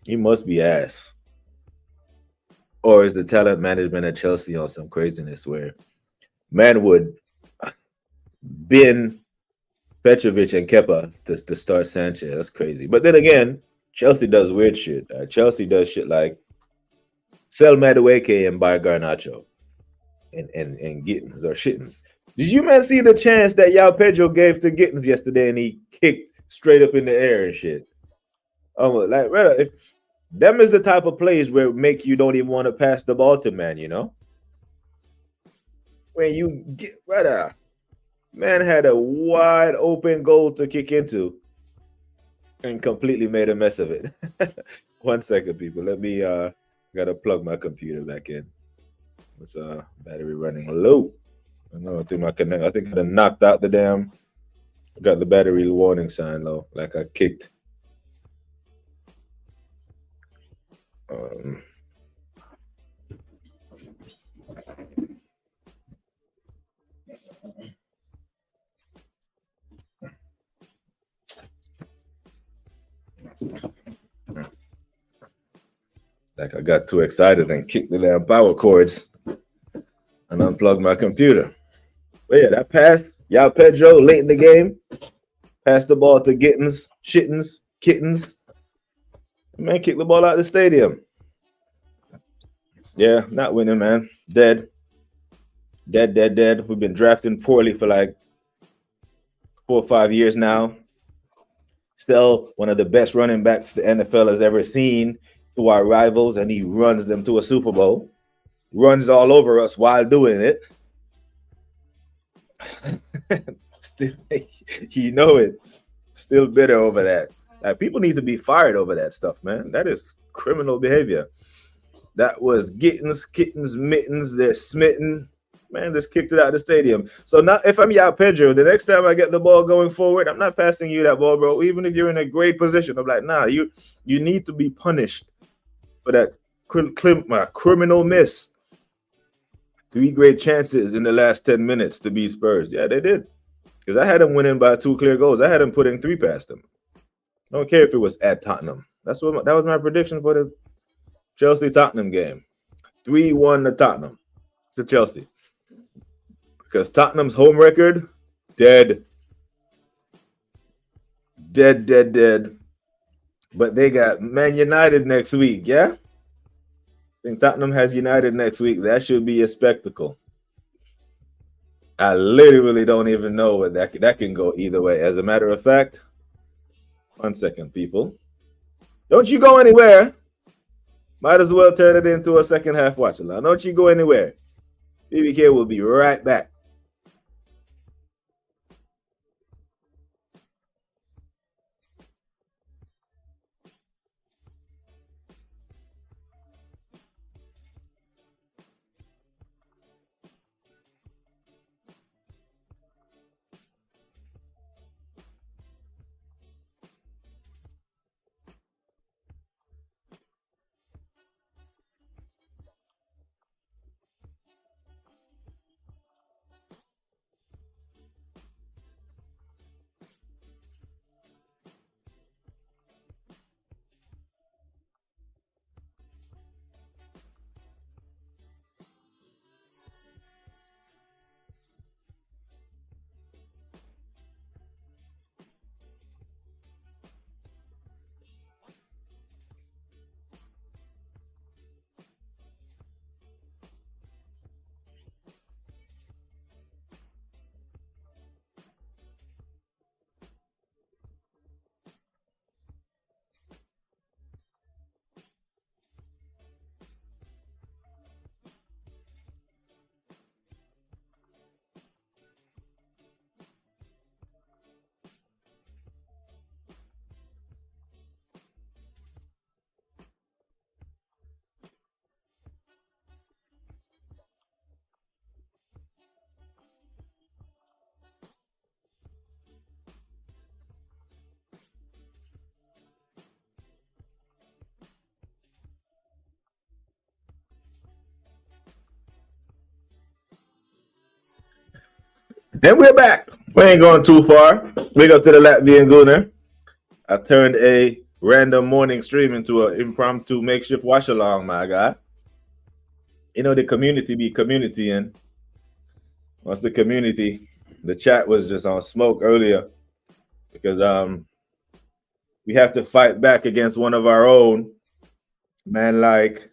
He must be ass. Or is the talent management at Chelsea on some craziness where man would bin Petrovic and Kepa to start Sanchez? That's crazy. But then again, Chelsea does weird shit. Chelsea does shit like sell Madueke and buy Garnacho and Gittins or Shittins. Did you man see the chance that Yao Pedro gave to Gittins yesterday and he kicked straight up in the air and shit? Like, brother, if them is the type of plays where make you don't even want to pass the ball to man, you know? When you get, brother, man had a wide open goal to kick into and completely made a mess of it. 1 second, people. Let me gotta plug my computer back in. It's battery running low. I know I think I think I knocked out the damn. Got the battery warning sign low, like I kicked. Like I got too excited and kicked the damn power cords and unplugged my computer. But yeah, that pass, Yao Pedro late in the game, passed the ball to Gittins, Shittins, Kittens. Man, kicked the ball out of the stadium. Yeah, not winning, man. Dead. We've been drafting poorly for like 4 or 5 years now. Still one of the best running backs the NFL has ever seen to our rivals, and he runs them to a Super Bowl. Runs all over us while doing it. Still, you know it. Still bitter over that. Like, people need to be fired over that stuff, man. That is criminal behavior. That was Gittins, Kittens, Mittens. They're smitten. Man, just kicked it out of the stadium. So now, if I'm Yao Pedro, the next time I get the ball going forward, I'm not passing you that ball, bro. Even if you're in a great position, I'm like, nah, you need to be punished for that criminal miss. 3 great chances in the last 10 minutes to beat Spurs. Yeah, they did. Because I had them winning by 2 clear goals. I had them putting 3 past them. I don't care if it was at Tottenham. That was my prediction for the Chelsea-Tottenham game. 3-1 to Tottenham, to Chelsea. Because Tottenham's home record, dead. Dead. But they got Man United next week, yeah? I think Tottenham has United next week. That should be a spectacle. I literally don't even know what that can go either way. As a matter of fact, 1 second, people. Don't you go anywhere. Might as well turn it into a second half watch along. Don't you go anywhere. BBK will be right back. And we're back. We ain't going too far. Big up to the Latvian Gooner. I turned a random morning stream into an impromptu makeshift wash along, my guy. You know, the community be communitying. Once the community, the chat was just on smoke earlier because we have to fight back against one of our own, man, like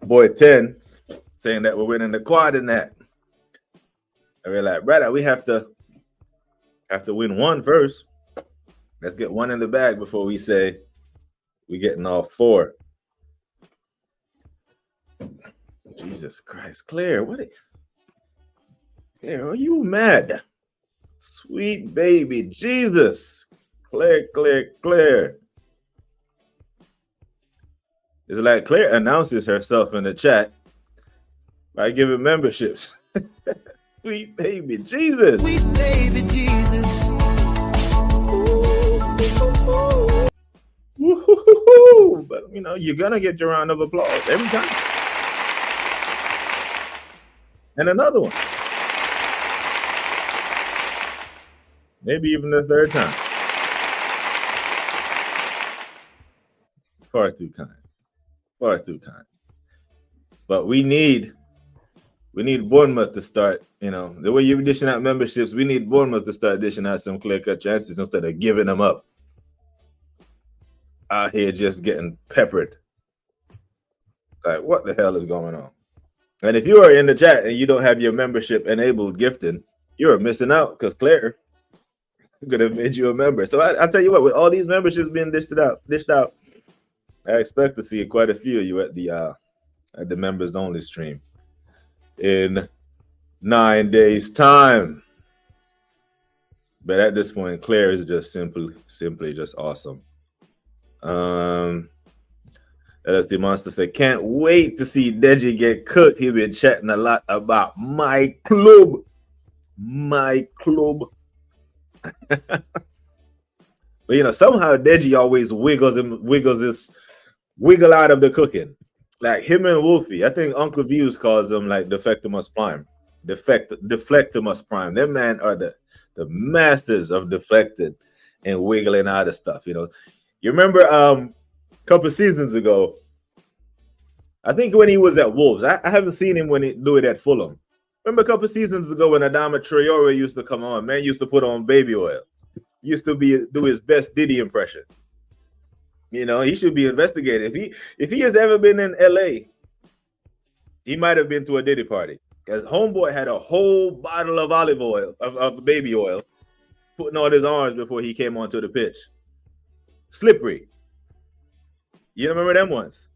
boy 10 saying that we're winning the quad in that. And we're like, brother, we have to win one first. Let's get one in the bag before we say we're getting all four. Jesus Christ, Claire, Claire, are you mad? Sweet baby Jesus. Claire. It's like Claire announces herself in the chat by giving memberships. Sweet baby Jesus. Sweet baby Jesus. Woo-hoo-hoo-hoo. But you know, you're gonna get your round of applause every time. And another one. Maybe even the third time. Far too kind. But we need Bournemouth to start, you know, the way you're dishing out memberships, we need Bournemouth to start dishing out some clear-cut chances instead of giving them up. Out here just getting peppered. Like, what the hell is going on? And if you are in the chat and you don't have your membership enabled gifting, you're missing out because Claire could have made you a member. So I tell you what, with all these memberships being dished out, I expect to see quite a few of you at the members only stream in 9 days' time. But at this point, Claire is just simply just awesome. LSD Monster said, can't wait to see Deji get cooked. He's been chatting a lot about my club. But you know, somehow Deji always wiggle out of the cooking. Like him and Wolfie. I think Uncle Views calls them like Deflectimus Prime. Deflectimus Prime. Them man are the masters of deflecting and wiggling out of stuff. You know, you remember a couple seasons ago, I think when he was at Wolves, I haven't seen him when he do it at Fulham. Remember a couple seasons ago when Adama Traore used to come on, man used to put on baby oil. Used to do his best Diddy impression. You know, he should be investigated. If he has ever been in LA, he might have been to a Diddy party. Because Homeboy had a whole bottle of olive oil, of baby oil, putting on his arms before he came onto the pitch. Slippery. You remember them ones?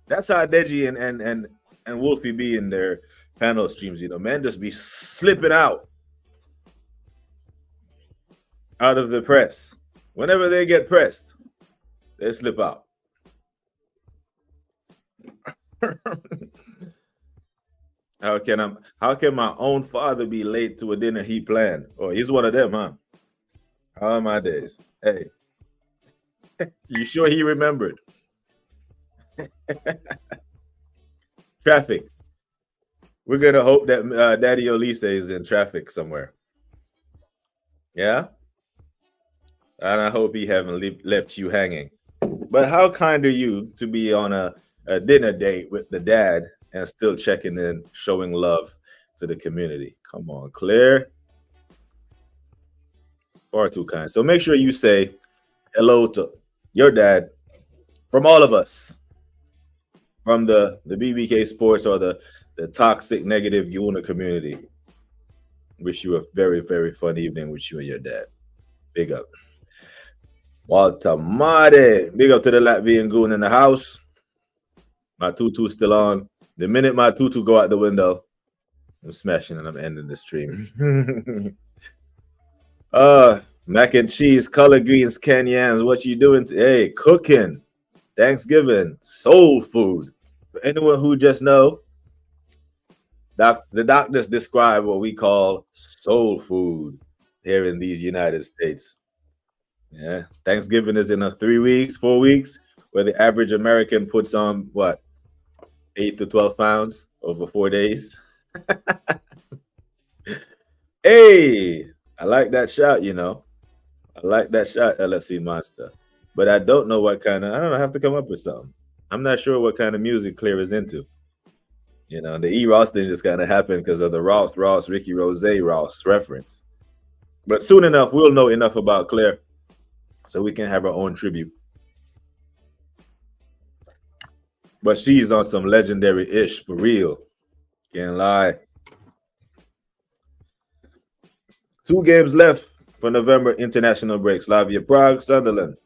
That's how Deji and Wolfie be in their panel streams. You know, man, just be slipping out of the press. Whenever they get pressed, they slip out. How can my own father be late to a dinner he planned? Oh, he's one of them, huh? Oh my days. Hey. You sure he remembered? Traffic. We're gonna hope that Daddy Olise is in traffic somewhere. Yeah? And I hope he haven't left you hanging. But how kind are you to be on a dinner date with the dad and still checking in, showing love to the community? Come on, Claire. Far too kind. So make sure you say hello to your dad from all of us, from the BBK Sports or the toxic negative Guna community. Wish you a very, very fun evening with you and your dad. Big up. Walter Made. Big up to the Latvian goon in the house. My tutu's still on. The minute my tutu go out the window, I'm smashing and I'm ending the stream. Mac and cheese, collard greens, canyons. What you doing today? Cooking. Thanksgiving. Soul food. For anyone who just know, the doctors describe what we call soul food here in these United States. Yeah, Thanksgiving is in 3 weeks, 4 weeks, where the average American puts on what, 8 to 12 pounds over 4 days. Hey, I like that shot, you know. I like that shot, LFC Monster. But I don't know what kind of, I don't know, I have to come up with something. I'm not sure what kind of music Clear is into. You know, the E Ross thing just kind of happened because of the Ross, Ricky Rose Ross reference. But soon enough, we'll know enough about Claire so we can have our own tribute. But she's on some legendary ish for real. Can't lie. 2 games left for November international break. Slavia Prague, Sunderland.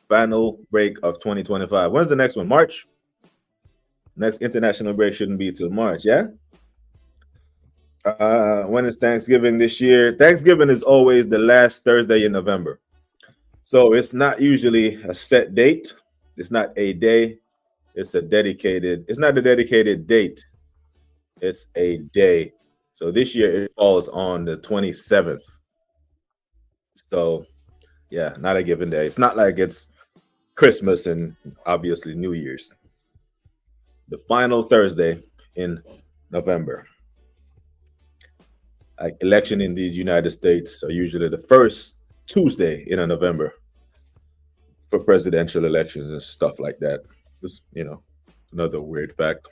Final break of 2025. When's the next one? March? Next international break shouldn't be till March, yeah? When is Thanksgiving this year? Thanksgiving is always the last Thursday in November. So it's not usually a set date. It's not a day. It's not a dedicated date. It's a day. So this year it falls on the 27th. So yeah, not a given day. It's not like it's Christmas and obviously New Year's. The final Thursday in November. Like election in these United States are usually the first Tuesday in November for presidential elections and stuff like that. Just, you know, another weird fact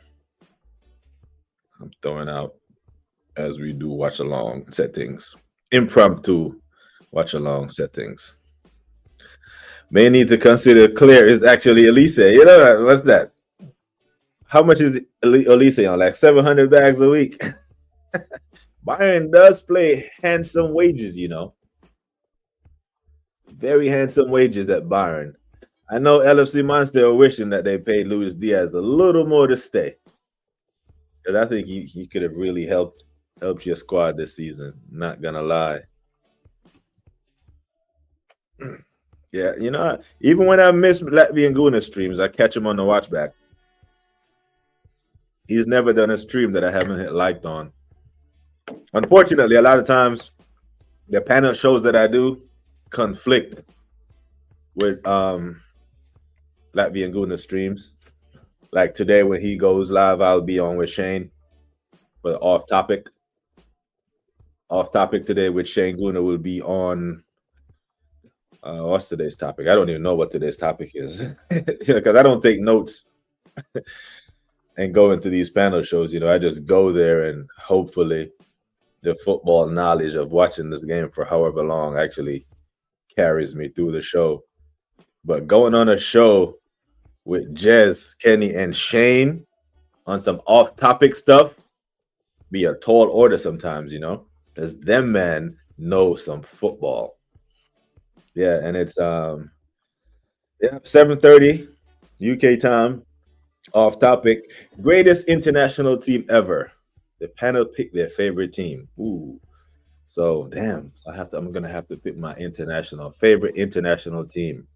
I'm throwing out as we do watch along settings. Impromptu watch along settings. May need to consider Claire is actually Elise. You know, what's that? How much is Elise on? Like 700 bags a week? Bayern does play handsome wages, you know. Very handsome wages at Bayern. I know LFC Monster are wishing that they paid Luis Diaz a little more to stay. Because I think he could have really helped your squad this season. Not gonna lie. Yeah, you know, even when I miss Latvian Guna streams, I catch him on the watch back. He's never done a stream that I haven't hit liked on. Unfortunately, a lot of times the panel shows that I do conflict with Latvian Guna streams. Like today when he goes live, I'll be on with Shane for off topic. Off topic today with Shane Guna will be on what's today's topic? I don't even know what today's topic is. Because I don't take notes and go into these panel shows. You know, I just go there and hopefully the football knowledge of watching this game for however long actually carries me through the show. But going on a show with Jez, Kenny, and Shane on some off-topic stuff be a tall order sometimes, you know, because them men know some football. Yeah, and it's 7:30 UK time. Off topic. Greatest international team ever. The panel picked their favorite team. Ooh. So damn. So I'm gonna have to pick my favorite international team.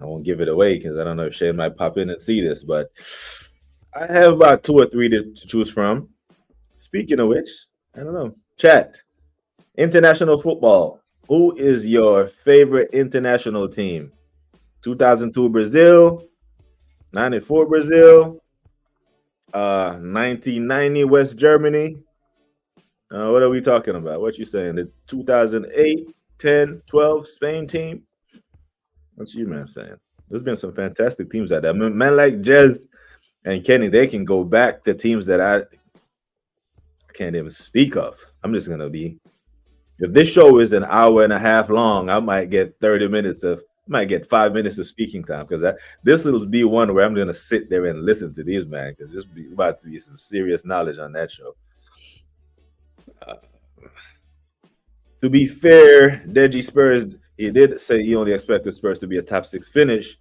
I won't give it away because I don't know if Shane might pop in and see this, but I have about 2 or 3 to choose from. Speaking of which, I don't know. Chat. International football. Who is your favorite international team? 2002 Brazil, 94 Brazil, 1990 West Germany. What are we talking about? What you saying? The 2008, 10, 12 Spain team? What's you man saying? There's been some fantastic teams out there. Men like Jez and Kenny, they can go back to teams that I can't even speak of. I'm just gonna be. If this show is an hour and a half long, I might get 5 minutes of speaking time because this will be one where I'm gonna sit there and listen to these man because this be about to be some serious knowledge on that show. To be fair, Deji Spurs, he did say he only expected Spurs to be a top 6 finish.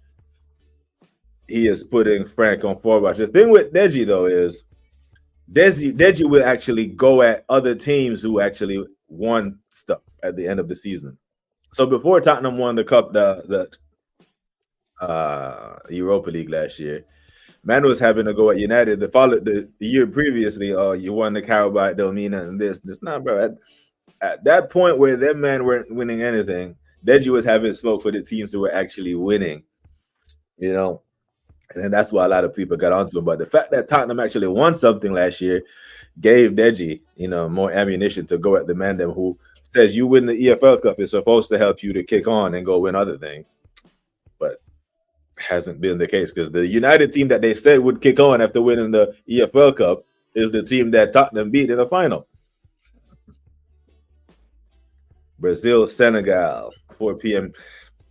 He is putting Frank on forward. The thing with Deji though is Deji will actually go at other teams who actually won stuff at the end of the season. So before Tottenham won the cup, the Europa League last year, man was having to go at United. The year previously, you won the Carabao, don't mean nothing. This, nah, bro. At that point where them men weren't winning anything, Deji was having smoke for the teams who were actually winning. You know, And then that's why a lot of people got onto him. But the fact that Tottenham actually won something last year gave Deji, more ammunition to go at the man them who says you win the EFL Cup is supposed to help you to kick on and go win other things. But hasn't been the case because the United team that they said would kick on after winning the EFL Cup is the team that Tottenham beat in the final. Brazil, Senegal, 4 p.m.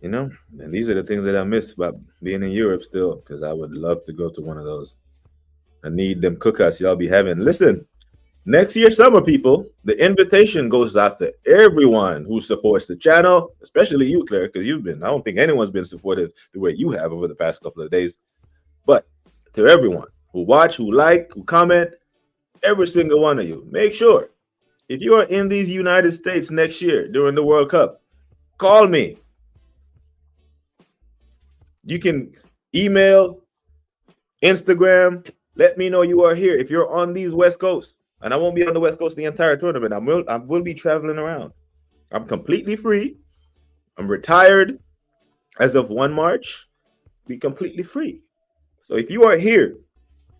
And these are the things that I miss about being in Europe still, because I would love to go to one of those. I need them cookouts y'all be having. Listen, next year, summer people, the invitation goes out to everyone who supports the channel, especially you, Claire, because I don't think anyone's been supportive the way you have over the past couple of days. But to everyone who watch, who like, who comment, every single one of you, make sure if you are in these United States next year during the World Cup, call me. You can email, Instagram, let me know you are here. If you're on these West Coast, and I won't be on the West Coast the entire tournament, I will be traveling around. I'm completely free. I'm retired as of 1 March. Be completely free. So if you are here,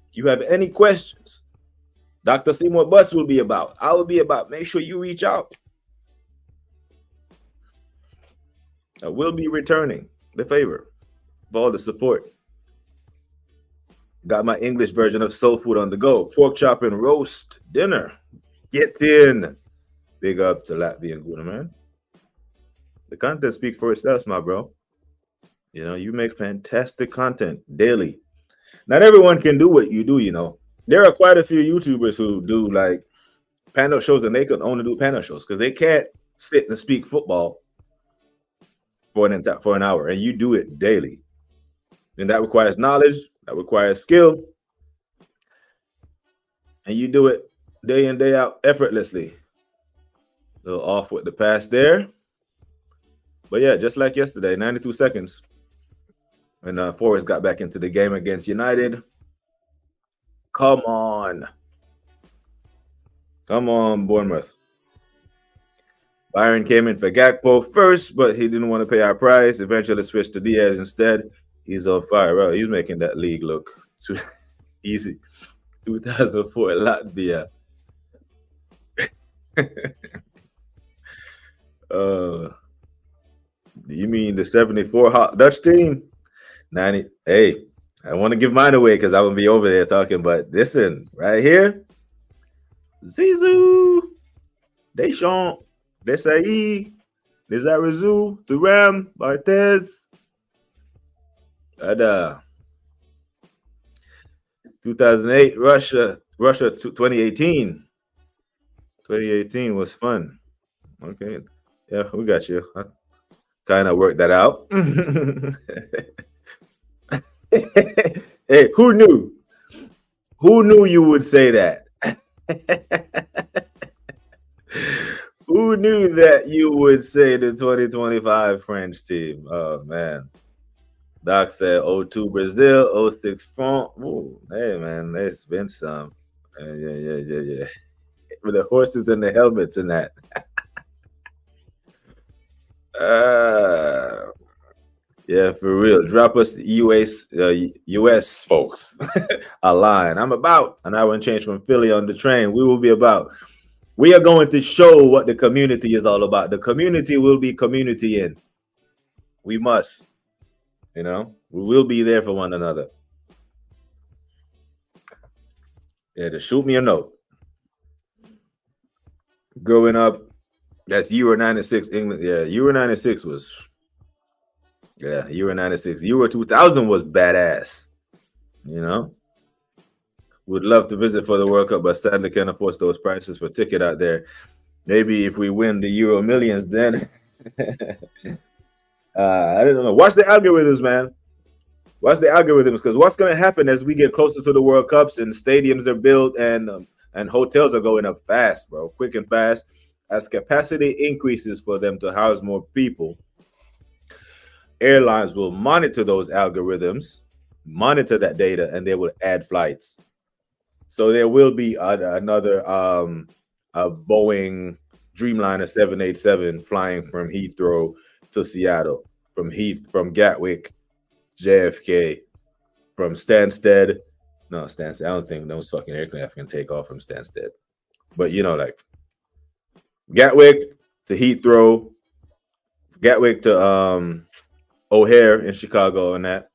if you have any questions, Dr. Seymour Butts will be about. I will be about. Make sure you reach out. I will be returning the favor of all the support. Got my English version of soul food on the go. Pork chop and roast dinner. Get in. Big up to Latvian Guna, man. The content speaks for itself, my bro. You make fantastic content daily. Not everyone can do what you do, There are quite a few YouTubers who do like panel shows, and they can only do panel shows because they can't sit and speak football for an hour, and you do it daily. And that requires knowledge, that requires skill, and you do it day in, day out effortlessly. A little off with the pass there. But yeah, just like yesterday, 92 seconds. And Forrest got back into the game against United. Come on. Come on, Bournemouth. Byron came in for Gakpo first, but he didn't want to pay our price. Eventually switched to Diaz instead. He's on fire. Well, he's making that league look too easy. 2004 Latvia. You mean the 74 hot Dutch team? 90. Hey, I want to give mine away because I would be over there talking, but listen, right here, Zizou, Deschamps, Desai, Desarizu, Thuram, Barthez, and 2008 Russia 2018. 2018 was fun. Okay, yeah, we got you. I kind of worked that out. Hey, who knew? Who knew you would say that? Who knew that you would say the 2025 French team? Oh, man. Doc said 02 Brazil, 06 France. Ooh, hey, man, there's been some. Yeah. With the horses and the helmets and that. Yeah, for real. Drop us the US folks a line. I'm about an hour and change from Philly on the train. We will be about. We are going to show what the community is all about. The community will be community in. We must. We will be there for one another. Yeah, just shoot me a note. Growing up, that's Euro 96 England. Yeah, Euro 96 was. Yeah, Euro 96. Euro 2000 was badass. Would love to visit for the World Cup, but sadly can't afford those prices for ticket out there. Maybe if we win the Euro Millions, then I don't know. Watch the algorithms, man. Watch the algorithms, because what's going to happen as we get closer to the World Cups and stadiums are built and hotels are going up fast, bro, quick and fast. As capacity increases for them to house more people, airlines will monitor those algorithms, monitor that data, and they will add flights. So there will be another a Boeing Dreamliner 787 flying from Heathrow to Seattle, from Gatwick, JFK, from Stansted. No, Stansted. I don't think those fucking aircraft can take off from Stansted. But you know, like Gatwick to Heathrow, Gatwick to O'Hare in Chicago, and that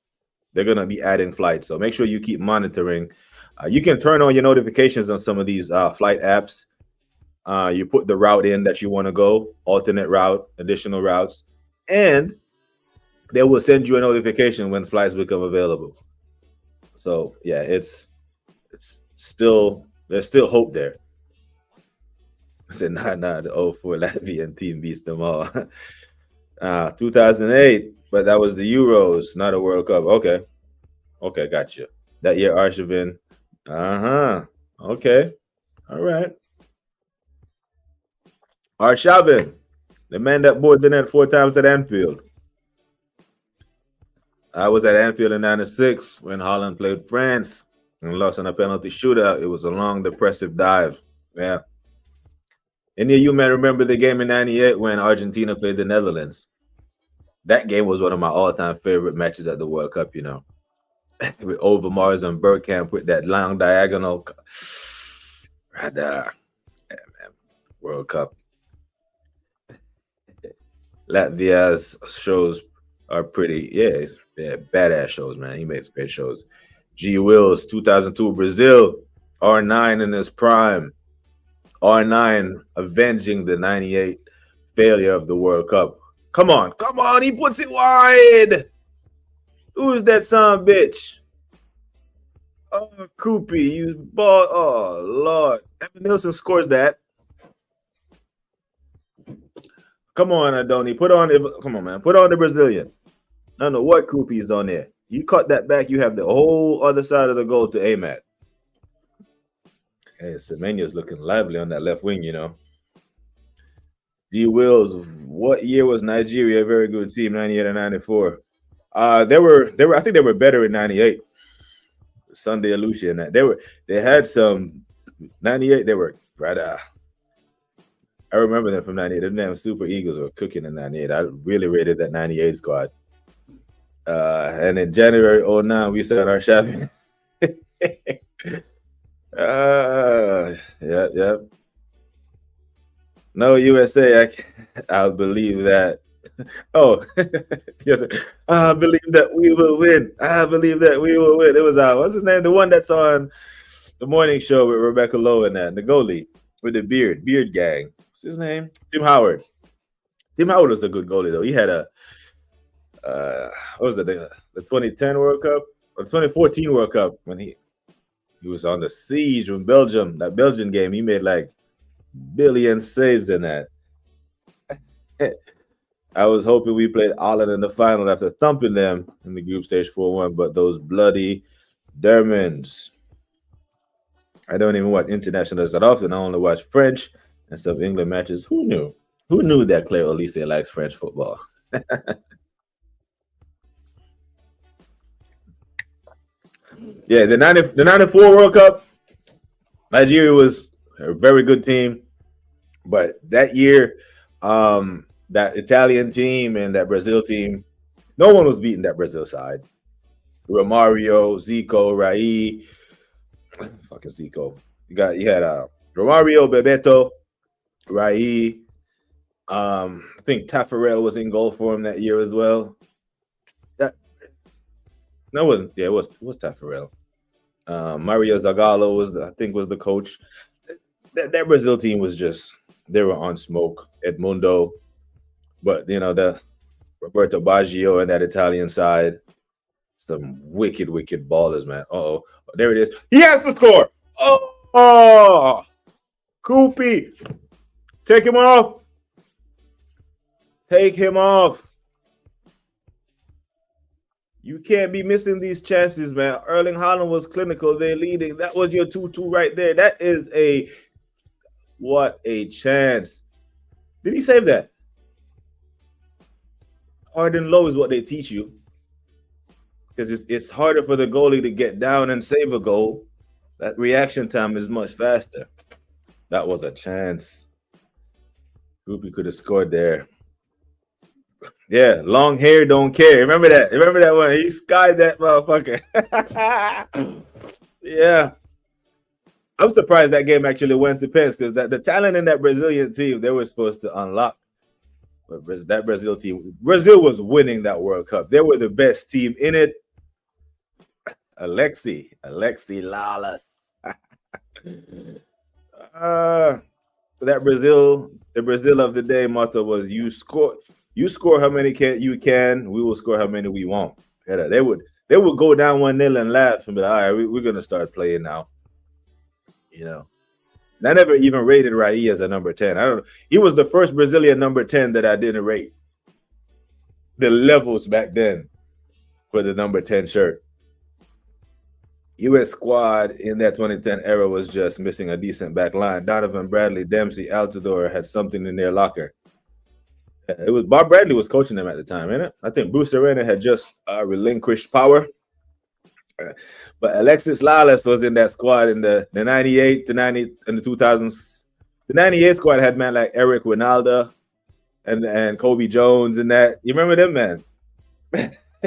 they're gonna be adding flights. So make sure you keep monitoring. You can turn on your notifications on some of these flight apps. You put the route in that you want to go, alternate route, additional routes, and they will send you a notification when flights become available. So yeah, it's still, there's still hope there. I said, nah, the 04 Latvian team beats them all. 2008, but that was the Euros, not a World Cup. Okay, gotcha. That year, Arshavin. Okay, all right. Arshavin, the man that boarded the net 4 times at Anfield. I was at Anfield in '96 when Holland played France and lost in a penalty shootout. It was a long, depressive dive. Yeah. Any of you may remember the game in '98 when Argentina played the Netherlands. That game was one of my all-time favorite matches at the World Cup, you know. With Overmars and Bergkamp with that long diagonal. Right there. Yeah, man. World Cup. Latvia's shows are pretty, yeah, badass shows, man. He makes great shows. G. Wills, 2002 Brazil, R9 in his prime. R9 avenging the '98 failure of the World Cup. Come on, he puts it wide. Who's that son bitch? Oh, Koopy, you ball. Oh, Lord. Evan Nielsen scores that. Come on, Adoni. Come on, man. Put on the Brazilian. I don't know what Koopy is on there. You cut that back, you have the whole other side of the goal to aim at. Hey, Semenya's looking lively on that left wing, you know. G. Wills, what year was Nigeria a very good team, '98 or '94? I think they were better in '98. Sunday Alucia and that. They had some '98, they were right. I remember them from '98. Them damn Super Eagles were cooking in '98. I really rated that '98 squad. And in January '09, we set our shopping. Yeah. No, USA, I'll believe that. Oh, yes, sir. I believe that we will win. It was what's his name? The one that's on the morning show with Rebecca Lowe and that, the goalie with the beard gang. What's his name? Tim Howard. Tim Howard was a good goalie though. He had a what was it? The 2010 World Cup or 2014 World Cup when he was on the siege with Belgium. That Belgian game, he made like billion saves in that. I was hoping we played Ireland in the final after thumping them in the group stage 4-1, but those bloody Germans. I don't even watch internationals that often. I only watch French and some England matches. Who knew? Who knew that Claire Olise likes French football? Yeah, the 94 World Cup, Nigeria was a very good team. But that year, that Italian team and that Brazil team, no one was beating that Brazil side. Romario, Zico, Rai, fucking Zico. You had Romario, Bebeto, Rai. I think Taffarel was in goal for him that year as well. It was Taffarel. Mario Zagallo was the coach. That Brazil team was just, they were on smoke. Edmundo, but you know, the Roberto Baggio and that Italian side, some wicked ballers, man. Oh, there it is. He has to score. Oh, Koopy, take him off. You can't be missing these chances, man. Erling Haaland was clinical. They're leading. That was your 2-2 right there. That is what a chance. Did he save that? Hard and low is what they teach you. Because it's harder for the goalie to get down and save a goal. That reaction time is much faster. That was a chance. Koopy could have scored there. Yeah, long hair don't care. Remember that? Remember that one? He skied that motherfucker. Yeah. I'm surprised that game actually went to pens because the talent in that Brazilian team they were supposed to unlock. But that Brazil team, Brazil was winning that World Cup. They were the best team in it. Alexi Lalas. That Brazil, the Brazil of the day motto was you score how many you can, we will score how many we want. Yeah, they would go down 1-0 and laugh and be like, all right, we're gonna start playing now. You know. And I never even rated Raí as a number 10. I don't know. He was the first Brazilian number 10 that I didn't rate. The levels back then for the number 10 shirt. U.S. squad in that 2010 era was just missing a decent back line. Donovan, Bradley, Dempsey, Altidore had something in their locker. It was Bob Bradley was coaching them at the time, innit? I think Bruce Arena had just relinquished power. But Alexis Lalas was in that squad in the 98, the 90, and the 2000s. The 98 squad had man like Eric Winalda and Kobe Jones and that. You remember them, man?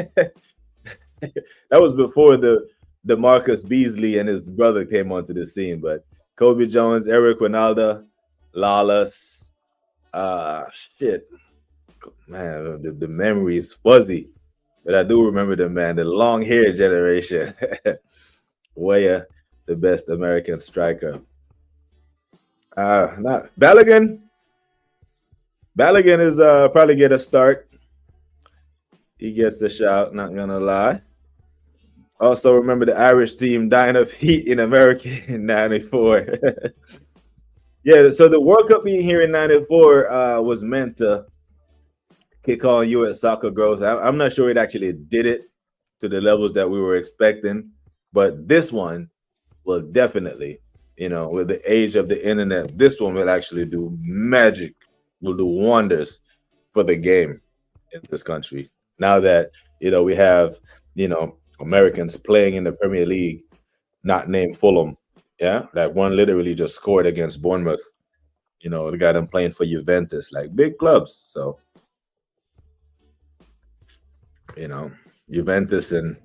That was before the Marcus Beasley and his brother came onto the scene. But Kobe Jones, Eric Winalda, Lalas, shit. Man, the memory is fuzzy. But I do remember them, man. The long hair generation. Weah, the best American striker. Not Balogun. Balogun is probably get a start. He gets the shout, not gonna lie. Also remember the Irish team dying of heat in America in 94. Yeah, so the World Cup being here in 94 was meant to kick on U.S. soccer growth. I'm not sure it actually did it to the levels that we were expecting, but this one will definitely, with the age of the internet, this one will actually do magic, will do wonders for the game in this country. Now that, we have, Americans playing in the Premier League, not named Fulham. Yeah, that one literally just scored against Bournemouth. The guy them playing for Juventus, like big clubs. So, Juventus and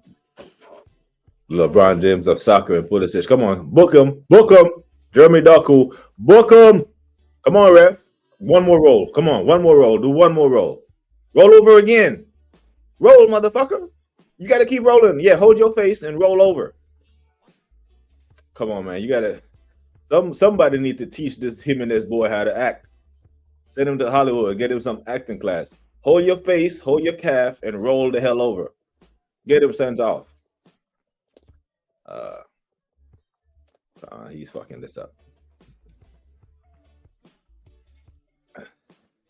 LeBron James of soccer and Pulisic. Come on, book him. Jeremy Doku, book him. Come on, ref. One more roll. Come on, one more roll. Do one more roll. Roll over again. Roll, motherfucker. You got to keep rolling. Yeah, hold your face and roll over. Come on, man. You got to. Somebody need to teach him and this boy how to act. Send him to Hollywood. Get him some acting class. Hold your face, hold your calf, and roll the hell over. Get him sent off. He's fucking this up.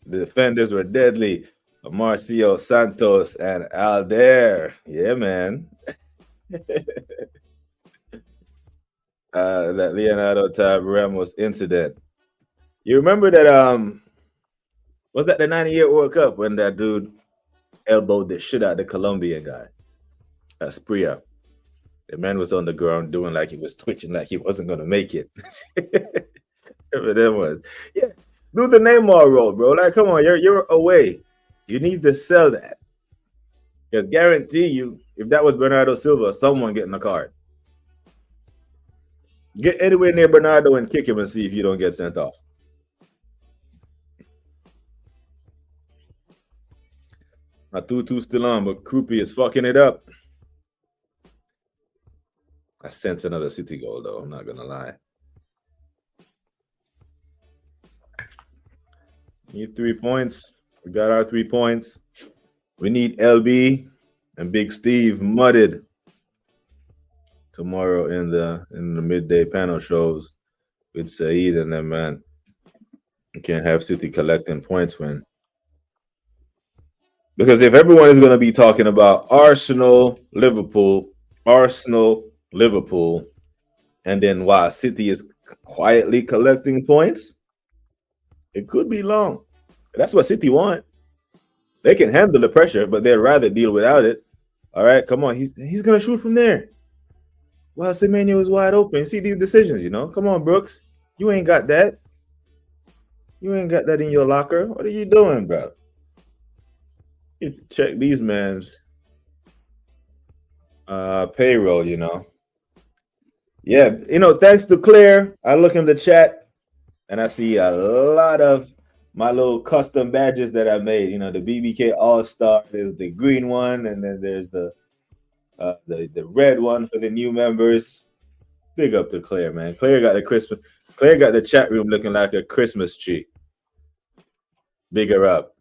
The defenders were deadly. Marcio Santos and Alder. Yeah, man. That Leonardo Tab Ramos incident. You remember that was that the 98 World Cup when that dude elbowed the shit out of the Colombian guy? Spria. The man was on the ground doing like he was twitching like he wasn't gonna make it. Whatever that was. Yeah. Do the Neymar role, bro. Like, come on, you're away. You need to sell that. Because guarantee you, if that was Bernardo Silva, someone getting a card. Get anywhere near Bernardo and kick him and see if you don't get sent off. Tutu still on, but Krupi is fucking it up. I sense another City goal, though. I'm not going to lie. Need 3 points. We got our 3 points. We need LB and Big Steve mudded tomorrow in the midday panel shows with Saeed and them, man. You can't have City collecting points when. Because if everyone is going to be talking about Arsenal, Liverpool, and then while City is quietly collecting points, it could be long. That's what City want. They can handle the pressure, but they'd rather deal without it. All right, come on. He's going to shoot from there. While Semenyo is wide open. See these decisions, Come on, Brooks. You ain't got that. You ain't got that in your locker. What are you doing, bro? Check these man's payroll, Yeah, thanks to Claire, I look in the chat and I see a lot of my little custom badges that I made. The BBK All Star, there's the green one, and then there's the red one for the new members. Big up to Claire, man. Claire got the chat room looking like a Christmas tree. Big her up.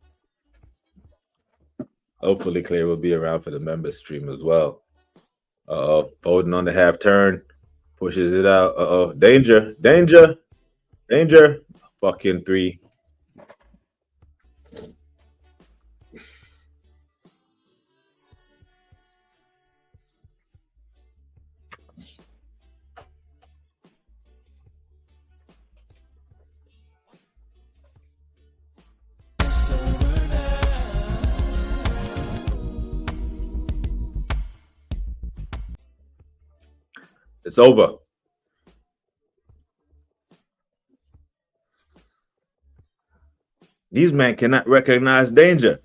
Hopefully Claire will be around for the member stream as well. Foden on the half turn. Pushes it out. Danger. Fucking 3. It's over. These men cannot recognize danger.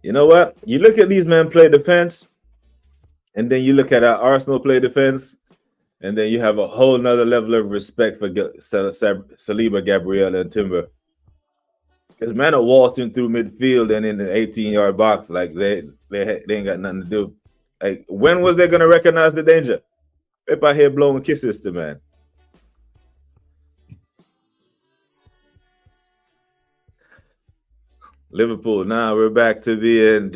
You know what? You look at these men play defense, and then you look at our Arsenal play defense, and then you have a whole nother level of respect for Saliba, Gabriel, and Timber. Because man are waltzing through midfield and in the 18-yard box like they ain't got nothing to do. Like, when was they going to recognize the danger? If I hear blowing kisses to man. Liverpool, now we're back to being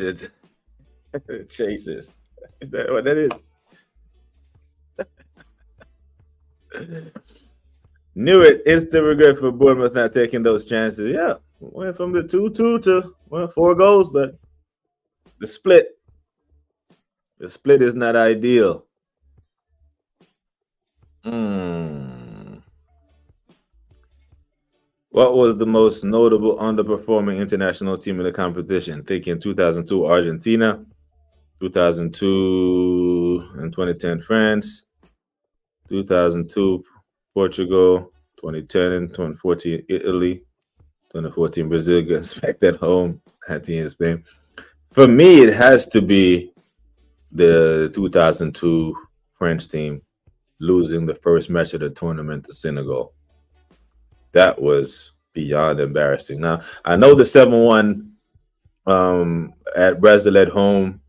chasers. Is that what that is? Knew it. Instant regret for Bournemouth not taking those chances. Yeah, went from the 2-2 to 4 goals, but the split is not ideal. What was the most notable underperforming international team in the competition? Thinking 2002 Argentina, 2002 and 2010 France, 2002 Portugal, 2010 and 2014 Italy, 2014 Brazil getting smacked at home at the end of Spain. For me, it has to be the 2002 French team losing the first match of the tournament to Senegal. That was beyond embarrassing. Now, I know the 7-1 at Brazil at home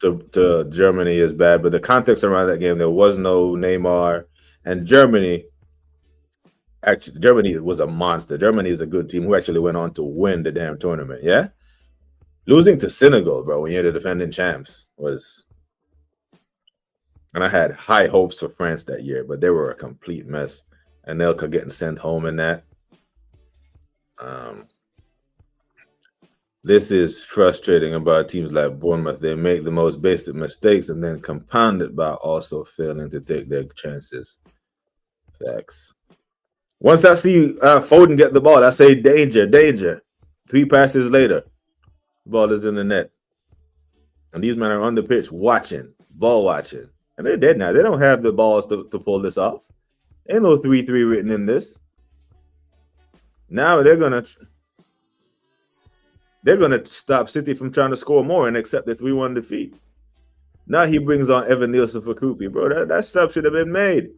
to Germany is bad, but the context around that game, there was no Neymar. And Germany was a monster. Germany is a good team who actually went on to win the damn tournament, yeah? Losing to Senegal, bro, when you're the defending champs was... And I had high hopes for France that year, but they were a complete mess. Anelka getting sent home in that. This is frustrating about teams like Bournemouth. They make the most basic mistakes and then compound it by also failing to take their chances. Facts. Once I see Foden get the ball, I say danger. 3 passes later, the ball is in the net. And these men are on the pitch ball watching. And they're dead now. They don't have the balls to pull this off. Ain't no 3-3 written in this. Now they're gonna stop City from trying to score more and accept the 3-1 defeat. Now he brings on Evan Nielsen for Krupi, bro. That sub should have been made.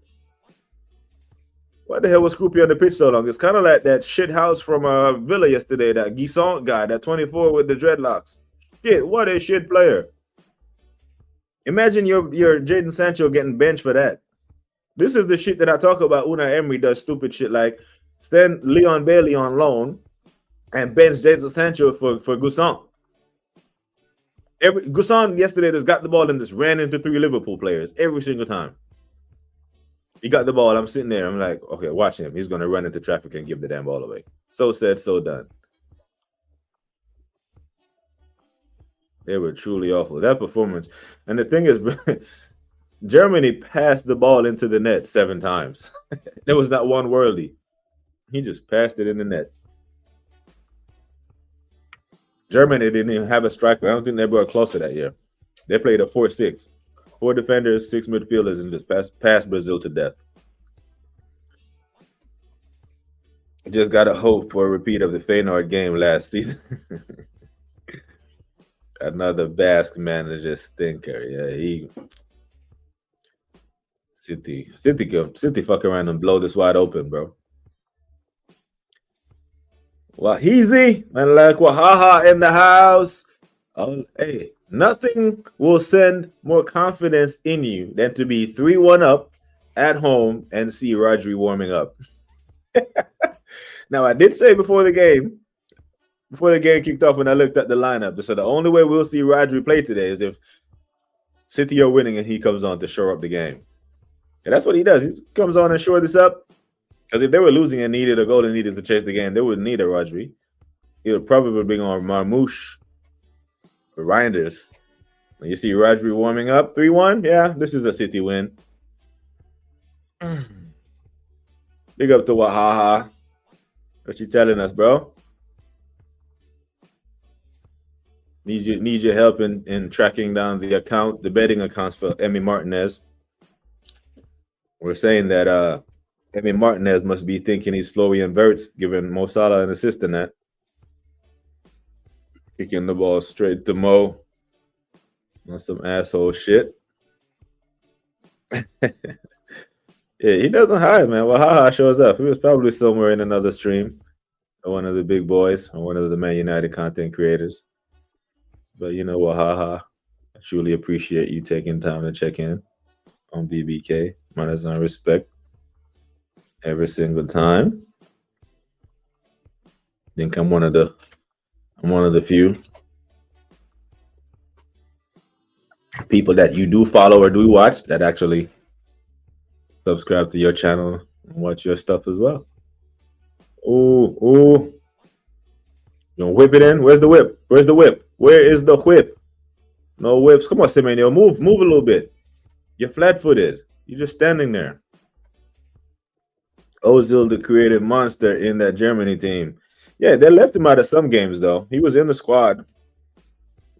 Why the hell was Krupi on the pitch so long? It's kind of like that shit house from Villa yesterday, that Guisson guy, that 24 with the dreadlocks. Shit, what a shit player. Imagine your Jadon Sancho getting benched for that. This is the shit that I talk about. Unai Emery does stupid shit like send Leon Bailey on loan and bench Jadon Sancho for Guisson. Guisson yesterday just got the ball and just ran into 3 Liverpool players every single time. He got the ball. I'm sitting there. I'm like, okay, watch him. He's going to run into traffic and give the damn ball away. So said, so done. They were truly awful. That performance. And the thing is, Germany passed the ball into the net 7 times. There was not one worldie. He just passed it in the net. Germany didn't even have a striker. I don't think they were close to that year. They played a 4-6. 4 defenders, 6 midfielders, and just passed Brazil to death. Just gotta hope for a repeat of the Feyenoord game last season. Another Basque manager stinker. Yeah, City fuck around and blow this wide open, bro. Wahizi and like Wahaha in the house. Oh, hey, nothing will send more confidence in you than to be 3-1 up at home and see Rodri warming up. Now, I did say before the game kicked off, when I looked at the lineup, so the only way we'll see Rodri play today is if City are winning and he comes on to shore up the game. And that's what he does. He comes on and shore this up. Because if they were losing and needed a goal and needed to chase the game, they would need a Rodri. He would probably bring on Marmouche or Reinders. When you see Rodri warming up 3-1, yeah, this is a City win. Big up to Wahaha. What you telling us, bro? Need your help in tracking down the betting accounts for Emi Martinez. We're saying that Emi Martinez must be thinking he's Florian Wirtz, giving Mo Salah an assist in that. Kicking the ball straight to Mo on some asshole shit. Yeah, he doesn't hide, man. Wahaha shows up. He was probably somewhere in another stream, or one of the big boys, or one of the Man United content creators. But you know, Wahaha, I truly appreciate you taking time to check in on BBK. Manners and respect every single time. I think I'm one of the few people that you do follow or do watch that actually subscribe to your channel and watch your stuff as well. Oh, you gonna whip it in? Where's the whip? Where is the whip? No whips. Come on, Semenyo. Move a little bit. You're flat-footed. You're just standing there. Ozil, the creative monster in that Germany team. Yeah, they left him out of some games though. He was in the squad,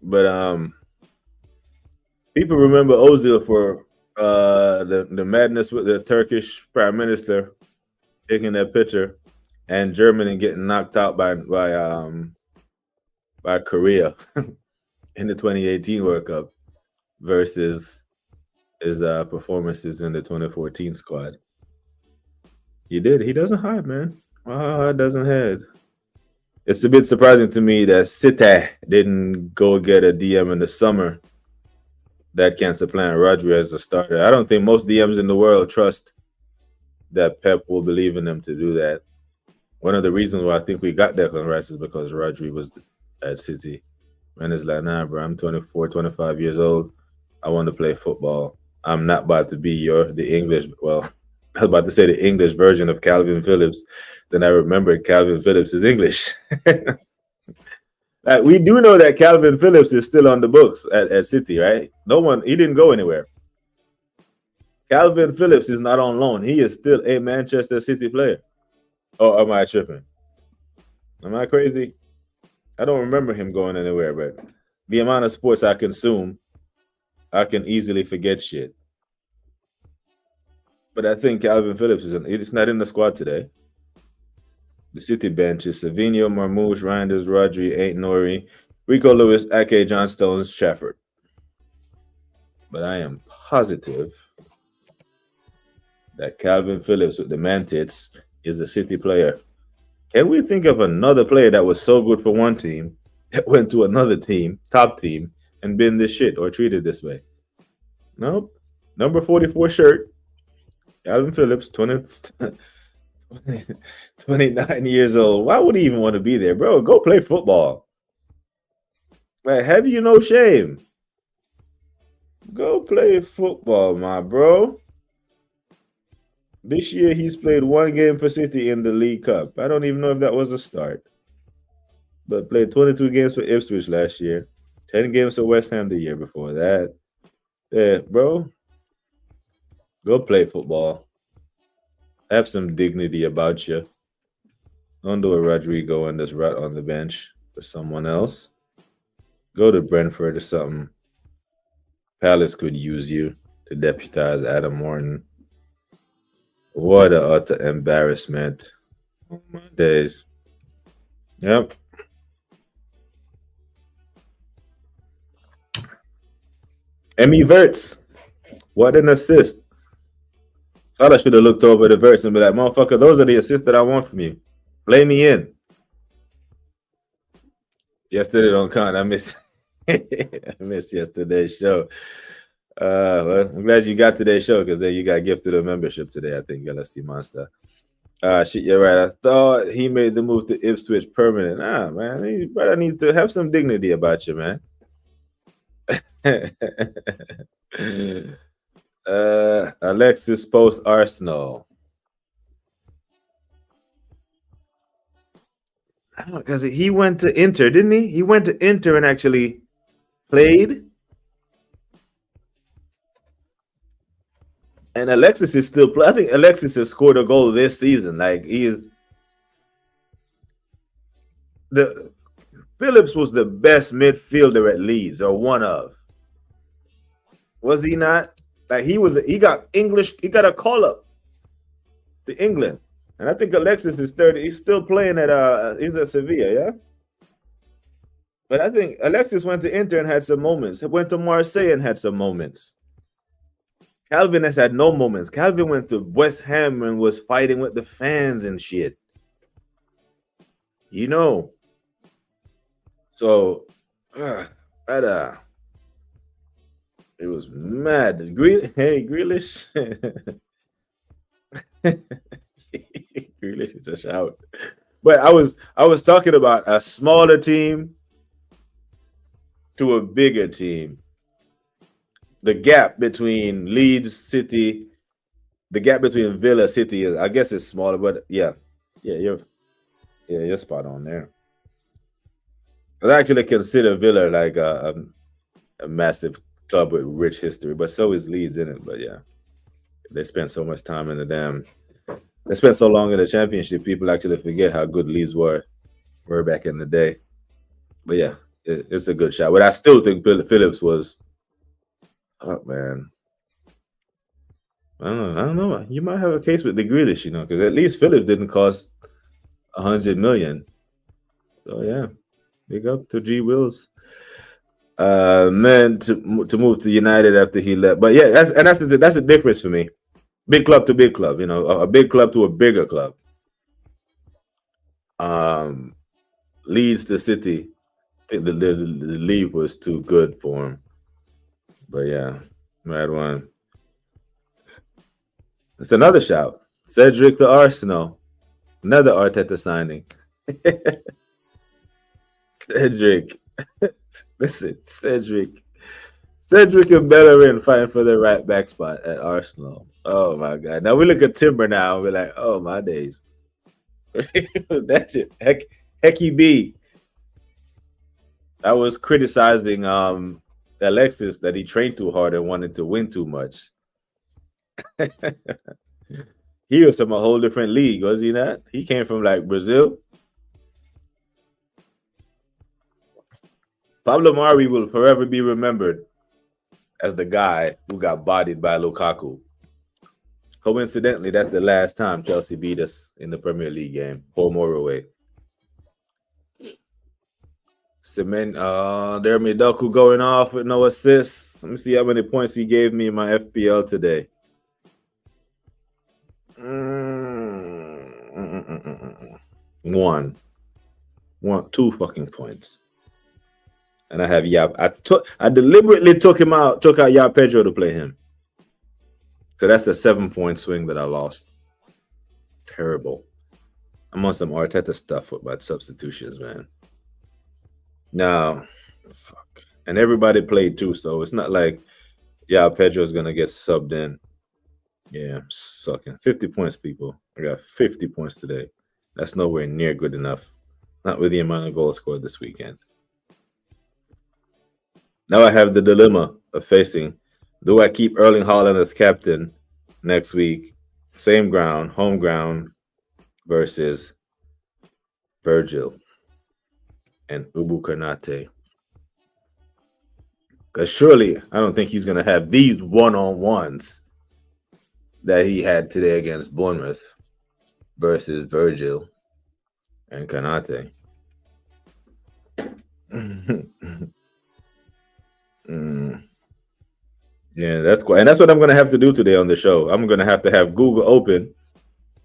but people remember Ozil for the madness with the Turkish prime minister taking that picture, and Germany getting knocked out by Korea in the 2018 World Cup versus his performances in the 2014 squad. He doesn't hide, man. Doesn't hide. It's a bit surprising to me that City didn't go get a DM in the summer that can supplant Rodri as a starter. I don't think most DMs in the world trust that Pep will believe in them to do that. One of the reasons why I think we got Declan Rice is because Rodri was at City. And it's like, nah, bro, I'm 24, 25 years old. I want to play football. I'm not about to be the English, well, I was about to say the English version of Calvin Phillips. Then I remembered Calvin Phillips is English. We do know that Calvin Phillips is still on the books at City, right? He didn't go anywhere. Calvin Phillips is not on loan. He is still a Manchester City player. Oh, am I tripping? Am I crazy? I don't remember him going anywhere, but the amount of sports I consume, I can easily forget shit. But I think Calvin Phillips it's not in the squad today. The City bench is Savinho, Marmouche, Reinders, Rodri, Ain't Nori, Rico Lewis, Ake, John Stones, Trafford. But I am positive that Calvin Phillips with the Mantits is a City player. Can we think of another player that was so good for one team that went to another team, top team, and been this shit or treated this way? Nope. Number 44 shirt. Calvin Phillips, 29 years old. Why would he even want to be there, bro? Go play football. Like, have you no shame? Go play football, my bro. This year, he's played one game for City in the League Cup. I don't even know if that was a start. But played 22 games for Ipswich last year. 10 games for West Ham the year before that. Yeah, bro. Go play football. Have some dignity about you. Don't do a Rodrigo and just rot on the bench for someone else. Go to Brentford or something. Palace could use you to deputize Adam Morton. What an utter embarrassment. My days. Yep. Emmy Verts. What an assist. Thought I should have looked over the verse and be like, motherfucker, those are the assists that I want from you. Play me in. Yesterday don't count. I missed I missed yesterday's show. Well, I'm glad you got today's show because then you got gifted a membership today, I think, Galaxy Monster. Shit, you're right. I thought he made the move to Ipswich permanent. Man, you better need to have some dignity about you, man. Alexis post Arsenal. Because he went to Inter, didn't he? He went to Inter and actually played. And Alexis is still playing. I think Alexis has scored a goal this season. Like Phillips was the best midfielder at Leeds, or one of. Was he not? Like he got a call up to England. And I think Alexis is 30. He's still playing he's at Sevilla, yeah? But I think Alexis went to Inter and had some moments. He went to Marseille and had some moments. Calvin has had no moments. Calvin went to West Ham and was fighting with the fans and shit. You know. So, it was mad. Grealish. Grealish is a shout. But I was talking about a smaller team to a bigger team. The gap between Leeds City, the gap between Villa City, I guess it's smaller, but you're spot on there. I actually consider Villa like a massive club with rich history, but so is Leeds in it. But yeah, they spent so much time in they spent so long in the championship, people actually forget how good Leeds were back in the day. But yeah, it's a good shot. But I still think Phillips was. Oh man, I don't know. You might have a case with the Grealish, because at least Phillips didn't cost $100 million. So yeah, big up to G Wills. Man, to move to United after he left. But yeah, that's the difference for me. Big club to big club, a big club to a bigger club. Leeds to City. I think the league was too good for him. But yeah, mad one. It's another shout. Cedric to Arsenal. Another Arteta signing. Cedric. Listen, Cedric and Bellerin fighting for the right back spot at Arsenal. Oh my God. Now we look at Timber now and we're like, oh my days. That's it. Hecky B. I was criticizing Alexis that he trained too hard and wanted to win too much. He was from a whole different league, was he not? He came from like Brazil. Pablo Mari will forever be remembered as the guy who got bodied by Lukaku. Coincidentally, that's the last time Chelsea beat us in the Premier League game, home or away. Jeremy Doku going off with no assists. Let me see how many points he gave me in my FPL today. 2 fucking points. And I have I deliberately took out Yao Pedro to play him. So that's a 7-point swing that I lost. Terrible. I'm on some Arteta stuff with my substitutions, man. No, fuck. And everybody played too, so it's not like Pedro's gonna get subbed in. Yeah, I'm sucking. 50 points, people. I got 50 points today. That's nowhere near good enough. Not with the amount of goals scored this weekend. Now I have the dilemma of facing, do I keep Erling Haaland as captain next week? Same ground, home ground, versus Virgil and Ubu Kanate. Because surely I don't think he's going to have these one-on-ones that he had today against Bournemouth versus Virgil. And Kanate. Yeah, that's quite, and that's what I'm gonna have to do today on the show. I'm gonna have to have Google open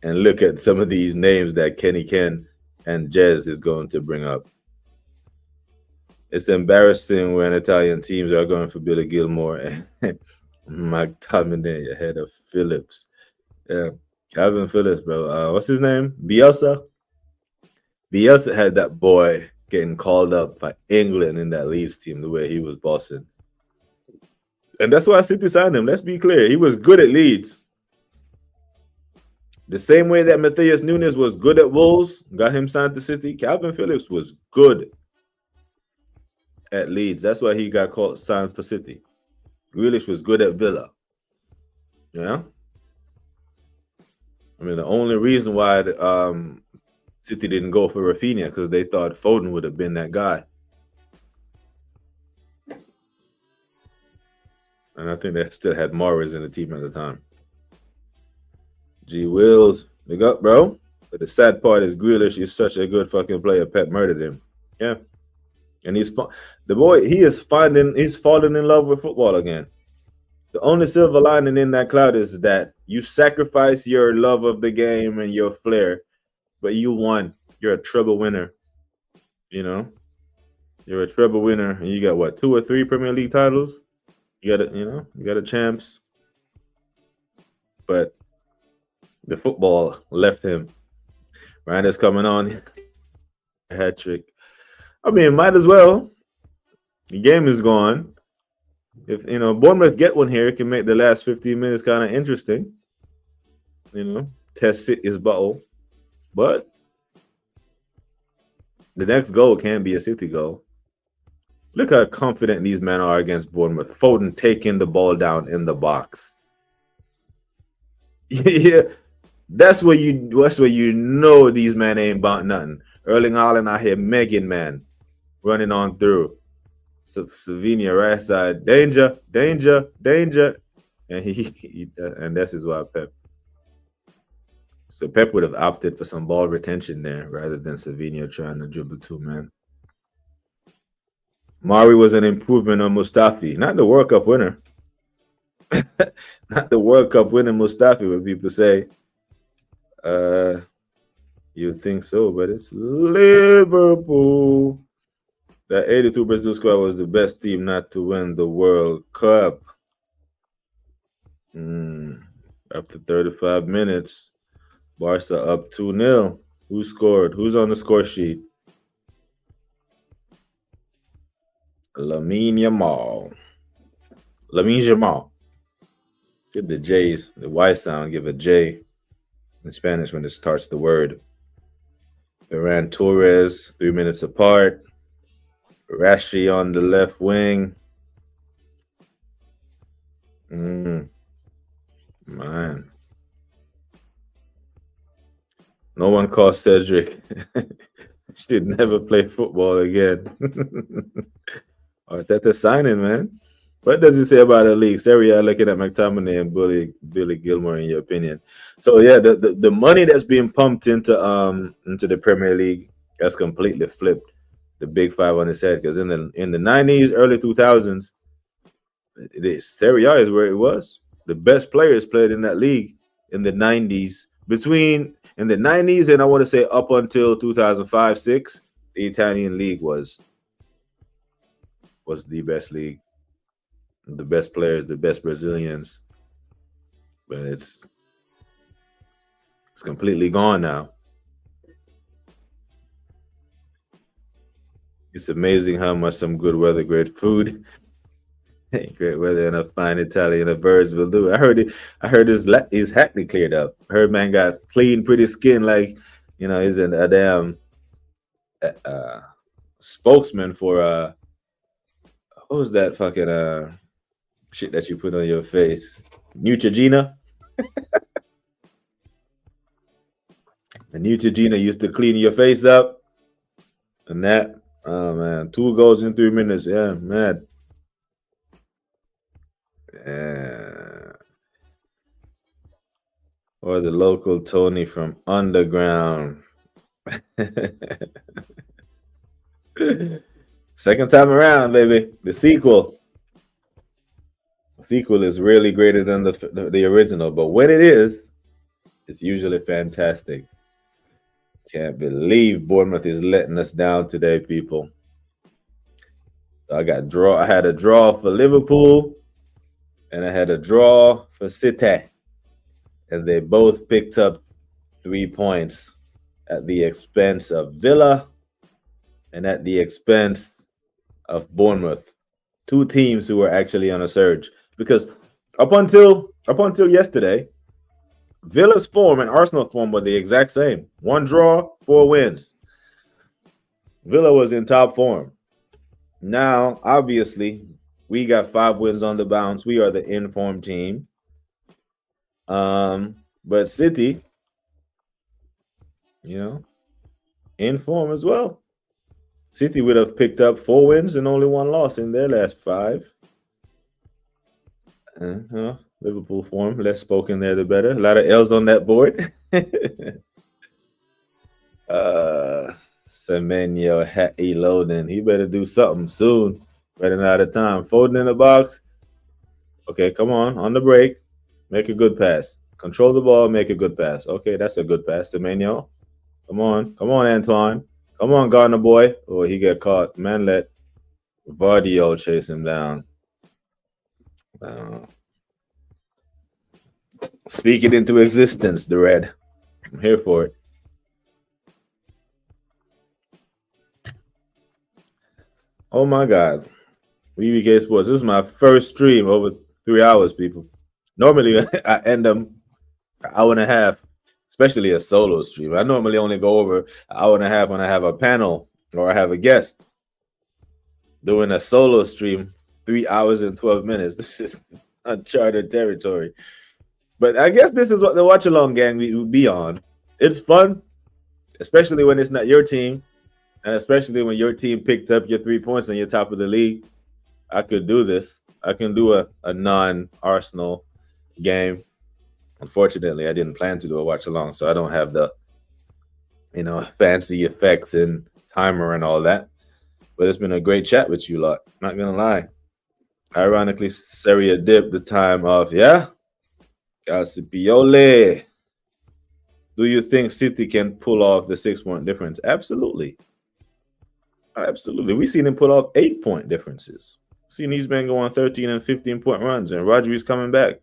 and look at some of these names that Kenny Ken and Jez is going to bring up. It's embarrassing when Italian teams are going for Billy Gilmore and McTominay ahead of Phillips. Yeah, Calvin Phillips, bro. What's his name? Bielsa. Bielsa had that boy getting called up by England in that Leeds team the way he was bossing. And that's why City signed him. Let's be clear. He was good at Leeds. The same way that Matthias Nunes was good at Wolves, got him signed to City, Calvin Phillips was good at Leeds. That's why he got signed for City. Grealish was good at Villa. Yeah. I mean, the only reason why City didn't go for Rafinha because they thought Foden would have been that guy. And I think they still had Morris in the team at the time. G Wills, big up, bro. But the sad part is Grealish is such a good fucking player. Pep murdered him. Yeah. And he's falling in love with football again. The only silver lining in that cloud is that you sacrifice your love of the game and your flair, but you won. You're a treble winner. You know? You're a treble winner, and you got what, 2 or 3 Premier League titles? You got a champs. But the football left him. Randa's coming on. Hat trick. I mean, might as well. The game is gone. If Bournemouth get one here, it can make the last 15 minutes kind of interesting. Test City's bottle. But the next goal can be a City goal. Look how confident these men are against Bournemouth. Foden taking the ball down in the box. Yeah, that's where you know these men ain't about nothing. Erling Haaland out here, Megan man, running on through. Slovenia right side, danger, and and this is why Pep. So Pep would have opted for some ball retention there rather than Slovenia trying to dribble 2 men. Mari was an improvement on Mustafi, not the World Cup winner. Not the World Cup winner Mustafi, what people say. You'd think so, but it's Liverpool. That 82 Brazil squad was the best team not to win the World Cup. After 35 minutes, Barca up 2-0. Who scored? Who's on the score sheet? Lamine Yamal. Give the J's, the Y sound, give a J in Spanish when it starts the word. Ferran Torres, 3 minutes apart. Rashi on the left wing. Man. No one calls Cedric. Should never play football again. Arteta signing, man. What does it say about the league? Serie A looking at McTominay and Billy Gilmore, in your opinion. So yeah, the money that's being pumped into the Premier League has completely flipped the big 5 on his head, because in the 90s, early 2000s, Serie A is where it was. The best players played in that league in the 90s. In the 90s and I want to say up until 2005-06, the Italian league was the best league. The best players, the best Brazilians. But it's completely gone now. It's amazing how much some good weather, great food, great weather, and a fine Italian of birds will do. I heard his hackney cleared up. I heard man got clean, pretty skin, like he's a damn spokesman for what was that fucking shit that you put on your face? Neutrogena. And Neutrogena used to clean your face up. And that, oh man, 2 goals in 3 minutes. Yeah, mad. Or the local Tony from Underground. Second time around, baby. The sequel. The sequel is really greater than the original, but when it is, it's usually fantastic. Can't believe Bournemouth is letting us down today, people. I had a draw for Liverpool, and I had a draw for City, and they both picked up 3 points at the expense of Villa and at the expense of Bournemouth. 2 teams who were actually on a surge, because up until yesterday, Villa's form and Arsenal form were the exact same. 1 draw, 4 wins. Villa was in top form. Now, obviously, we got 5 wins on the bounce. We are the informed team. But City, in form as well. City would have picked up 4 wins and only 1 loss in their last 5. Liverpool form, less spoken there, the better. A lot of L's on that board. Semenyo Loden. He better do something soon. Running out of time. Foden in the box. Okay, come on the break. Make a good pass. Control the ball, make a good pass. Okay, that's a good pass. Semenyo. Come on, Antoine. Come on, Gardner boy. Oh, he got caught. Man, let Vardio chase him down. Speak it into existence, the red. I'm here for it. Oh my God. VBK Sports. This is my first stream over 3 hours, people. Normally, I end them an hour and a half, especially a solo stream. I normally only go over an hour and a half when I have a panel or I have a guest. Doing a solo stream, 3 hours and 12 minutes. This is uncharted territory. But I guess this is what the watch-along gang will be on. It's fun, especially when it's not your team, and especially when your team picked up your 3 points and you're top of the league. I could do this. I can do a non-Arsenal game. Unfortunately, I didn't plan to do a watch-along, so I don't have the, fancy effects and timer and all that. But it's been a great chat with you lot. Not going to lie. Ironically, Serie dipped the time off, yeah? Calcipiole. Do you think City can pull off the 6-point difference? Absolutely. Absolutely. We've seen him pull off 8-point differences. Seen these men go on 13 and 15-point runs, and Rodri's coming back.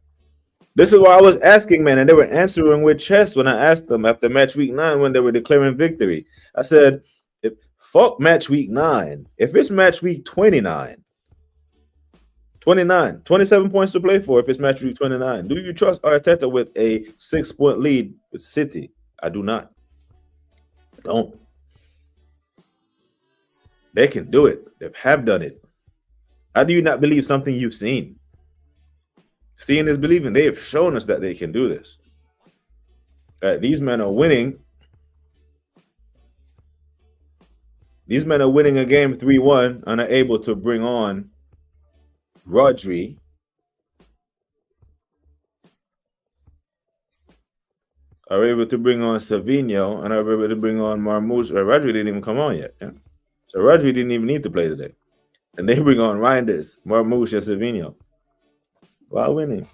This is why I was asking, man, and they were answering with chest when I asked them after match week 9 when they were declaring victory. I said, fuck match week 9. If it's match week 29, 27 points to play for if it's match week 29. Do you trust Arteta with a 6-point lead with City? I do not. I don't. They can do it. They have done it. How do you not believe something you've seen? Seeing is believing. They have shown us that they can do this. These men are winning. These men are winning a game 3-1 and are able to bring on Rodri, are able to bring on Savinho, and are able to bring on Marmoush. Rodri didn't even come on yet. Yeah? So Rodri didn't even need to play today. And they bring on Reinders, Marmoush, and Savinho while winning.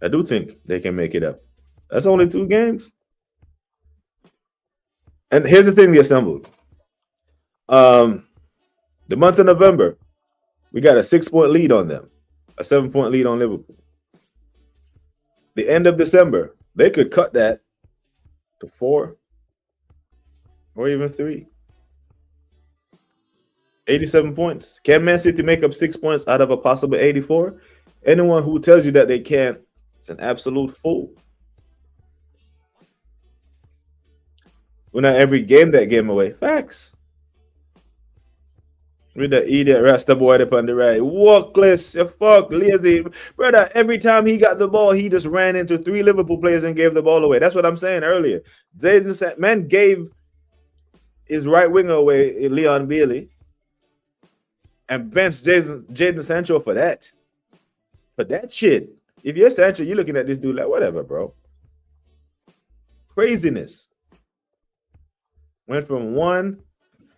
I do think they can make it up. That's only 2 games. And here's the thing we assembled. The month of November, we got a 6-point lead on them, a 7-point lead on Liverpool. The end of December, they could cut that to 4 or even 3. 87 points. Can Man City make up 6 points out of a possible 84? Anyone who tells you that they can't is an absolute fool. We're not every game that game away. Facts. With the idiot Rasta boy up on the right. Walkless, fuck, lazy. Brother, every time he got the ball, he just ran into 3 Liverpool players and gave the ball away. That's what I'm saying earlier. Man gave his right winger away, Leon Bailey, and benched Jadon Sancho for that. For that shit. If you're Sancho, you're looking at this dude like, whatever, bro. Craziness. Went from one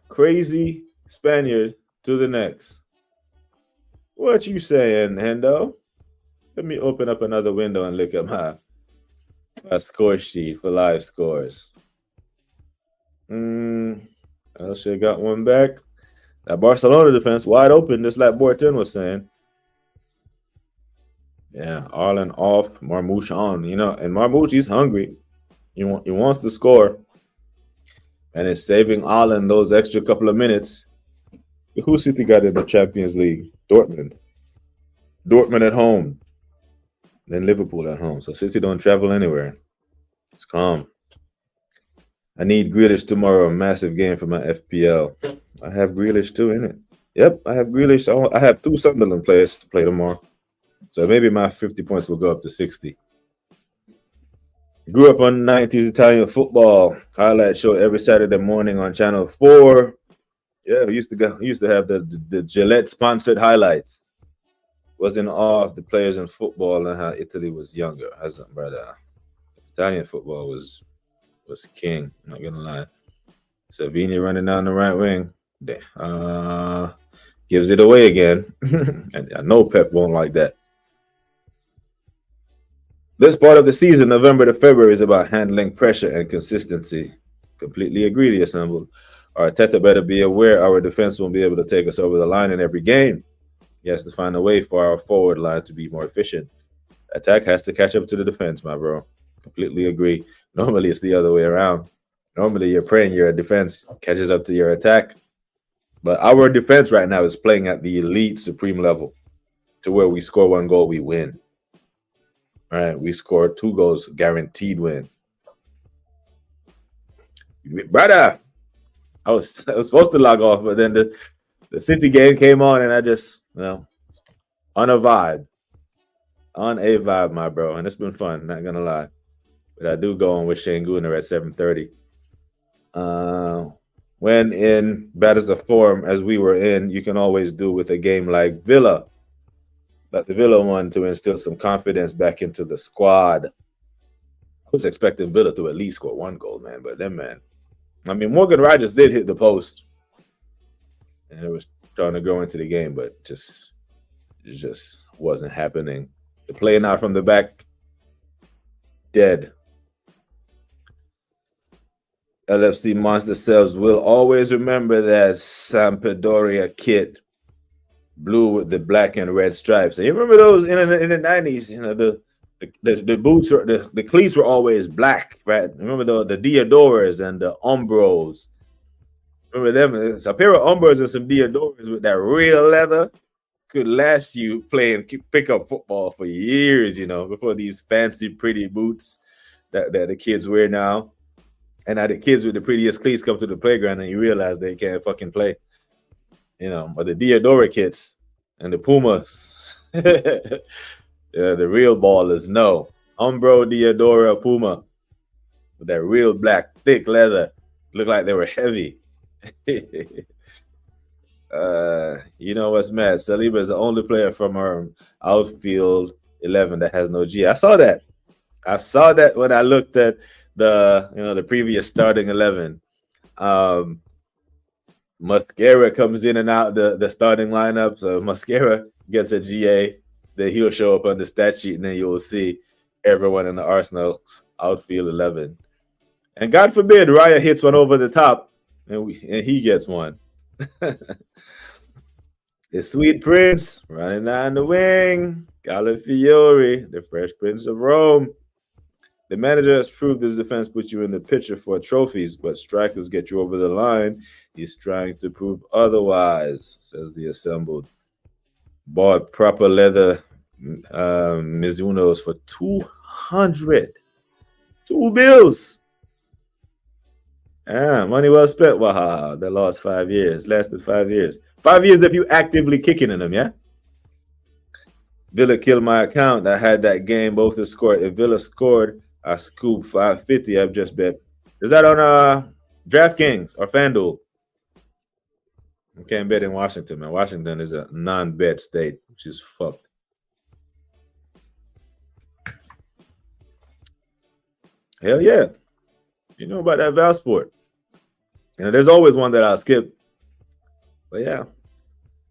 crazy Spaniard to the next. What you saying, Hendo? Let me open up another window and look at my score sheet for live scores. Elche got one back. That Barcelona defense wide open, just like Borton was saying. Yeah, Arlen off, Marmouche on. And Marmouche, he's hungry. He wants to score. And it's saving Arlen those extra couple of minutes. Who City got in the Champions League? Dortmund. Dortmund at home. Then Liverpool at home. So City don't travel anywhere. It's calm. I need Grealish tomorrow. A massive game for my FPL. I have Grealish too, innit? Yep, I have Grealish. I have 2 Sunderland players to play tomorrow. So maybe my 50 points will go up to 60. Grew up on 90s Italian football. Highlight show every Saturday morning on Channel 4. Yeah, we used to have the Gillette sponsored highlights. Was in awe of the players in football and how Italy was younger. Italian football was king. I'm not gonna lie. Savini running down the right wing. Gives it away again. And I know Pep won't like that. This part of the season, November to February, is about handling pressure and consistency. Completely agree, the assembled. Arteta better be aware our defense won't be able to take us over the line in every game. He has to find a way for our forward line to be more efficient. Attack has to catch up to the defense, my bro. Completely agree. Normally, it's the other way around. Normally, you're praying your defense catches up to your attack. But our defense right now is playing at the elite supreme level to where we score 1 goal, we win. All right, we scored 2 goals, guaranteed win. Brother, I was supposed to log off, but then the City game came on, and I just, on a vibe, my bro, and it's been fun. Not gonna lie, but I do go on with Shane Gooner at 7:30. When in battles of form as we were in, you can always do with a game like Villa. That the Villa won to instill some confidence back into the squad. I was expecting Villa to at least score 1 goal, man. But then, Morgan Rogers did hit the post. And it was trying to go into the game, but it just wasn't happening. The playing out from the back, dead. LFC Monster Cells will always remember that Sampdoria kit. Blue with the black and red stripes. And you remember those in the 90s? The boots or the cleats were always black, right? Remember the Diodoras and the Umbros. Remember them? It's a pair of Umbros and some Diodoras with that real leather could last you playing pickup football for years, before these fancy, pretty boots that the kids wear now. And now the kids with the prettiest cleats come to the playground and you realize they can't fucking play. But the Diodora kits and the Pumas, the real ballers know. Umbro, Diodora, Puma, with that real black, thick leather. Look like they were heavy. You know what's mad? Saliba is the only player from our outfield 11 that has no G. I saw that when I looked at the previous starting 11. Mascara comes in and out the starting lineup. So Mascara gets a GA, then he'll show up on the stat sheet, and then you'll see everyone in the Arsenal outfield 11. And God forbid Raya hits one over the top, and he gets one. The Sweet Prince running down the wing. Calafiore, the Fresh Prince of Rome. The manager has proved his defense puts you in the picture for trophies, but strikers get you over the line. He's trying to prove otherwise, says the assembled. Bought proper leather Mizunos for 200. 2 bills. Money well spent. Wow, that lost 5 years. Lasted 5 years. 5 years if you actively kicking in them, yeah? Villa killed my account. I had that game both to score. If Villa scored, I scooped 550. I've just bet. Is that on DraftKings or FanDuel? You can't bet in Washington, man. Washington is a non-bet state, which is fucked. Hell yeah. You know about that Valsport. There's always one that I'll skip. But yeah,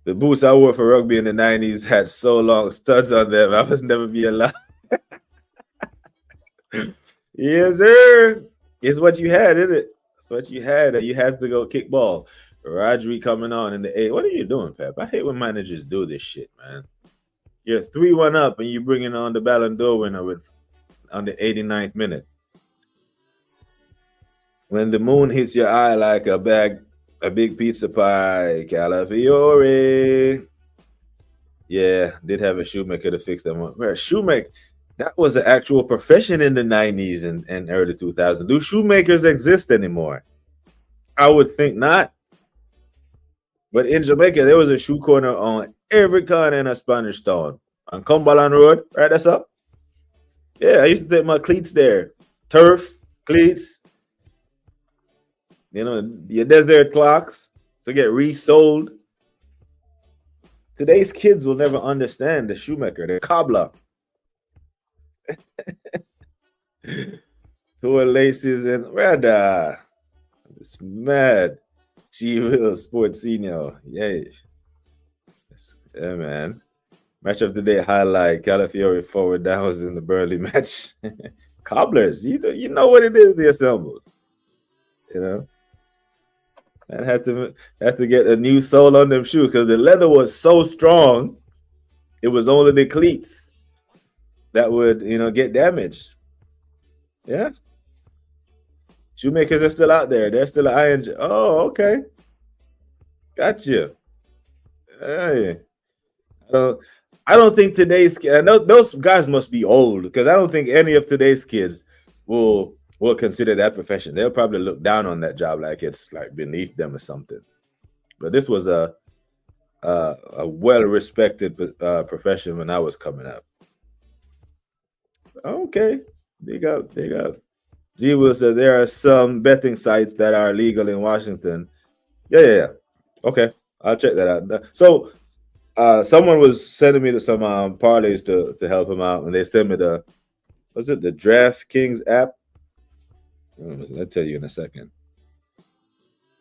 the boots I wore for rugby in the 90s had so long studs on them. I was never be allowed. Yes, sir. It's what you had, isn't it? It's what you had. You had to go kick ball. Rodri coming on in the 8th. What are you doing, Pep? I hate when managers do this shit, man. You're 3-1 up and you're bringing on the Ballon d'Or winner on the 89th minute. When the moon hits your eye like a big pizza pie, Calafiore. Yeah, did have a shoemaker to fix them. Shoemaker, that was an actual profession in the 90s and early 2000s. Do shoemakers exist anymore? I would think not. But in Jamaica, there was a shoe corner on every corner in a Spanish town. On Cumberland Road, right? That's up. Yeah, I used to take my cleats there. Turf, cleats. Your desert clocks to get resold. Today's kids will never understand the shoemaker, the cobbler. Tore laces and radar. It's mad. G Will Sports Senior. Yay. Yeah, man. Match of the day highlight. Calafiore forward downs in the Burnley match. Cobblers. You know what it is, the assembled. And had to get a new sole on them shoes because the leather was so strong. It was only the cleats that would, get damaged. Yeah. Shoemakers are still out there. They're still an ING. Oh, okay. Gotcha. Hey. I don't think today's kids, I know those guys must be old because I don't think any of today's kids will consider that profession. They'll probably look down on that job like it's like beneath them or something. But this was a well-respected profession when I was coming up. Okay. Big up. G. Will said there are some betting sites that are legal in Washington. Yeah. Okay. I'll check that out. So someone was sending me to some parlays to help him out, and they sent me the DraftKings app? I'll tell you in a second.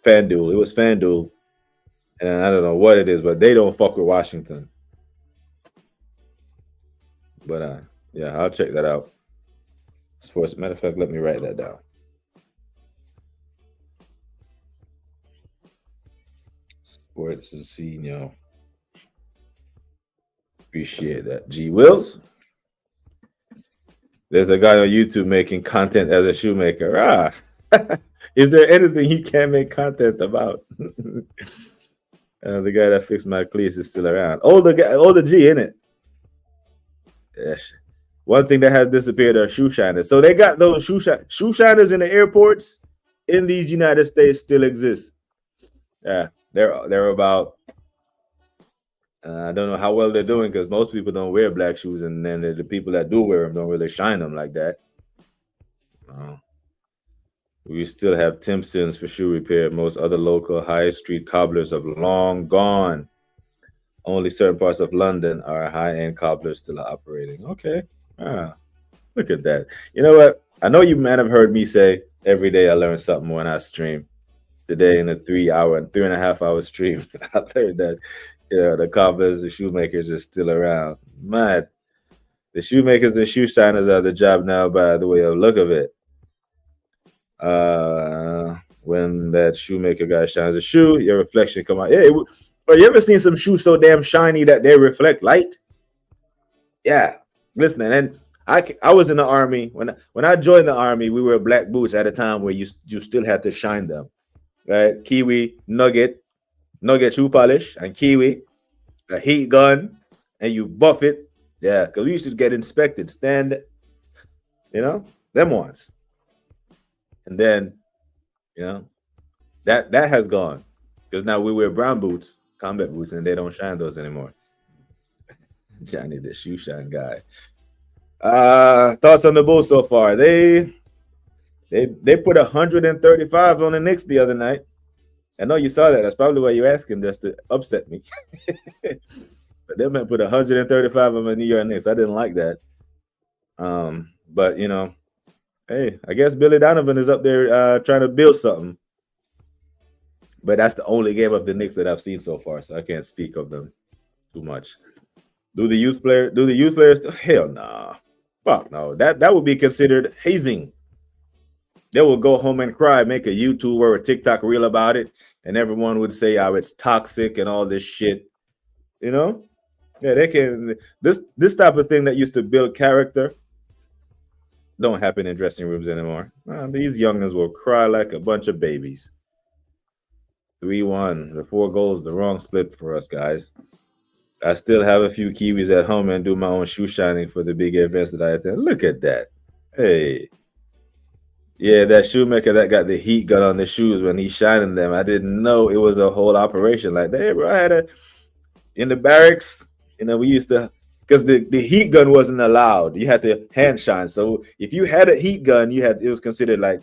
FanDuel. It was FanDuel. And I don't know what it is, but they don't fuck with Washington. But yeah, I'll check that out. Sports. Matter of fact, let me write that down. Sports Senior. Appreciate that. G. Wills. There's a guy on YouTube making content as a shoemaker. Is there anything he can't make content about? The guy that fixed my cleats is still around. Older G, innit? Yes. One thing that has disappeared are shoe shiners. So they got those shoe shiners in the airports in these United States still exist. Yeah, they're about. I don't know how well they're doing because most people don't wear black shoes, and then the people that do wear them don't really shine them like that. We still have Timpsons for shoe repair. Most other local high street cobblers have long gone. Only certain parts of London are high-end cobblers still operating. Okay. Look at that. You know what? I know you might have heard me say every day I learn something when I stream. Today in a 3.5 hour stream, I learned that the cobblers, the shoemakers are still around. Mad. The shoemakers and shoe shiners are the job now by the way of look of it. When that shoemaker guy shines a shoe, your reflection come out. Yeah, but you ever seen some shoes so damn shiny that they reflect light? Yeah. Listen, and I was in the army. When I joined the army, we were black boots at a time where you still had to shine them. Right? Kiwi, nugget shoe polish, and kiwi, a heat gun, and you buff it. Yeah, because we used to get inspected, them ones. And then, that has gone. Because now we wear brown boots, combat boots, and they don't shine those anymore. Johnny, the shoe shine guy. Thoughts on the Bulls so far? They put 135 on the Knicks the other night. I know you saw that. That's probably why you asking just to upset me. But they might put 135 on the New York Knicks. I didn't like that. But hey, I guess Billy Donovan is up there trying to build something. But that's the only game of the Knicks that I've seen so far, so I can't speak of them too much. Do the youth players? Hell nah. Fuck no. That would be considered hazing. They will go home and cry, make a YouTube or a TikTok reel about it, and everyone would say, "Oh, it's toxic and all this shit." You know? Yeah, they can. This type of thing that used to build character don't happen in dressing rooms anymore. These youngins will cry like a bunch of babies. 3-1. The 4 goals, the wrong split for us, guys. I still have a few Kiwis at home and do my own shoe shining for the big events that I attend. Look at that. Hey. Yeah, that shoemaker that got the heat gun on the shoes when he's shining them. I didn't know it was a whole operation like that. Hey, bro, I had in the barracks, we used to, because the heat gun wasn't allowed. You had to hand shine. So if you had a heat gun, it was considered like,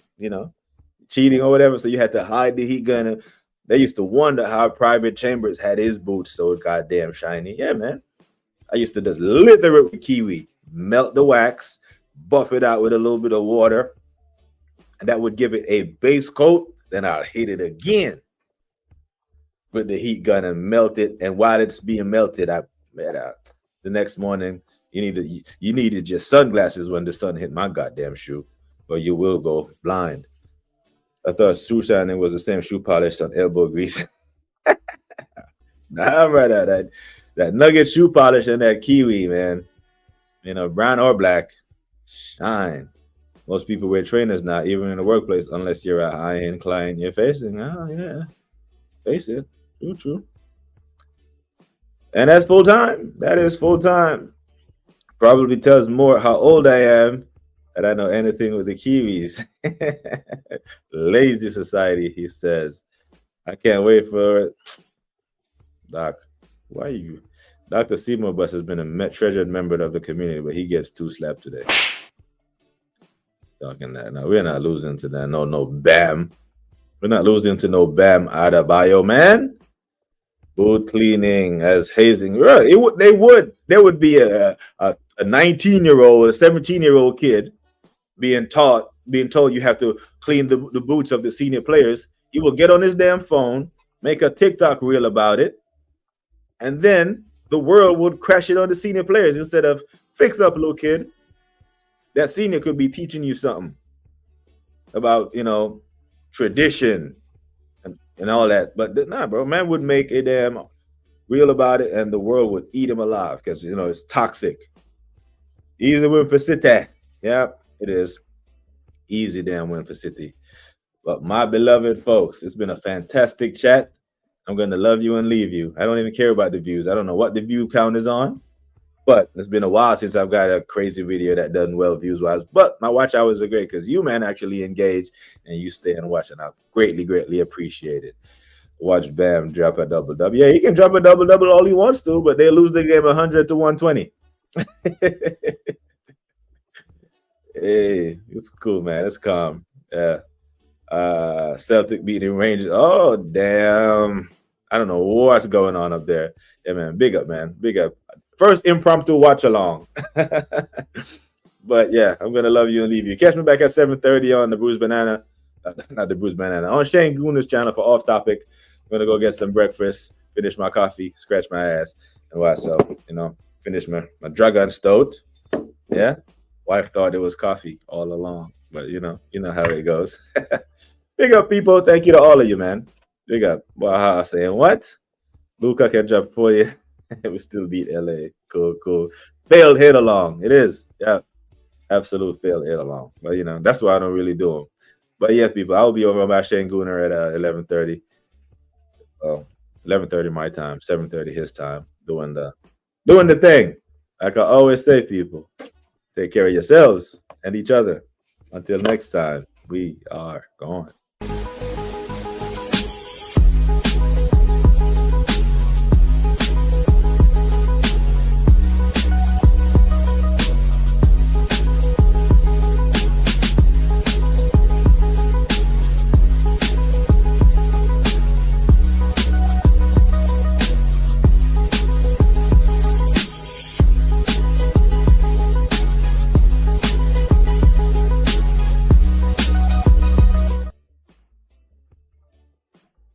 cheating or whatever. So you had to hide the heat gun. They used to wonder how Private Chambers had his boots so goddamn shiny. Yeah, man. I used to just lither it with kiwi, melt the wax, buff it out with a little bit of water, and that would give it a base coat. Then I'll hit it again with the heat gun and melt it. And while it's being melted, the next morning, you needed your sunglasses when the sun hit my goddamn shoe, or you will go blind. I thought shoe shining was the same shoe polish on elbow grease. Nah, right. That nugget shoe polish and that kiwi, man. Brown or black, shine. Most people wear trainers now, even in the workplace, unless you're a high-end client you're facing. Oh, yeah. Face it. True. And that's full time. That is full time. Probably tells more how old I am that I know anything with the Kiwis. Lazy society, he says. I can't wait for it. Doc, why you? Dr. Seymour Bus has been a treasured member of the community, but he gets 2 slapped today. Talking that. Now, we're not losing to that. No, Bam. We're not losing to no Bam Adebayo, man. Boot cleaning as hazing. Right. There would be a 19-year-old, a 17-year-old kid being told you have to clean the boots of the senior players. He will get on his damn phone, make a TikTok reel about it, and then the world would crash it on the senior players instead of fix up, little kid. That senior could be teaching you something about, tradition and all that. But nah, bro, man would make a damn reel about it and the world would eat him alive because, it's toxic. Easy win for City. Yeah, it is. Easy damn win for City. But my beloved folks, it's been a fantastic chat. I'm going to love you and leave you. I don't even care about the views. I don't know what the view count is on, but it's been a while since I've got a crazy video that done well views-wise. But my watch hours are great because you, man, actually engage and you stay and watch, and I greatly appreciate it. Watch Bam drop a double-double. Yeah, he can drop a double-double all he wants to, but they lose the game 100 to 120. Hey, it's cool, man. It's calm. Yeah. Celtic beating Rangers. Oh, damn. I don't know what's going on up there. Yeah, man. Big up, man. Big up. First impromptu watch along. But yeah, I'm gonna love you and leave you. Catch me back at 7:30 on the Bruised Banana. Not the Bruised Banana. On Shane Gooner's channel for Off Topic. I'm gonna go get some breakfast, finish my coffee, scratch my ass, and watch. So, finish my Dragon Stout. Yeah. Wife thought it was coffee all along. But you know how it goes. Big up, people. Thank you to all of you, man. Big up. Wow, saying what? Luca can jump for you. We still beat LA. Cool. Failed hit along. It is. Yeah. Absolute failed hit along. But that's why I don't really do them. But yeah, people, I'll be over by Shane Gooner at 11:30. 11:30 my time, 7:30 his time, doing the thing. Like I always say, people, take care of yourselves and each other. Until next time, we are gone.